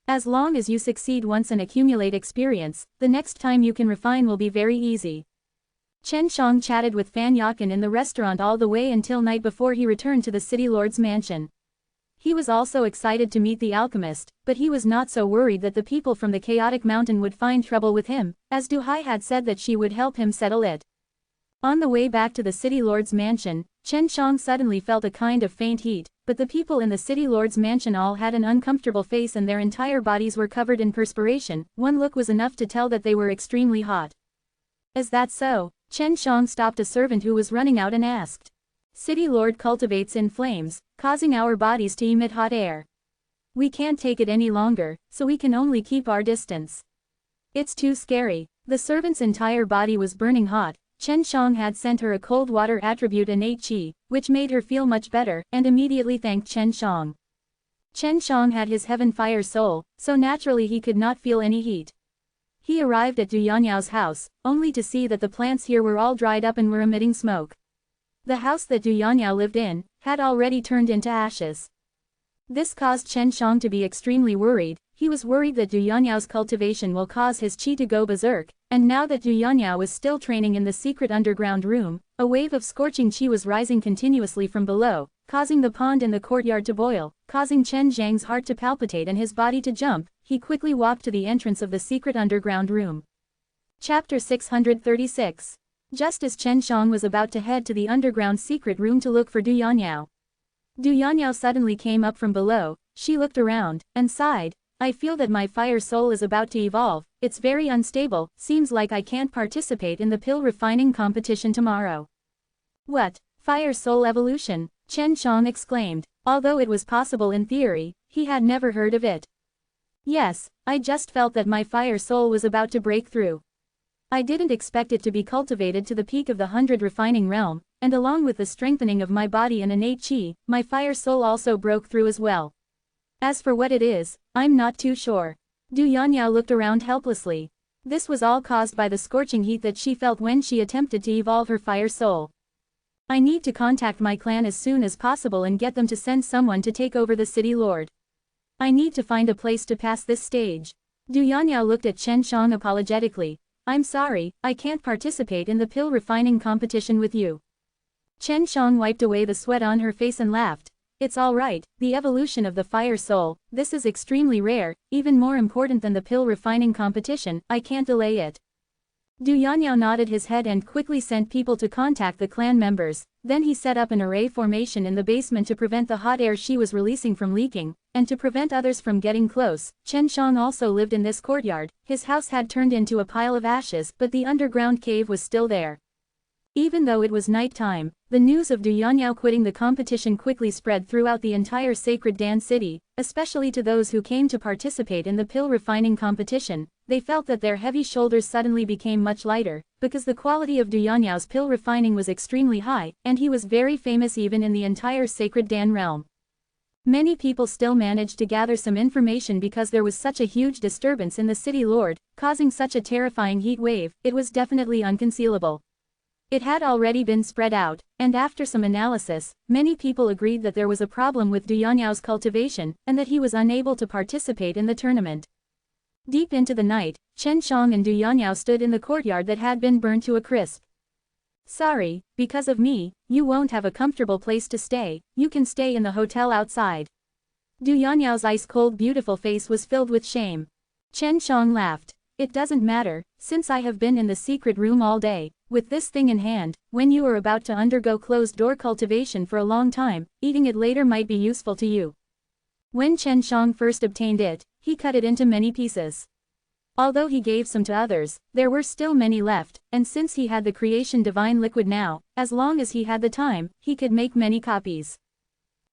A: As long as you succeed once and accumulate experience, the next time you can refine will be very easy. Chen Shang chatted with Fan Yakin in the restaurant all the way until night before he returned to the city lord's mansion. He was also excited to meet the alchemist, but he was not so worried that the people from the Chaotic Mountain would find trouble with him, as Du Hai had said that she would help him settle it. On the way back to the city lord's mansion, Chen Shang suddenly felt a kind of faint heat, but the people in the city lord's mansion all had an uncomfortable face and their entire bodies were covered in perspiration. One look was enough to tell that they were extremely hot. Is that so? Chen Shang stopped a servant who was running out and asked. City Lord cultivates in flames, causing our bodies to emit hot air. We can't take it any longer, so we can only keep our distance. It's too scary. The servant's entire body was burning hot. Chen Shang had sent her a cold water attribute innate qi, which made her feel much better, and immediately thanked Chen Shang. Chen Shang had his heaven fire soul, so naturally he could not feel any heat. He arrived at Du Yanyao's house, only to see that the plants here were all dried up and were emitting smoke. The house that Du Yanyao lived in had already turned into ashes. This caused Chen Shang to be extremely worried. He was worried that Du Yanyao's cultivation will cause his qi to go berserk, and now that Du Yanyao was still training in the secret underground room, a wave of scorching qi was rising continuously from below, causing the pond in the courtyard to boil, causing Chen Zhang's heart to palpitate and his body to jump. He quickly walked to the entrance of the secret underground room. Chapter 636. Just as Chen Shang was about to head to the underground secret room to look for Du Yanyao. Du Yanyao suddenly came up from below. She looked around and sighed. I feel that my fire soul is about to evolve. It's very unstable. Seems like I can't participate in the pill refining competition tomorrow. What? Fire soul evolution? Chen Shang exclaimed. Although it was possible in theory, he had never heard of it. Yes, I just felt that my fire soul was about to break through. I didn't expect it to be cultivated to the peak of the 100 refining realm, and along with the strengthening of my body and innate qi, my fire soul also broke through as well. As for what it is, I'm not too sure. Du Yanyao looked around helplessly. This was all caused by the scorching heat that she felt when she attempted to evolve her fire soul. I need to contact my clan as soon as possible and get them to send someone to take over the city lord. I need to find a place to pass this stage. Du Yanyao looked at Chen Shang apologetically. I'm sorry, I can't participate in the pill refining competition with you. Chen Shang wiped away the sweat on her face and laughed. It's alright, the evolution of the fire soul, this is extremely rare, even more important than the pill refining competition, I can't delay it. Du Yanyao nodded his head and quickly sent people to contact the clan members. Then he set up an array formation in the basement to prevent the hot air she was releasing from leaking, and to prevent others from getting close. Chen Shang also lived in this courtyard. His house had turned into a pile of ashes, but the underground cave was still there. Even though it was night time, the news of Du Yanyao quitting the competition quickly spread throughout the entire sacred Dan city, especially to those who came to participate in the pill refining competition. They felt that their heavy shoulders suddenly became much lighter, because the quality of Du Yanyao's pill refining was extremely high, and he was very famous even in the entire sacred Dan realm. Many people still managed to gather some information because there was such a huge disturbance in the city lord, causing such a terrifying heat wave. It was definitely unconcealable. It had already been spread out, and after some analysis, many people agreed that there was a problem with Du Yanyao's cultivation, and that he was unable to participate in the tournament. Deep into the night, Chen Shang and Du Yanyao stood in the courtyard that had been burned to a crisp. Sorry, because of me, you won't have a comfortable place to stay. You can stay in the hotel outside. Du Yanyao's ice-cold beautiful face was filled with shame. Chen Shang laughed. It doesn't matter, since I have been in the secret room all day, with this thing in hand. When you are about to undergo closed-door cultivation for a long time, eating it later might be useful to you. When Chen Shang first obtained it, he cut it into many pieces. Although he gave some to others, there were still many left, and since he had the creation divine liquid now, as long as he had the time, he could make many copies.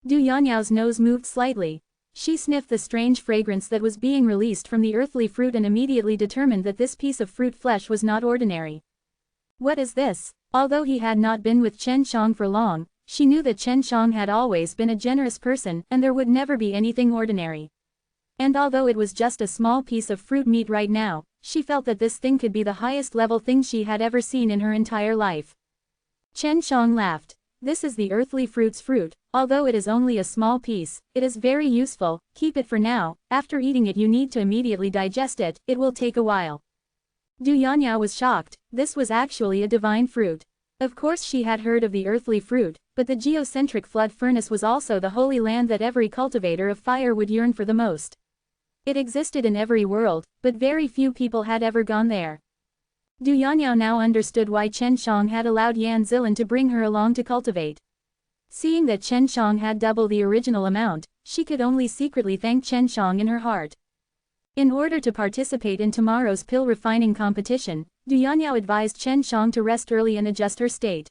A: Du Yanyao's nose moved slightly. She sniffed the strange fragrance that was being released from the earthly fruit and immediately determined that this piece of fruit flesh was not ordinary. What is this? Although he had not been with Chen Shang for long, she knew that Chen Shang had always been a generous person and there would never be anything ordinary. And although it was just a small piece of fruit meat right now, she felt that this thing could be the highest level thing she had ever seen in her entire life. Chen Shang laughed. This is the earthly fruit's fruit, although it is only a small piece, it is very useful, keep it for now, after eating it you need to immediately digest it, it will take a while. Du Yanya was shocked, this was actually a divine fruit. Of course she had heard of the earthly fruit, but the geocentric flood furnace was also the holy land that every cultivator of fire would yearn for the most. It existed in every world, but very few people had ever gone there. Du Yanyao now understood why Chen Shang had allowed Yan Zilan to bring her along to cultivate. Seeing that Chen Shang had double the original amount, she could only secretly thank Chen Shang in her heart. In order to participate in tomorrow's pill refining competition, Du Yanyao advised Chen Shang to rest early and adjust her state.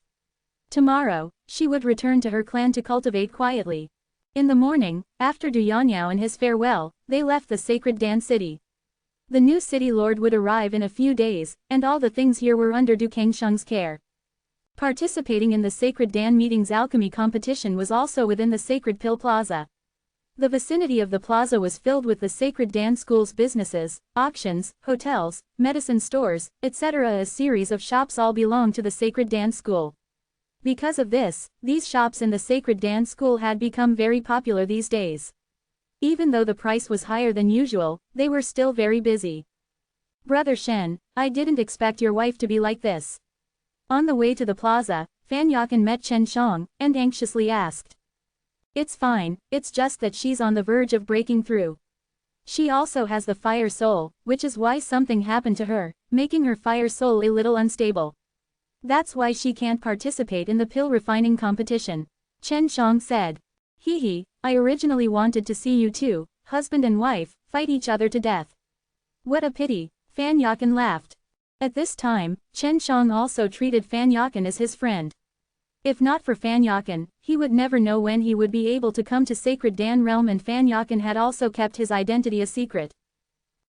A: Tomorrow, she would return to her clan to cultivate quietly. In the morning, after Du Yanyao and his farewell, they left the sacred Dan city. The new city lord would arrive in a few days, and all the things here were under Du Kangsheng's care. Participating in the Sacred Dan meeting's alchemy competition was also within the Sacred Pill Plaza. The vicinity of the plaza was filled with the Sacred Dan school's businesses, auctions, hotels, medicine stores, etc. A series of shops all belonged to the Sacred Dan school. Because of this, these shops in the Sacred Dan school had become very popular these days. Even though the price was higher than usual, they were still very busy. Brother Shen, I didn't expect your wife to be like this. On the way to the plaza, Fan Yakan met Chen Shang, and anxiously asked. It's fine, it's just that she's on the verge of breaking through. She also has the fire soul, which is why something happened to her, making her fire soul a little unstable. That's why she can't participate in the pill refining competition. Chen Shang said. Hee, I originally wanted to see you two, husband and wife, fight each other to death. What a pity, Fan Yakan laughed. At this time, Chen Shang also treated Fan Yakan as his friend. If not for Fan Yakan, he would never know when he would be able to come to Sacred Dan realm, and Fan Yakan had also kept his identity a secret.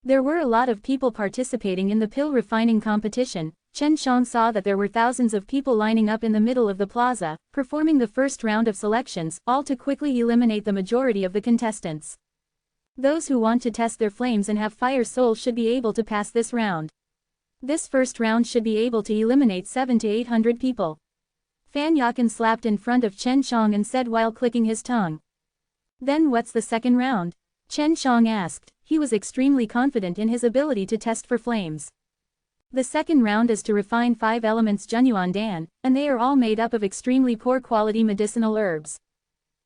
A: There were a lot of people participating in the pill refining competition. Chen Shang saw that there were thousands of people lining up in the middle of the plaza, performing the first round of selections, all to quickly eliminate the majority of the contestants. Those who want to test their flames and have fire soul should be able to pass this round. This first round should be able to eliminate 700 to 800 people. Fan Yakan slapped in front of Chen Shang and said while clicking his tongue. Then what's the second round? Chen Shang asked. He was extremely confident in his ability to test for flames. The second round is to refine 5 elements Junyuan Dan, and they are all made up of extremely poor quality medicinal herbs.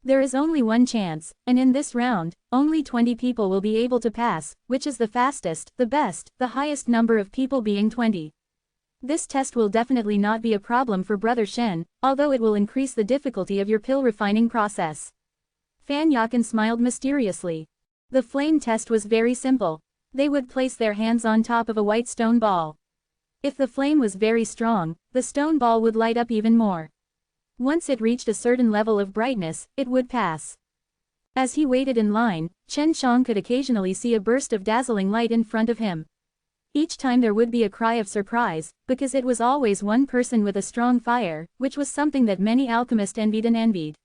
A: There is only one chance, and in this round, only 20 people will be able to pass, which is the fastest, the best, the highest number of people being 20. This test will definitely not be a problem for Brother Shen, although it will increase the difficulty of your pill refining process. Fan Yakan smiled mysteriously. The flame test was very simple. They would place their hands on top of a white stone ball. If the flame was very strong, the stone ball would light up even more. Once it reached a certain level of brightness, it would pass. As he waited in line, Chen Shang could occasionally see a burst of dazzling light in front of him. Each time there would be a cry of surprise, because it was always one person with a strong fire, which was something that many alchemists envied.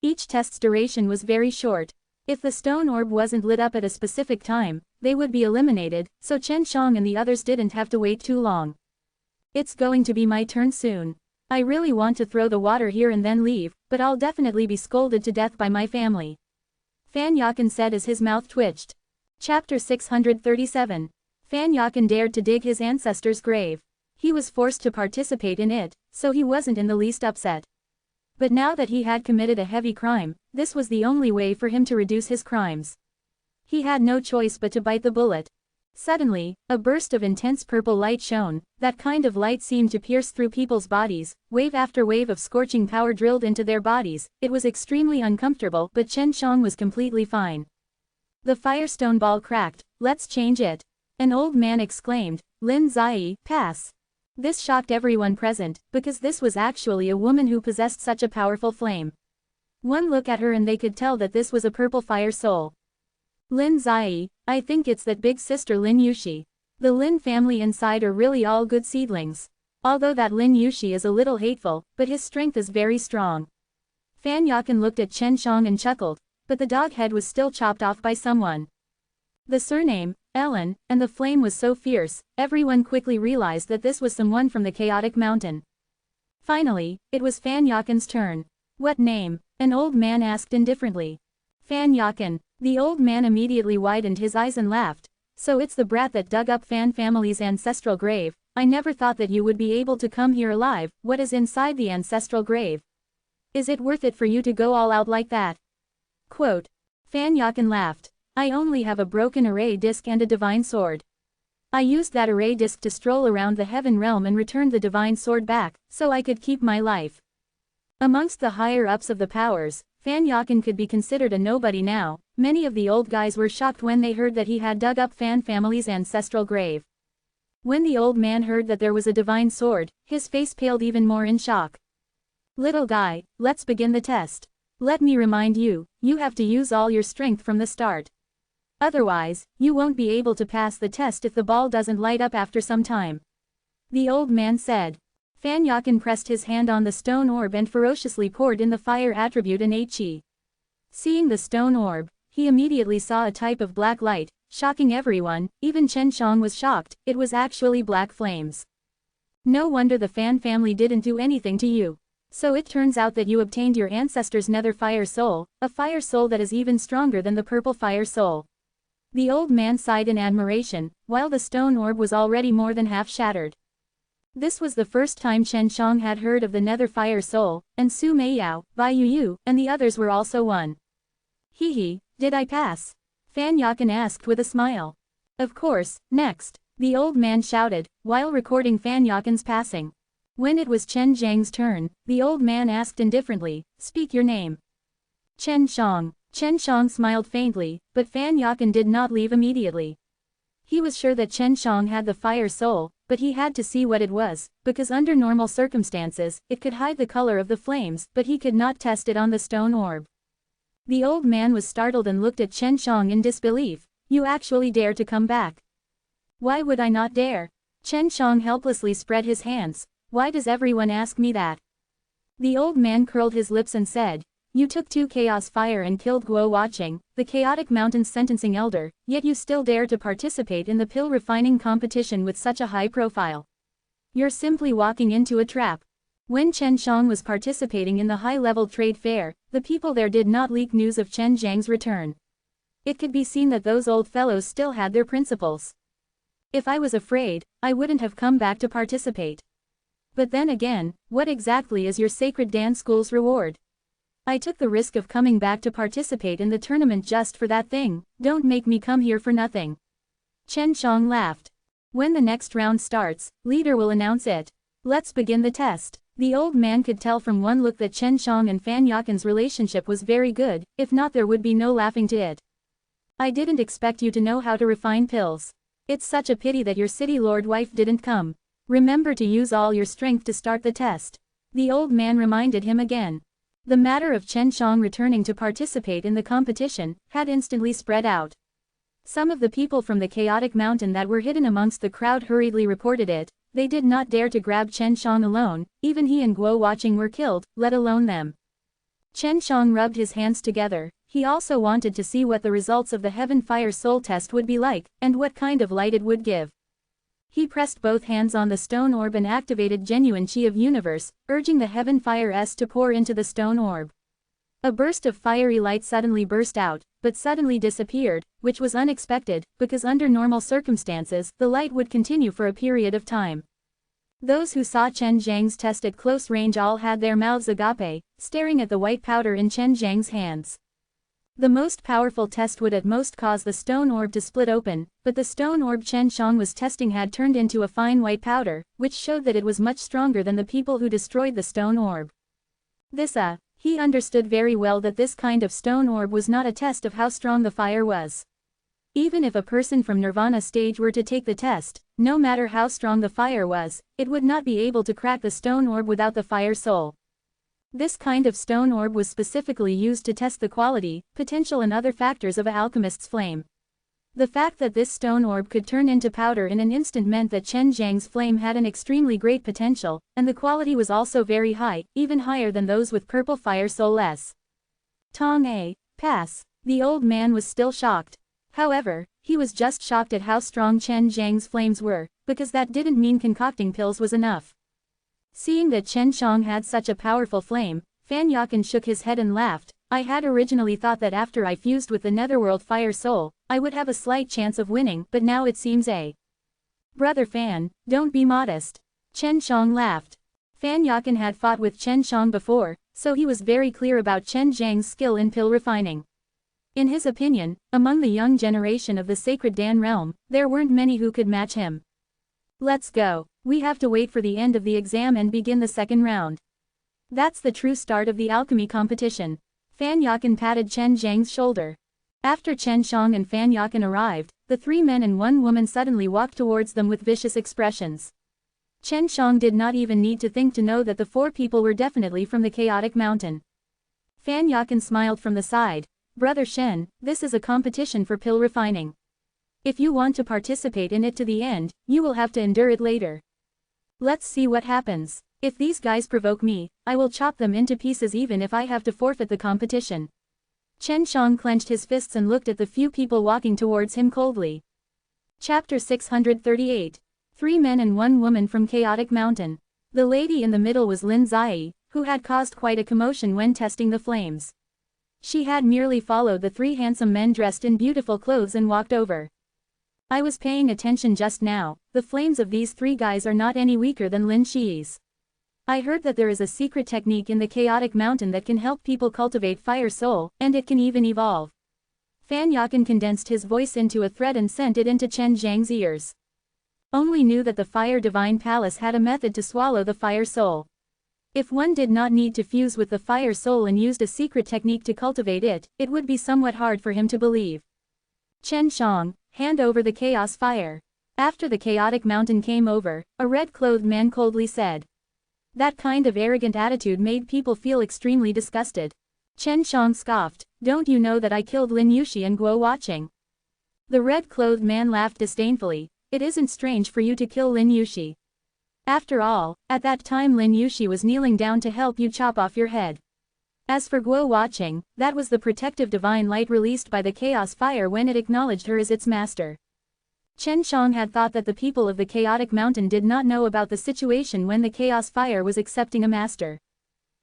A: Each test's duration was very short. If the stone orb wasn't lit up at a specific time, they would be eliminated, so Chen Shang and the others didn't have to wait too long. It's going to be my turn soon. I really want to throw the water here and then leave, but I'll definitely be scolded to death by my family. Fan Yakan said as his mouth twitched. Chapter 637. Fan Yakan dared to dig his ancestor's grave. He was forced to participate in it, so he wasn't in the least upset. But now that he had committed a heavy crime, this was the only way for him to reduce his crimes. He had no choice but to bite the bullet. Suddenly, a burst of intense purple light shone. That kind of light seemed to pierce through people's bodies. Wave after wave of scorching power drilled into their bodies. It was extremely uncomfortable, but Chen Shang was completely fine. The firestone ball cracked. Let's change it. An old man exclaimed, "Lin Zai, pass." This shocked everyone present, because this was actually a woman who possessed such a powerful flame. One look at her and they could tell that this was a purple fire soul. Lin Zai, I think it's that big sister Lin Yushi. The Lin family inside are really all good seedlings. Although that Lin Yushi is a little hateful, but his strength is very strong. Fan Yakan looked at Chen Shang and chuckled, but the dog head was still chopped off by someone. The surname, Ellen, and the flame was so fierce, everyone quickly realized that this was someone from the chaotic mountain. Finally, it was Fan Yakan's turn. What name? An old man asked indifferently. Fan Yakan. The old man immediately widened his eyes and laughed. So it's the brat that dug up Fan family's ancestral grave. I never thought that you would be able to come here alive. What is inside the ancestral grave? Is it worth it for you to go all out like that? Quote. Fan Yakan laughed. I only have a broken array disc and a divine sword. I used that array disc to stroll around the heaven realm and returned the divine sword back, so I could keep my life. Amongst the higher-ups of the powers, Fan Yakan could be considered a nobody now. Many of the old guys were shocked when they heard that he had dug up Fan family's ancestral grave. When the old man heard that there was a divine sword, his face paled even more in shock. Little guy, let's begin the test. Let me remind you, you have to use all your strength from the start. Otherwise, you won't be able to pass the test if the ball doesn't light up after some time. The old man said. Fan Yakan pressed his hand on the stone orb and ferociously poured in the fire attribute and Qi. Seeing the stone orb, he immediately saw a type of black light, shocking everyone. Even Chen Shang was shocked. It was actually black flames. No wonder the Fan family didn't do anything to you. So it turns out that you obtained your ancestor's nether fire soul, a fire soul that is even stronger than the purple fire soul. The old man sighed in admiration, while the stone orb was already more than half shattered. This was the first time Chen Shang had heard of the nether fire soul, and Su Meiyao, Bai Yu, and the others were also one. Hee, did I pass? Fan Yakan asked with a smile. Of course, next, the old man shouted, while recording Fan Yakan's passing. When it was Chen Zhang's turn, the old man asked indifferently, speak your name. Chen Shang. Chen Shang smiled faintly, but Fan Yakan did not leave immediately. He was sure that Chen Shang had the fire soul, but he had to see what it was, because under normal circumstances, it could hide the color of the flames, but he could not test it on the stone orb. The old man was startled and looked at Chen Shang in disbelief. You actually dare to come back? Why would I not dare? Chen Shang helplessly spread his hands. Why does everyone ask me that? The old man curled his lips and said, you took 2 chaos fire and killed Guo Watching, the chaotic mountain's sentencing elder, yet you still dare to participate in the pill refining competition with such a high profile. You're simply walking into a trap. When Chen Shang was participating in the high-level trade fair, the people there did not leak news of Chen Zhang's return. It could be seen that those old fellows still had their principles. If I was afraid, I wouldn't have come back to participate. But then again, what exactly is your sacred dance school's reward? I took the risk of coming back to participate in the tournament just for that thing. Don't make me come here for nothing. Chen Shang laughed. When the next round starts, leader will announce it. Let's begin the test. The old man could tell from one look that Chen Shang and Fan Yakan's relationship was very good, if not there would be no laughing to it. I didn't expect you to know how to refine pills. It's such a pity that your city lord wife didn't come. Remember to use all your strength to start the test. The old man reminded him again. The matter of Chen Shang returning to participate in the competition had instantly spread out. Some of the people from the chaotic mountain that were hidden amongst the crowd hurriedly reported it. They did not dare to grab Chen Shang alone, even he and Guo Watching were killed, let alone them. Chen Shang rubbed his hands together. He also wanted to see what the results of the Heaven Fire Soul test would be like, and what kind of light it would give. He pressed both hands on the stone orb and activated genuine Qi of Universe, urging the Heaven Fire S to pour into the stone orb. A burst of fiery light suddenly burst out, but suddenly disappeared, which was unexpected, because under normal circumstances, the light would continue for a period of time. Those who saw Chen Zhang's test at close range all had their mouths agape, staring at the white powder in Chen Zhang's hands. The most powerful test would at most cause the stone orb to split open, but the stone orb Chen Shang was testing had turned into a fine white powder, which showed that it was much stronger than the people who destroyed the stone orb. He understood very well that this kind of stone orb was not a test of how strong the fire was. Even if a person from Nirvana stage were to take the test, no matter how strong the fire was, it would not be able to crack the stone orb without the fire soul. This kind of stone orb was specifically used to test the quality, potential and other factors of an alchemist's flame. The fact that this stone orb could turn into powder in an instant meant that Chen Zhang's flame had an extremely great potential, and the quality was also very high, even higher than those with purple fire soul s. Tong A. Pass. The old man was still shocked. However, he was just shocked at how strong Chen Zhang's flames were, because that didn't mean concocting pills was enough. Seeing that Chen Shang had such a powerful flame, Fan Yakan shook his head and laughed. I had originally thought that after I fused with the Netherworld Fire Soul, I would have a slight chance of winning, but now it seems a. Brother Fan, don't be modest. Chen Shang laughed. Fan Yakan had fought with Chen Shang before, so he was very clear about Chen Zhang's skill in pill refining. In his opinion, among the young generation of the Sacred Dan realm, there weren't many who could match him. Let's go. We have to wait for the end of the exam and begin the second round. That's the true start of the alchemy competition. Fan Yakan patted Chen Zhang's shoulder. After Chen Shang and Fan Yakan arrived, the three men and one woman suddenly walked towards them with vicious expressions. Chen Shang did not even need to think to know that the four people were definitely from the Chaotic Mountain. Fan Yakan smiled from the side. Brother Shen, this is a competition for pill refining. If you want to participate in it to the end, you will have to endure it later. Let's see what happens. If these guys provoke me, I will chop them into pieces even if I have to forfeit the competition. Chen Shang clenched his fists and looked at the few people walking towards him coldly. Chapter 638. 3 men and 1 woman from Chaotic Mountain. The lady in the middle was Lin Zai, who had caused quite a commotion when testing the flames. She had merely followed the 3 handsome men dressed in beautiful clothes and walked over. I was paying attention just now. The flames of these 3 guys are not any weaker than Lin Shi's. I heard that there is a secret technique in the Chaotic Mountain that can help people cultivate fire soul, and it can even evolve. Fan Yakan condensed his voice into a thread and sent it into Chen Zhang's ears. Only knew that the Fire Divine Palace had a method to swallow the fire soul. If one did not need to fuse with the fire soul and used a secret technique to cultivate it, it would be somewhat hard for him to believe. Chen Shang, hand over the chaos fire. After the Chaotic Mountain came over, a red-clothed man coldly said. That kind of arrogant attitude made people feel extremely disgusted. Chen Shang scoffed, don't you know that I killed Lin Yuxi and Guo Watching? The red-clothed man laughed disdainfully. It isn't strange for you to kill Lin Yuxi. After all, at that time Lin Yuxi was kneeling down to help you chop off your head. As for Guo Watching, that was the protective divine light released by the chaos fire when it acknowledged her as its master. Chen Shang had thought that the people of the Chaotic Mountain did not know about the situation when the chaos fire was accepting a master.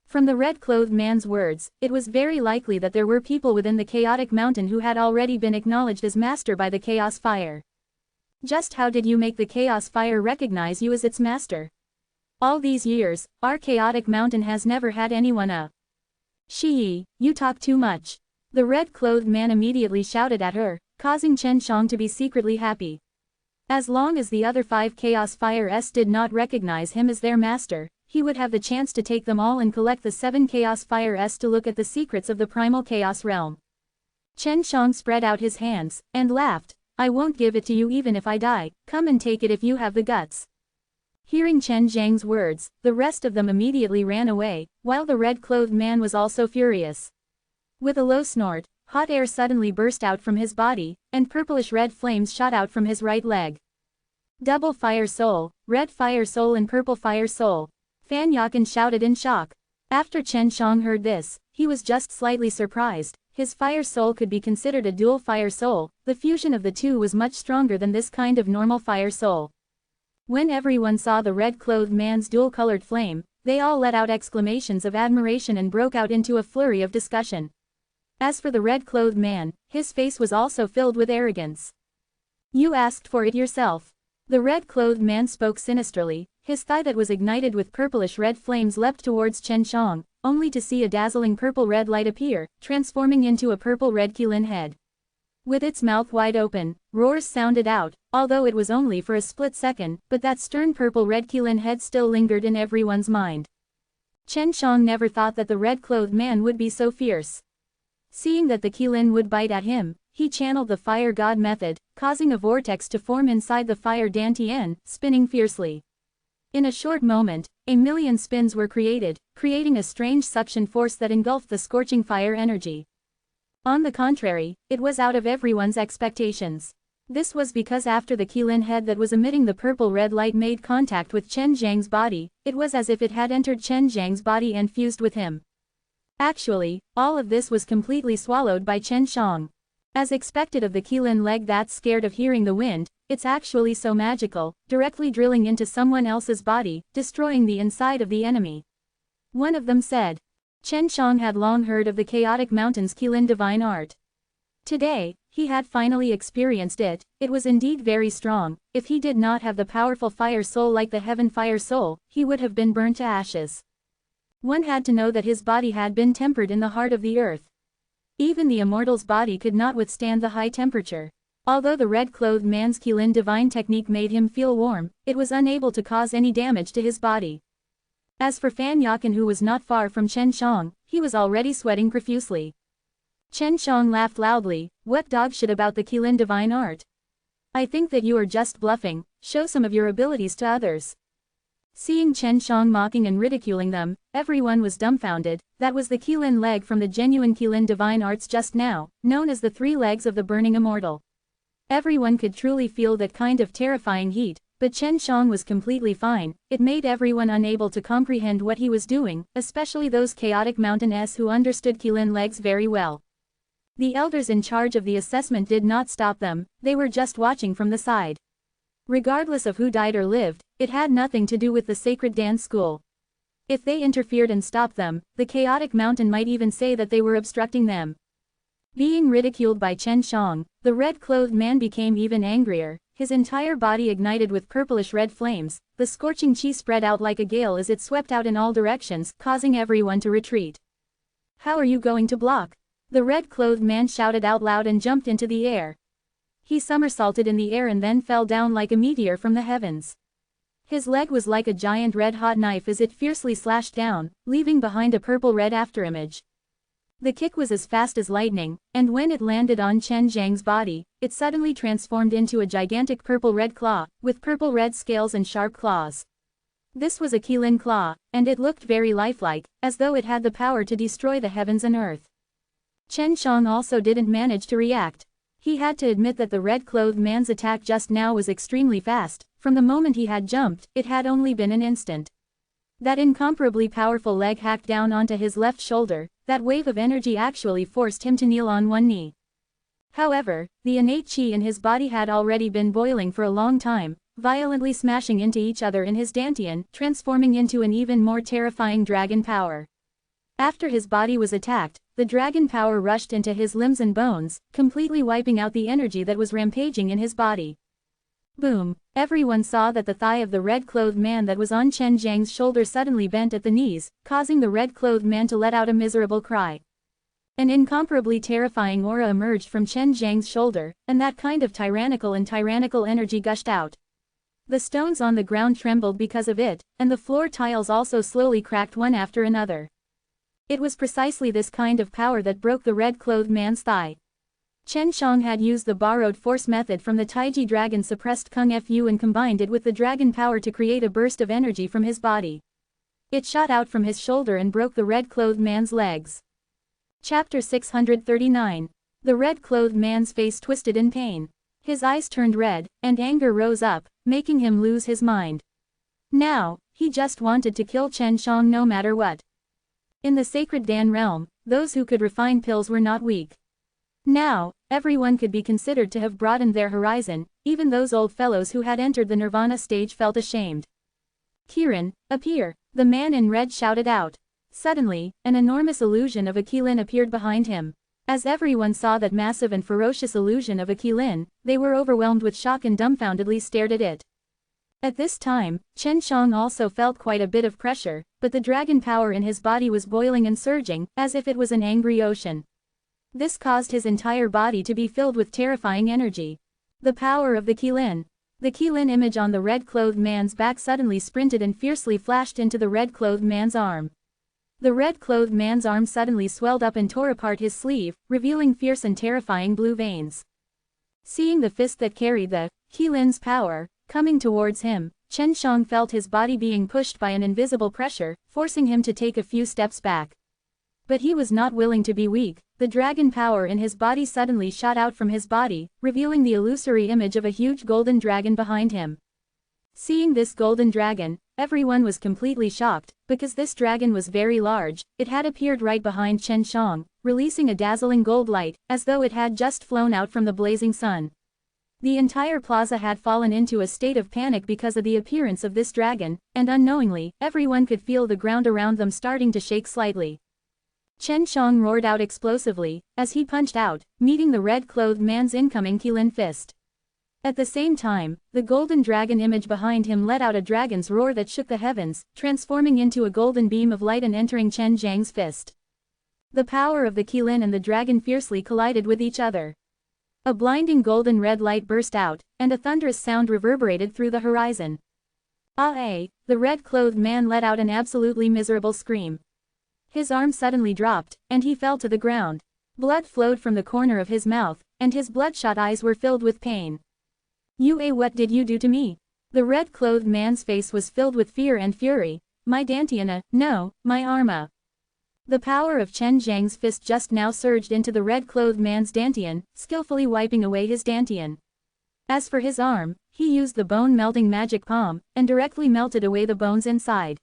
A: From the red-clothed man's words, it was very likely that there were people within the Chaotic Mountain who had already been acknowledged as master by the chaos fire. Just how did you make the chaos fire recognize you as its master? All these years, our Chaotic Mountain has never had anyone a. Shi, you talk too much. The red-clothed man immediately shouted at her, causing Chen Shang to be secretly happy. As long as the other 5 Chaos Fires did not recognize him as their master, he would have the chance to take them all and collect the 7 Chaos Fires to look at the secrets of the primal chaos realm. Chen Shang spread out his hands, and laughed. I won't give it to you even if I die, come and take it if you have the guts. Hearing Chen Zhang's words, the rest of them immediately ran away, while the red-clothed man was also furious. With a low snort, hot air suddenly burst out from his body, and purplish-red flames shot out from his right leg. Double fire soul, red fire soul and purple fire soul. Fan Yakan shouted in shock. After Chen Shang heard this, he was just slightly surprised. His fire soul could be considered a dual fire soul. The fusion of the two was much stronger than this kind of normal fire soul. When everyone saw the red-clothed man's dual-colored flame, they all let out exclamations of admiration and broke out into a flurry of discussion. As for the red-clothed man, his face was also filled with arrogance. You asked for it yourself. The red-clothed man spoke sinisterly. His thigh that was ignited with purplish-red flames leapt towards Chen Shang, only to see a dazzling purple-red light appear, transforming into a purple-red Qilin head. With its mouth wide open, roars sounded out, although it was only for a split second, but that stern purple-red Qilin head still lingered in everyone's mind. Chen Shang never thought that the red-clothed man would be so fierce. Seeing that the Qilin would bite at him, He channeled the fire god method, causing a vortex to form inside the fire dantian, spinning fiercely. In a short moment, a million spins were created, creating a strange suction force that engulfed the scorching fire energy. On the contrary, it was out of everyone's expectations. This was because after the Qilin head that was emitting the purple-red light made contact with Chen Zhang's body, it was as if it had entered Chen Zhang's body and fused with him. Actually, all of this was completely swallowed by Chen Shang. As expected of the Qilin leg that's scared of hearing the wind, it's actually so magical, directly drilling into someone else's body, destroying the inside of the enemy. One of them said. Chen Shang had long heard of the Chaotic Mountain's Qilin divine art. Today, he had finally experienced it. It was indeed very strong. If he did not have the powerful fire soul like the heaven fire soul, he would have been burnt to ashes. One had to know that his body had been tempered in the heart of the earth. Even the immortal's body could not withstand the high temperature. Although the red-clothed man's Qilin divine technique made him feel warm, it was unable to cause any damage to his body. As for Fan Yakan, who was not far from Chen Shang, he was already sweating profusely. Chen Shang laughed loudly. What dog shit about the Qilin divine art? I think that you are just bluffing. Show some of your abilities to others. Seeing Chen Shang mocking and ridiculing them, everyone was dumbfounded. That was the Qilin leg from the genuine Qilin divine arts just now, known as the 3 legs of the burning immortal. Everyone could truly feel that kind of terrifying heat, but Chen Shang was completely fine. It made everyone unable to comprehend what he was doing, especially those chaotic mountain-s who understood Qilin legs very well. The elders in charge of the assessment did not stop them, they were just watching from the side. Regardless of who died or lived, it had nothing to do with the sacred dance school. If they interfered and stopped them, the chaotic mountain might even say that they were obstructing them. Being ridiculed by Chen Shang, the red-clothed man became even angrier. His entire body ignited with purplish-red flames. The scorching chi spread out like a gale as it swept out in all directions, causing everyone to retreat. How are you going to block? The red-clothed man shouted out loud and jumped into the air. He somersaulted in the air and then fell down like a meteor from the heavens. His leg was like a giant red-hot knife as it fiercely slashed down, leaving behind a purple-red afterimage. The kick was as fast as lightning, and when it landed on Chen Zhang's body, it suddenly transformed into a gigantic purple-red claw, with purple-red scales and sharp claws. This was a Qilin claw, and it looked very lifelike, as though it had the power to destroy the heavens and earth. Chen Shang also didn't manage to react. He had to admit that the red-clothed man's attack just now was extremely fast. From the moment he had jumped, it had only been an instant. That incomparably powerful leg hacked down onto his left shoulder. That wave of energy actually forced him to kneel on one knee. However, the innate chi in his body had already been boiling for a long time, violently smashing into each other in his dantian, transforming into an even more terrifying dragon power. After his body was attacked, the dragon power rushed into his limbs and bones, completely wiping out the energy that was rampaging in his body. Boom! Everyone saw that the thigh of the red-clothed man that was on Chen Zhang's shoulder suddenly bent at the knees, causing the red-clothed man to let out a miserable cry. An incomparably terrifying aura emerged from Chen Zhang's shoulder, and that kind of tyrannical energy gushed out. The stones on the ground trembled because of it, and the floor tiles also slowly cracked one after another. It was precisely this kind of power that broke the red-clothed man's thigh. Chen Shang had used the borrowed force method from the Taiji dragon suppressed Kung Fu and combined it with the dragon power to create a burst of energy from his body. It shot out from his shoulder and broke the red-clothed man's legs. Chapter 639. The red-clothed man's face twisted in pain. His eyes turned red, and anger rose up, making him lose his mind. Now, he just wanted to kill Chen Shang no matter what. In the sacred Dan realm, those who could refine pills were not weak. Now, everyone could be considered to have broadened their horizon, even those old fellows who had entered the nirvana stage felt ashamed. Kirin, appear! The man in red shouted out. Suddenly, an enormous illusion of a Qilin appeared behind him. As everyone saw that massive and ferocious illusion of a Qilin, they were overwhelmed with shock and dumbfoundedly stared at it. At this time, Chen Shang also felt quite a bit of pressure, but the dragon power in his body was boiling and surging, as if it was an angry ocean. This caused his entire body to be filled with terrifying energy. The power of the Qilin. The Qilin image on the red-clothed man's back suddenly sprinted and fiercely flashed into the red-clothed man's arm. The red-clothed man's arm suddenly swelled up and tore apart his sleeve, revealing fierce and terrifying blue veins. Seeing the fist that carried the Qilin's power coming towards him, Chen Shang felt his body being pushed by an invisible pressure, forcing him to take a few steps back. But he was not willing to be weak. The dragon power in his body suddenly shot out from his body, revealing the illusory image of a huge golden dragon behind him. Seeing this golden dragon, everyone was completely shocked, because this dragon was very large. It had appeared right behind Chen Shang, releasing a dazzling gold light, as though it had just flown out from the blazing sun. The entire plaza had fallen into a state of panic because of the appearance of this dragon, and unknowingly, everyone could feel the ground around them starting to shake slightly. Chen Shang roared out explosively, as he punched out, meeting the red-clothed man's incoming Qilin fist. At the same time, the golden dragon image behind him let out a dragon's roar that shook the heavens, transforming into a golden beam of light and entering Chen Zhang's fist. The power of the Qilin and the dragon fiercely collided with each other. A blinding golden red light burst out, and a thunderous sound reverberated through the horizon. Ah! The red-clothed man let out an absolutely miserable scream. His arm suddenly dropped, and he fell to the ground. Blood flowed from the corner of his mouth, and his bloodshot eyes were filled with pain. What did you do to me? The red-clothed man's face was filled with fear and fury. My dantian, no, my arma. The power of Chen Zhang's fist just now surged into the red-clothed man's dantian, skillfully wiping away his dantian. As for his arm, he used the bone-melting magic palm, and directly melted away the bones inside.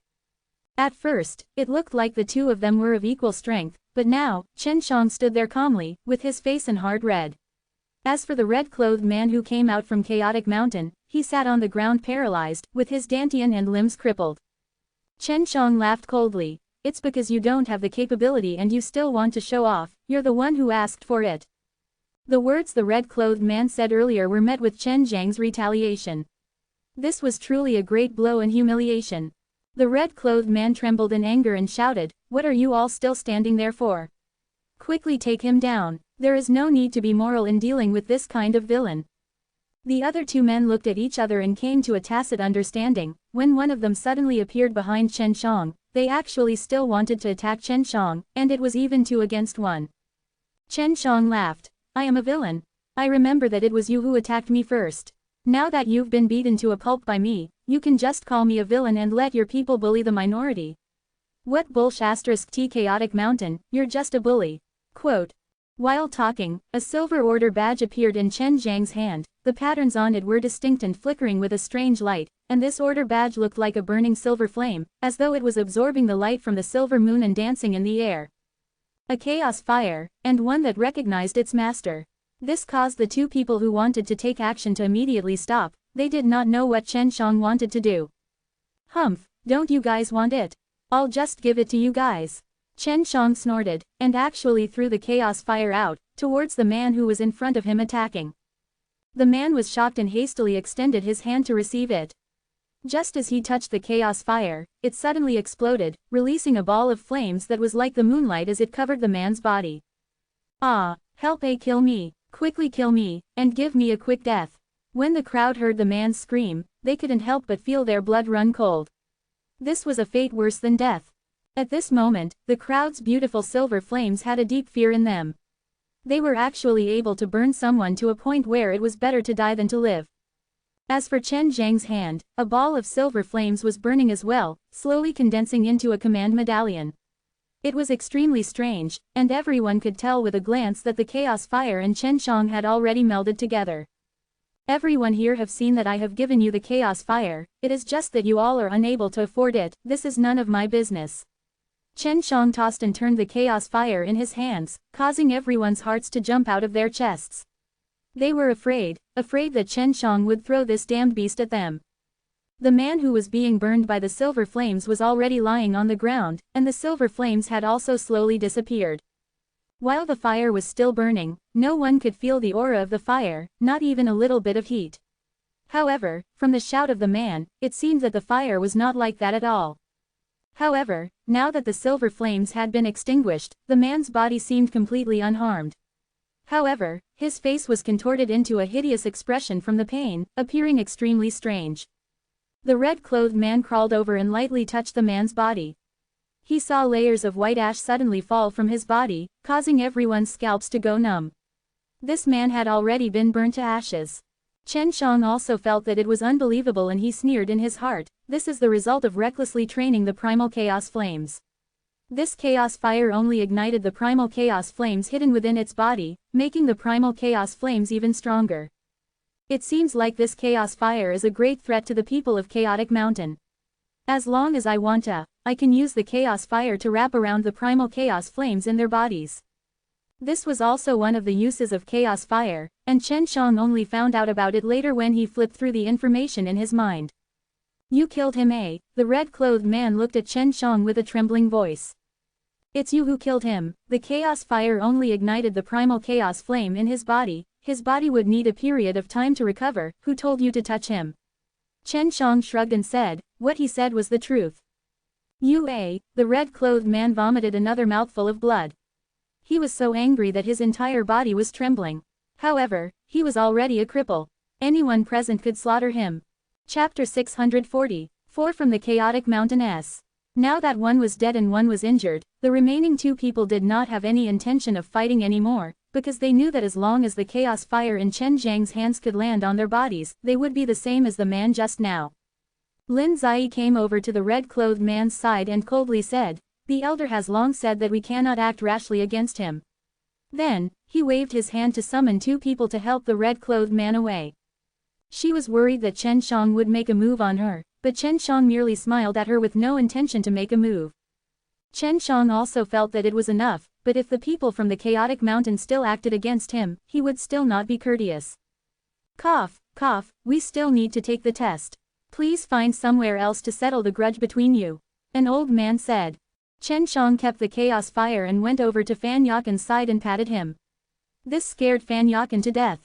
A: At first, it looked like the two of them were of equal strength, but now, Chen Shang stood there calmly, with his face in hard red. As for the red-clothed man who came out from Chaotic Mountain, he sat on the ground paralyzed, with his dantian and limbs crippled. Chen Shang laughed coldly. It's because you don't have the capability and you still want to show off, you're the one who asked for it. The words the red-clothed man said earlier were met with Chen Zhang's retaliation. This was truly a great blow and humiliation. The red-clothed man trembled in anger and shouted, "What are you all still standing there for? Quickly take him down. There is no need to be moral in dealing with this kind of villain." The other two men looked at each other and came to a tacit understanding. When one of them suddenly appeared behind Chen Shang, they actually still wanted to attack Chen Shang, and it was even 2 against 1. Chen Shang laughed. "I am a villain. I remember that it was you who attacked me first. Now that you've been beaten to a pulp by me, you can just call me a villain and let your people bully the minority. What bullshit *T Chaotic Mountain, you're just a bully." Quote. While talking, a silver order badge appeared in Chen Zhang's hand. The patterns on it were distinct and flickering with a strange light, and this order badge looked like a burning silver flame, as though it was absorbing the light from the silver moon and dancing in the air. A chaos fire, and one that recognized its master. This caused the two people who wanted to take action to immediately stop. They did not know what Chen Shang wanted to do. "Humph, don't you guys want it? I'll just give it to you guys." Chen Shang snorted, and actually threw the chaos fire out, towards the man who was in front of him attacking. The man was shocked and hastily extended his hand to receive it. Just as he touched the chaos fire, it suddenly exploded, releasing a ball of flames that was like the moonlight as it covered the man's body. "Ah, help! Kill me, quickly kill me, and give me a quick death." When the crowd heard the man's scream, they couldn't help but feel their blood run cold. This was a fate worse than death. At this moment, the crowd's beautiful silver flames had a deep fear in them. They were actually able to burn someone to a point where it was better to die than to live. As for Chen Zhang's hand, a ball of silver flames was burning as well, slowly condensing into a command medallion. It was extremely strange, and everyone could tell with a glance that the chaos fire and Chen Shang had already melded together. "Everyone here have seen that I have given you the chaos fire, it is just that you all are unable to afford it. This is none of my business." Chen Shang tossed and turned the chaos fire in his hands, causing everyone's hearts to jump out of their chests. They were afraid that Chen Shang would throw this damned beast at them. The man who was being burned by the silver flames was already lying on the ground, and the silver flames had also slowly disappeared. While the fire was still burning, no one could feel the aura of the fire, not even a little bit of heat. However, from the shout of the man, it seemed that the fire was not like that at all. However, now that the silver flames had been extinguished, the man's body seemed completely unharmed. However, his face was contorted into a hideous expression from the pain, appearing extremely strange. The red-clothed man crawled over and lightly touched the man's body. He saw layers of white ash suddenly fall from his body, causing everyone's scalps to go numb. This man had already been burnt to ashes. Chen Shang also felt that it was unbelievable and he sneered in his heart, this is the result of recklessly training the primal chaos flames. This chaos fire only ignited the primal chaos flames hidden within its body, making the primal chaos flames even stronger. It seems like this chaos fire is a great threat to the people of Chaotic Mountain. As long as I want to, I can use the chaos fire to wrap around the primal chaos flames in their bodies. This was also one of the uses of chaos fire, and Chen Shang only found out about it later when he flipped through the information in his mind. You killed him, eh? The red-clothed man looked at Chen Shang with a trembling voice. It's you who killed him. The chaos fire only ignited the primal chaos flame in his body would need a period of time to recover. Who told you to touch him? Chen Shang shrugged and said, what he said was the truth. You, eh? The red-clothed man vomited another mouthful of blood. He was so angry that his entire body was trembling. However, he was already a cripple. Anyone present could slaughter him. Chapter 640, 4 from the Chaotic Mountain S. Now that one was dead and one was injured, the remaining two people did not have any intention of fighting anymore, because they knew that as long as the chaos fire in Chen Zhang's hands could land on their bodies, they would be the same as the man just now. Lin Zai came over to the red-clothed man's side and coldly said, the elder has long said that we cannot act rashly against him. Then, he waved his hand to summon two people to help the red-clothed man away. She was worried that Chen Shang would make a move on her, but Chen Shang merely smiled at her with no intention to make a move. Chen Shang also felt that it was enough, but if the people from the Chaotic Mountain still acted against him, he would still not be courteous. Cough, cough, we still need to take the test. Please find somewhere else to settle the grudge between you. An old man said. Chen Shang kept the chaos fire and went over to Fan Yakan's side and patted him. This scared Fan Yakan to death.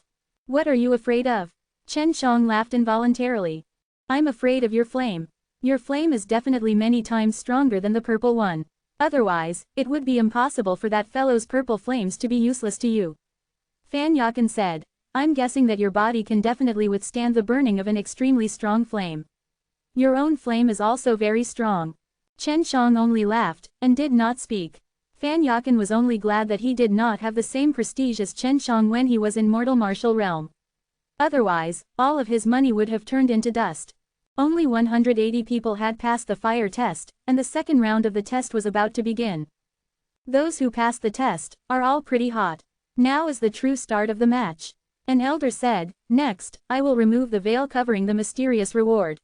A: What are you afraid of? Chen Shang laughed involuntarily. I'm afraid of your flame. Your flame is definitely many times stronger than the purple one. Otherwise, it would be impossible for that fellow's purple flames to be useless to you. Fan Yakan said, I'm guessing that your body can definitely withstand the burning of an extremely strong flame. Your own flame is also very strong. Chen Shang only laughed, and did not speak. Fan Yakan was only glad that he did not have the same prestige as Chen Shang when he was in mortal martial realm. Otherwise, all of his money would have turned into dust. Only 180 people had passed the fire test, and the second round of the test was about to begin. Those who passed the test are all pretty hot. Now is the true start of the match. An elder said, next, I will remove the veil covering the mysterious reward.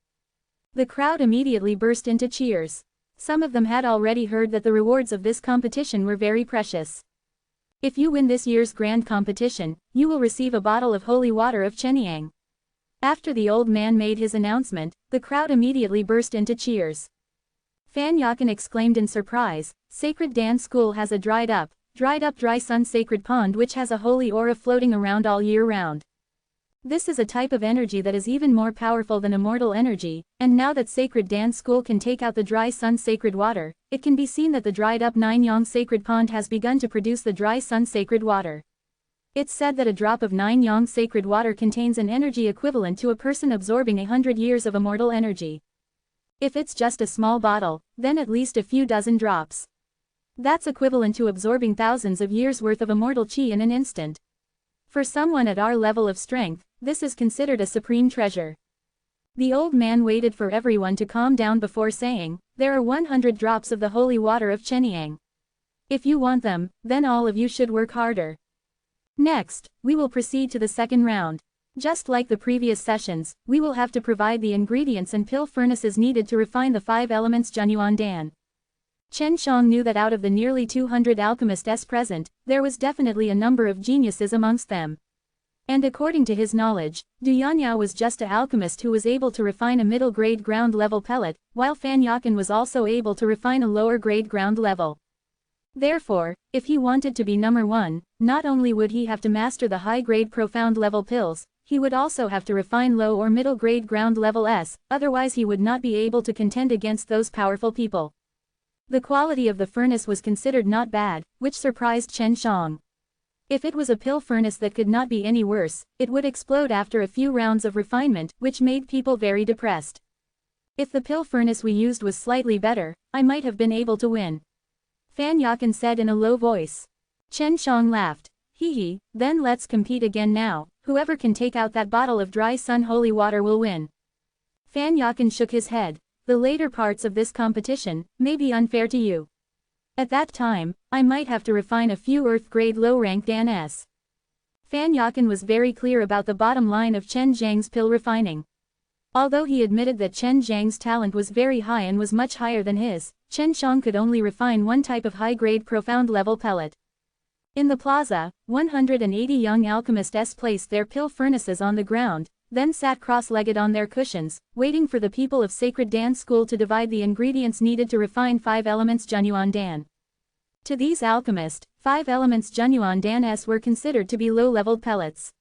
A: The crowd immediately burst into cheers. Some of them had already heard that the rewards of this competition were very precious. If you win this year's grand competition, you will receive a bottle of holy water of Chenyang. After the old man made his announcement, the crowd immediately burst into cheers. Fan Yakan exclaimed in surprise, Sacred Dance School has a dried up dry sun sacred pond which has a holy aura floating around all year round. This is a type of energy that is even more powerful than immortal energy, and now that Sacred Dance School can take out the dry sun sacred water, it can be seen that the dried up Nine-Yang sacred pond has begun to produce the dry sun sacred water. It's said that a drop of Nine-Yang sacred water contains an energy equivalent to a person absorbing 100 years of immortal energy. If it's just a small bottle, then at least a few dozen drops. That's equivalent to absorbing thousands of years worth of immortal chi in an instant. For someone at our level of strength, this is considered a supreme treasure. The old man waited for everyone to calm down before saying, there are 100 drops of the holy water of Chenyang. If you want them, then all of you should work harder. Next, we will proceed to the second round. Just like the previous sessions, we will have to provide the ingredients and pill furnaces needed to refine the 5 elements Junyuan Dan. Chen Shang knew that out of the nearly 200 alchemists present, there was definitely a number of geniuses amongst them. And according to his knowledge, Du Yanya was just an alchemist who was able to refine a middle-grade ground-level pellet, while Fan Yakan was also able to refine a lower-grade ground level. Therefore, if he wanted to be number 1, not only would he have to master the high-grade profound-level pills, he would also have to refine low or middle-grade ground-level S, otherwise he would not be able to contend against those powerful people. The quality of the furnace was considered not bad, which surprised Chen Shang. If it was a pill furnace that could not be any worse, it would explode after a few rounds of refinement, which made people very depressed. If the pill furnace we used was slightly better, I might have been able to win. Fan Yakan said in a low voice. Chen Shang laughed. Hee hee, then let's compete again now, whoever can take out that bottle of dry sun holy water will win. Fan Yakan shook his head. The later parts of this competition may be unfair to you. At that time, I might have to refine a few Earth-grade low-rank Dans. Fan Yakan was very clear about the bottom line of Chen Zhang's pill refining. Although he admitted that Chen Zhang's talent was very high and was much higher than his, Chen Shang could only refine one type of high-grade profound-level pellet. In the plaza, 180 young alchemists placed their pill furnaces on the ground, then sat cross-legged on their cushions, waiting for the people of Sacred Dan School to divide the ingredients needed to refine 5 elements Junyuan Dan. To these alchemists, 5 elements Junyuan Dan were considered to be low-leveled pellets.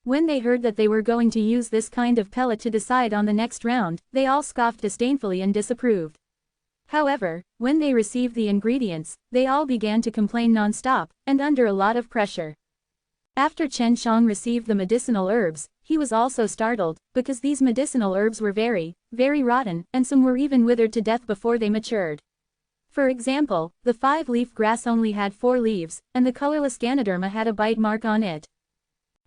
A: When they heard that they were going to use this kind of pellet to decide on the next round, they all scoffed disdainfully and disapproved. However, when they received the ingredients, they all began to complain non-stop, and under a lot of pressure. After Chen Shang received the medicinal herbs, he was also startled, because these medicinal herbs were very, very rotten, and some were even withered to death before they matured. For example, the 5-leaf grass only had 4 leaves, and the colorless Ganoderma had a bite mark on it.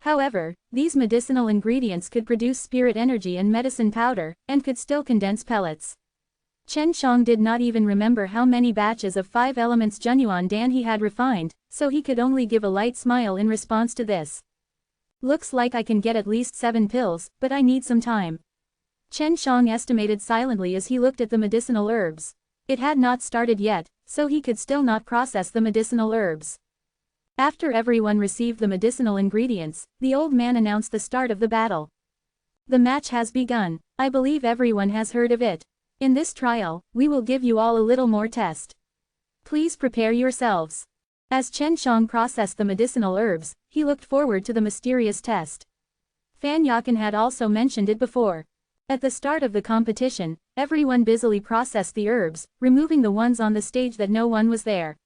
A: However, these medicinal ingredients could produce spirit energy and medicine powder, and could still condense pellets. Chen Shang did not even remember how many batches of 5 elements Junyuan Dan he had refined, so he could only give a light smile in response to this. Looks like I can get at least 7 pills, but I need some time. Chen Shang estimated silently as he looked at the medicinal herbs. It had not started yet, so he could still not process the medicinal herbs. After everyone received the medicinal ingredients, the old man announced the start of the battle. The match has begun. I believe everyone has heard of it. In this trial, we will give you all a little more test. Please prepare yourselves. As Chen Shang processed the medicinal herbs, he looked forward to the mysterious test. Fan Yakan had also mentioned it before. At the start of the competition, everyone busily processed the herbs, removing the ones on the stage that no one was there.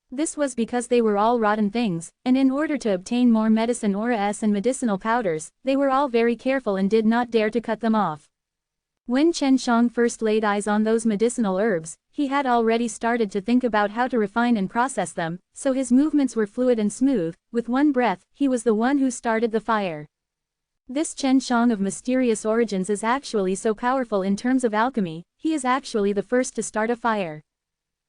A: This was because they were all rotten things, and in order to obtain more medicine auras and medicinal powders, they were all very careful and did not dare to cut them off. When Chen Shang first laid eyes on those medicinal herbs, he had already started to think about how to refine and process them, so his movements were fluid and smooth. With one breath, he was the one who started the fire. This Chen Shang of mysterious origins is actually so powerful in terms of alchemy, he is actually the first to start a fire.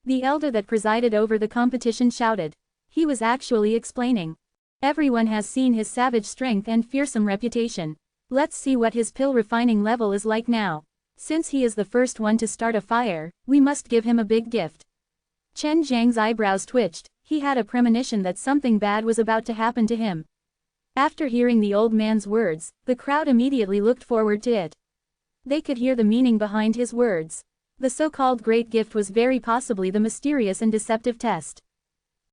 A: The elder that presided over the competition shouted. He was actually explaining. Everyone has seen his savage strength and fearsome reputation. Let's see what his pill refining level is like now. Since he is the first one to start a fire, we must give him a big gift. Chen Zhang's eyebrows twitched. He had a premonition that something bad was about to happen to him. After hearing the old man's words, the crowd immediately looked forward to it. They could hear the meaning behind his words. The so-called great gift was very possibly the mysterious and deceptive test.